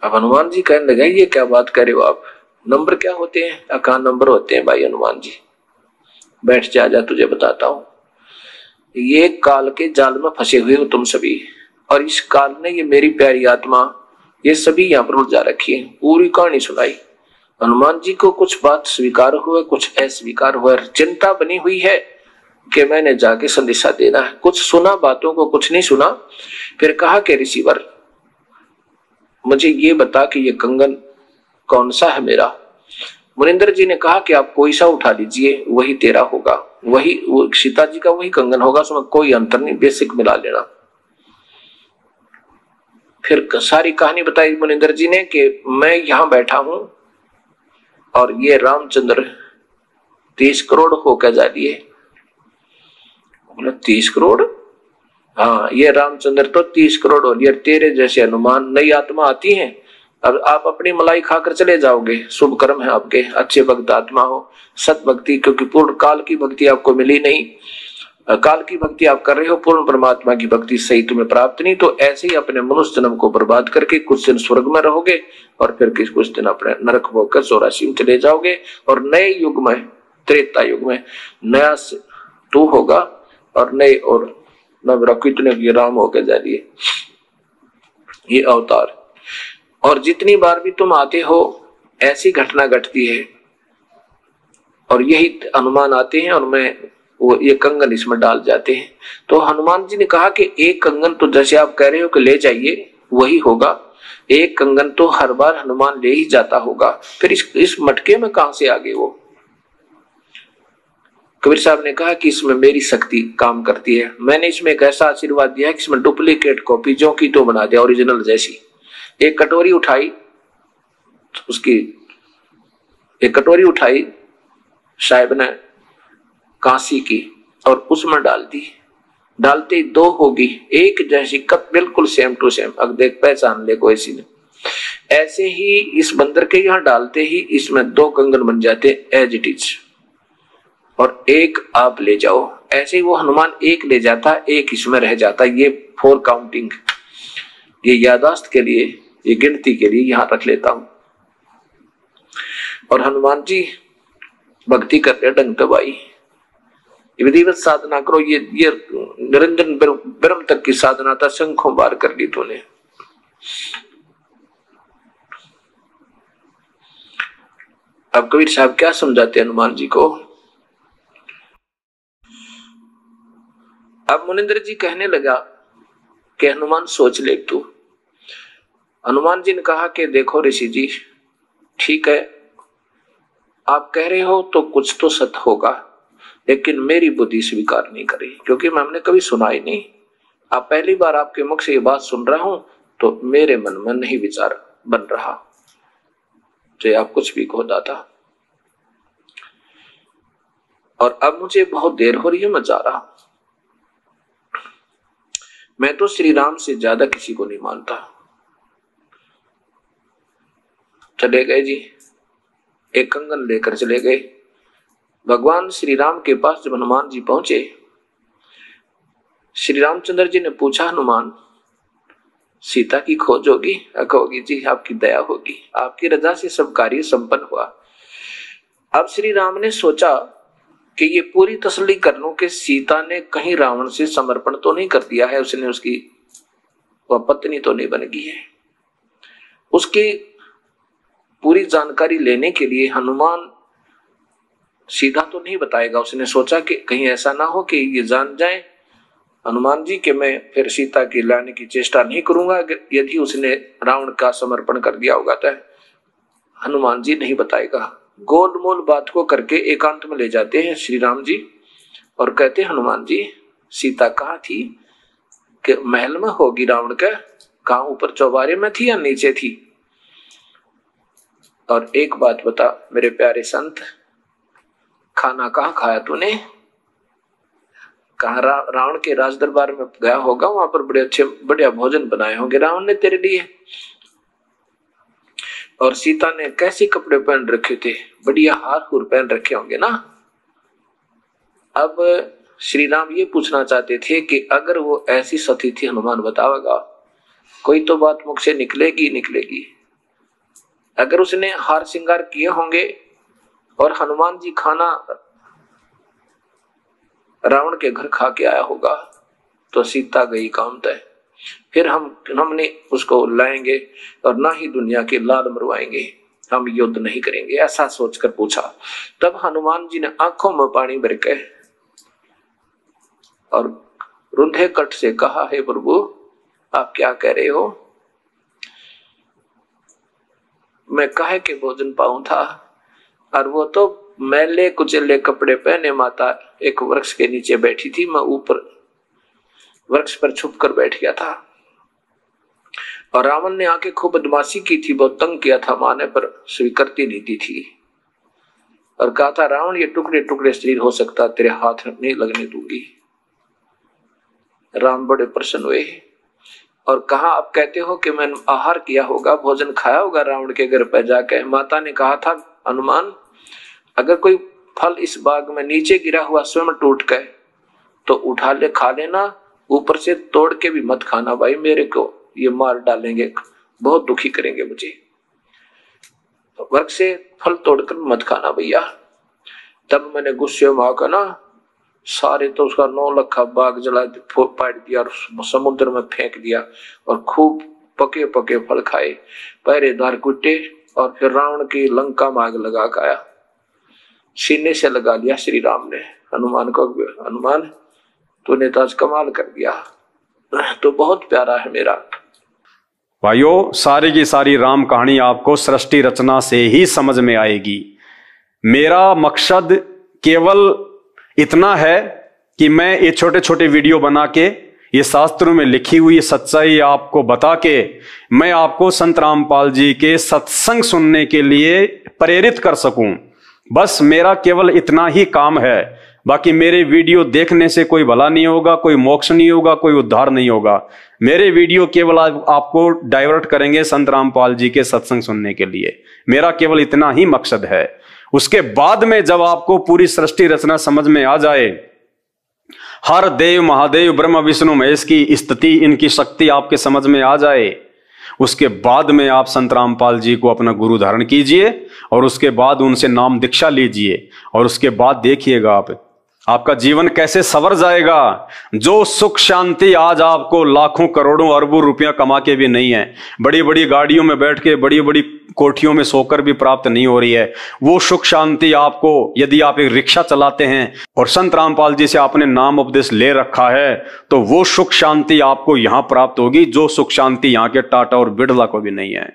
अब हनुमान जी कहने लगे, ये क्या बात करे हो आप, नंबर क्या होते हैं? अकान नंबर होते हैं भाई हनुमान जी, बैठ जा तुझे बताता हूं। ये काल के जाल में फंसे हुए हो तुम सभी, और इस काल ने ये मेरी प्यारी आत्मा ये सभी यहाँ पर उलझा रखी है। पूरी कहानी सुनाई। हनुमान जी को कुछ बात स्वीकार हुआ, कुछ अस्वीकार हुआ, चिंता बनी हुई है कि मैंने जाके संदेशा देना है। कुछ सुना बातों को, कुछ नहीं सुना। फिर कहा कि ऋषिवर मुझे ये बता कि ये कंगन कौन सा है मेरा? मुनिंदर जी ने कहा कि आप कोई सा उठा लीजिए, वही तेरा होगा, वही वो सीता जी का वही कंगन होगा, उसमें कोई अंतर नहीं, बेसिक मिला लेना। फिर सारी कहानी बताई मुनिंदर जी ने कि मैं यहां बैठा हूं और ये रामचंद्र 30 करोड़ होकर जा दिए। बोले 30 करोड़? हाँ, ये रामचंद्र तो 30 करोड़ हो लिए। तेरे जैसे हनुमान नई आत्मा आती है, अब आप अपनी मलाई खाकर चले जाओगे, शुभ कर्म है आपके, अच्छे भक्त आत्मा हो, सत भक्ति, क्योंकि पूर्ण काल की भक्ति आपको मिली नहीं, काल की भक्ति आप कर रहे हो, पूर्ण परमात्मा की भक्ति सही तुम्हें प्राप्त नहीं। तो ऐसे ही अपने मनुष्य जन्म को बर्बाद करके कुछ दिन स्वर्ग में रहोगे और फिर कुछ दिन अपने नरक होकर 84 में चले जाओगे, और नए युग में, त्रेता युग में नया तू होगा और नए और कितने राम होकर जा रही है ये अवतार। और जितनी बार भी तुम आते हो ऐसी घटना घटती है, और यही हनुमान आते हैं और मैं वो ये कंगन इसमें डाल जाते हैं। तो हनुमान जी ने कहा कि एक कंगन तो जैसे आप कह रहे हो कि ले जाइए वही होगा, एक कंगन तो हर बार हनुमान ले ही जाता होगा, फिर इस मटके में कहां से आ गए वो? कबीर साहब ने कहा कि इसमें मेरी शक्ति काम करती है। मैंने इसमें एक ऐसा आशीर्वाद दिया कि इसमें डुप्लीकेट कॉपी जो की तो बना दिया, ओरिजिनल जैसी। एक कटोरी उठाई, एक कटोरी उठाई साहिब ने कांसी की और उसमें डाल दी। डालते ही 2 होगी, एक जैसी कप, बिल्कुल सेम टू सेम। अब देख पहचान ले कोई सी ने। ऐसे ही इस बंदर के यहां डालते ही इसमें 2 कंगन बन जाते एज इट इज, और एक आप ले जाओ। ऐसे ही वो हनुमान एक ले जाता, एक इसमें रह जाता। ये 4 काउंटिंग, ये यादाश्त के लिए, ये गिनती के लिए यहां रख लेता हूं। और हनुमान जी भक्ति करते ढंग दबाई, विधिवत साधना करो। ये निरंजन ब्रह्म तक की साधना था, शंखों बार कर ली तूने। अब कबीर साहब क्या समझाते हनुमान जी को? अब मुनिंद्र जी कहने लगा कि हनुमान सोच ले तू। हनुमान जी ने कहा कि देखो ऋषि जी, ठीक है आप कह रहे हो तो कुछ तो सत्य होगा, लेकिन मेरी बुद्धि स्वीकार नहीं करी, क्योंकि हमने कभी सुना ही नहीं। आप पहली बार आपके मुख से ये बात सुन रहा हूं तो मेरे मन में नहीं विचार बन रहा, चाहे आप कुछ भी कहो दादा। और अब मुझे बहुत देर हो रही है, मैं जा रहा। मैं तो श्री राम से ज्यादा किसी को नहीं मानता। चले गए जी, एक कंगन लेकर चले गए। भगवान श्री राम के पास जब हनुमान जी पहुंचे, श्री रामचंद्र जी ने पूछा, हनुमान सीता की खोज होगी? होगी जी, आपकी दया होगी, आपकी रजा से सब कार्य संपन्न हुआ। अब श्री राम ने सोचा कि ये पूरी तसल्ली कर लूं कि सीता ने कहीं रावण से समर्पण तो नहीं कर दिया है, उसने उसकी वह पत्नी तो नहीं बन गई है। उसकी पूरी जानकारी लेने के लिए हनुमान सीधा तो नहीं बताएगा। उसने सोचा कि कहीं ऐसा ना हो कि ये जान जाए हनुमान जी कि मैं फिर सीता की लाने की चेष्टा नहीं करूंगा यदि उसने रावण का समर्पण कर दिया होगा। तो हनुमान जी नहीं बताएगा। गोलमोल बात को करके एकांत में ले जाते हैं श्री राम जी और कहते हैं, हनुमान जी सीता कहाँ थी? कि महल में होगी रावण का। कहाँ, ऊपर चौबारे में थी या नीचे थी? और एक बात बता मेरे प्यारे संत, खाना कहाँ खाया तूने? कहा रावण के राज दरबार में गया होगा, वहां पर बड़े अच्छे बढ़िया भोजन बनाए होंगे रावण ने तेरे लिए। और सीता ने कैसे कपड़े पहन रखे थे, बढ़िया हार हुर पहन रखे होंगे ना। अब श्री राम ये पूछना चाहते थे कि अगर वो ऐसी सती थी, हनुमान बतावेगा, कोई तो बात मुख से निकलेगी निकलेगी। अगर उसने हार श्रृंगार किए होंगे और हनुमान जी खाना रावण के घर खा के आया होगा तो सीता गई काम तय। फिर हमने उसको लाएंगे और ना ही दुनिया के लाल मरवाएंगे, हम युद्ध नहीं करेंगे, ऐसा सोचकर पूछा। तब हनुमान जी ने आंखों में पानी भर के और रुंधे कट से कहा, हे प्रभु आप क्या कह रहे हो, मैं काहे के भोजन पाऊं था, और वो तो मैले कुचले कपड़े पहने माता एक वृक्ष के नीचे बैठी थी, मैं ऊपर वृक्ष पर छुप कर बैठ गया था। और रावण ने आके खूब बदमाशी की थी, बहुत तंग किया था माने, पर स्वीकृति नहीं दी थी और कहा था रावण ये टुकड़े टुकड़े शरीर हो सकता, तेरे हाथ नहीं लगने दूंगी। राम बड़े प्रसन्न हुए और कहा, आप कहते हो कि मैंने आहार किया होगा, भोजन खाया होगा रावण के घर पर जाके। माता ने कहा था, हनुमान अगर कोई फल इस बाग में नीचे गिरा हुआ स्वयं टूट गए तो उठा ले खा लेना, ऊपर से तोड़ के भी मत खाना भाई, मेरे को ये मार डालेंगे, बहुत दुखी करेंगे मुझे, तो वृक्ष से फल तोड़कर मत खाना भैया। तब मैंने गुस्से में आकर ना सारे तो उसका 9 लाख बाग जला पाट दिया और समुद्र में फेंक दिया और खूब पके पके फल खाए, पहरेदार कुटे और फिर रावण की लंका में आग लगा खाया, सीने से लगा लिया श्री राम ने हनुमान को। हनुमान तूने तो आज कमाल कर दिया, तो बहुत प्यारा है मेरा। भाइयों, सारी की सारी राम कहानी आपको सृष्टि रचना से ही समझ में आएगी। मेरा मकसद केवल इतना है कि मैं ये छोटे छोटे वीडियो बना के ये शास्त्रों में लिखी हुई सच्चाई आपको बता के मैं आपको संत रामपाल जी के सत्संग सुनने के लिए प्रेरित कर सकूं। बस मेरा केवल इतना ही काम है। बाकी मेरे वीडियो देखने से कोई भला नहीं होगा, कोई मोक्ष नहीं होगा, कोई उद्धार नहीं होगा। मेरे वीडियो केवल आपको डाइवर्ट करेंगे संत रामपाल जी के सत्संग सुनने के लिए। मेरा केवल इतना ही मकसद है। उसके बाद में जब आपको पूरी सृष्टि रचना समझ में आ जाए, हर देव महादेव ब्रह्मा विष्णु महेश की स्थिति, इनकी शक्ति आपके समझ में आ जाए, उसके बाद में आप संत रामपाल जी को अपना गुरु धारण कीजिए और उसके बाद उनसे नाम दीक्षा लीजिए और उसके बाद देखिएगा आपका जीवन कैसे संवर जाएगा। जो सुख शांति आज आपको लाखों करोड़ों अरबों रुपया कमा के भी नहीं है, बड़ी बड़ी गाड़ियों में बैठ के बड़ी बड़ी कोठियों में सोकर भी प्राप्त नहीं हो रही है, वो सुख शांति आपको, यदि आप एक रिक्शा चलाते हैं और संत रामपाल जी से आपने नाम उपदेश ले रखा है, तो वो सुख शांति आपको यहां प्राप्त होगी, जो सुख शांति यहाँ के टाटा और बिरला को भी नहीं है।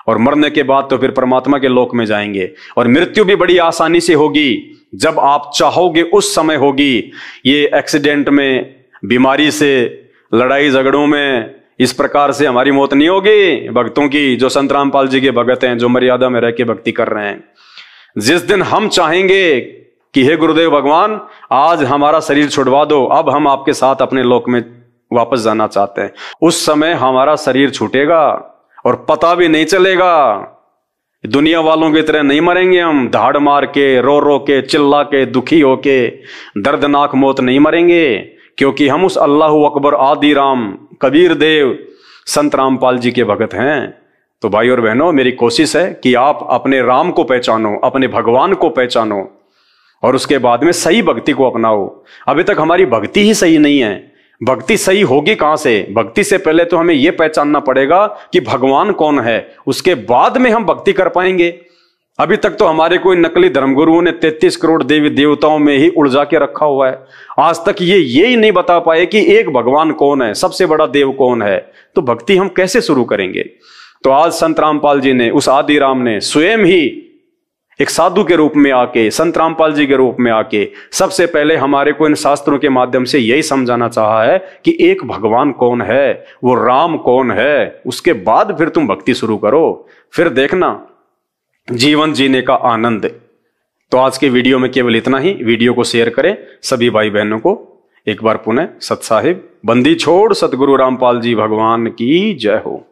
और मरने के बाद तो फिर परमात्मा के लोक में जाएंगे और मृत्यु भी बड़ी आसानी से होगी, जब आप चाहोगे उस समय होगी। ये एक्सीडेंट में, बीमारी से, लड़ाई झगड़ों में, इस प्रकार से हमारी मौत नहीं होगी भक्तों की, जो संत रामपाल जी के भगत हैं, जो मर्यादा में रह के भक्ति कर रहे हैं। जिस दिन हम चाहेंगे कि हे गुरुदेव भगवान आज हमारा शरीर छुड़वा दो, अब हम आपके साथ अपने लोक में वापस जाना चाहते हैं, उस समय हमारा शरीर छूटेगा और पता भी नहीं चलेगा। दुनिया वालों की तरह नहीं मरेंगे हम, धाड़ मार के, रो रो के, चिल्ला के, दुखी होके, दर्दनाक मौत नहीं मरेंगे, क्योंकि हम उस अल्लाहु अकबर आदि राम कबीर देव संत रामपाल जी के भगत हैं। तो भाई और बहनों, मेरी कोशिश है कि आप अपने राम को पहचानो, अपने भगवान को पहचानो और उसके बाद में सही भक्ति को अपनाओ। अभी तक हमारी भक्ति ही सही नहीं है। भक्ति सही होगी कहां से? भक्ति से पहले तो हमें यह पहचानना पड़ेगा कि भगवान कौन है, उसके बाद में हम भक्ति कर पाएंगे। अभी तक तो हमारे कोई नकली धर्मगुरुओं ने 33 करोड़ देवी देवताओं में ही उलझा के रखा हुआ है। आज तक ये ही नहीं बता पाए कि एक भगवान कौन है, सबसे बड़ा देव कौन है। तो भक्ति हम कैसे शुरू करेंगे? तो आज संत रामपाल जी ने, उस आदि राम ने स्वयं ही एक साधु के रूप में आके, संत रामपाल जी के रूप में आके सबसे पहले हमारे को इन शास्त्रों के माध्यम से यही समझाना चाहा है कि एक भगवान कौन है, वो राम कौन है। उसके बाद फिर तुम भक्ति शुरू करो, फिर देखना जीवन जीने का आनंद। तो आज के वीडियो में केवल इतना ही। वीडियो को शेयर करें सभी भाई बहनों को। एक बार पुनः सत साहिब, बंदी छोड़ सतगुरु रामपाल जी भगवान की जय हो।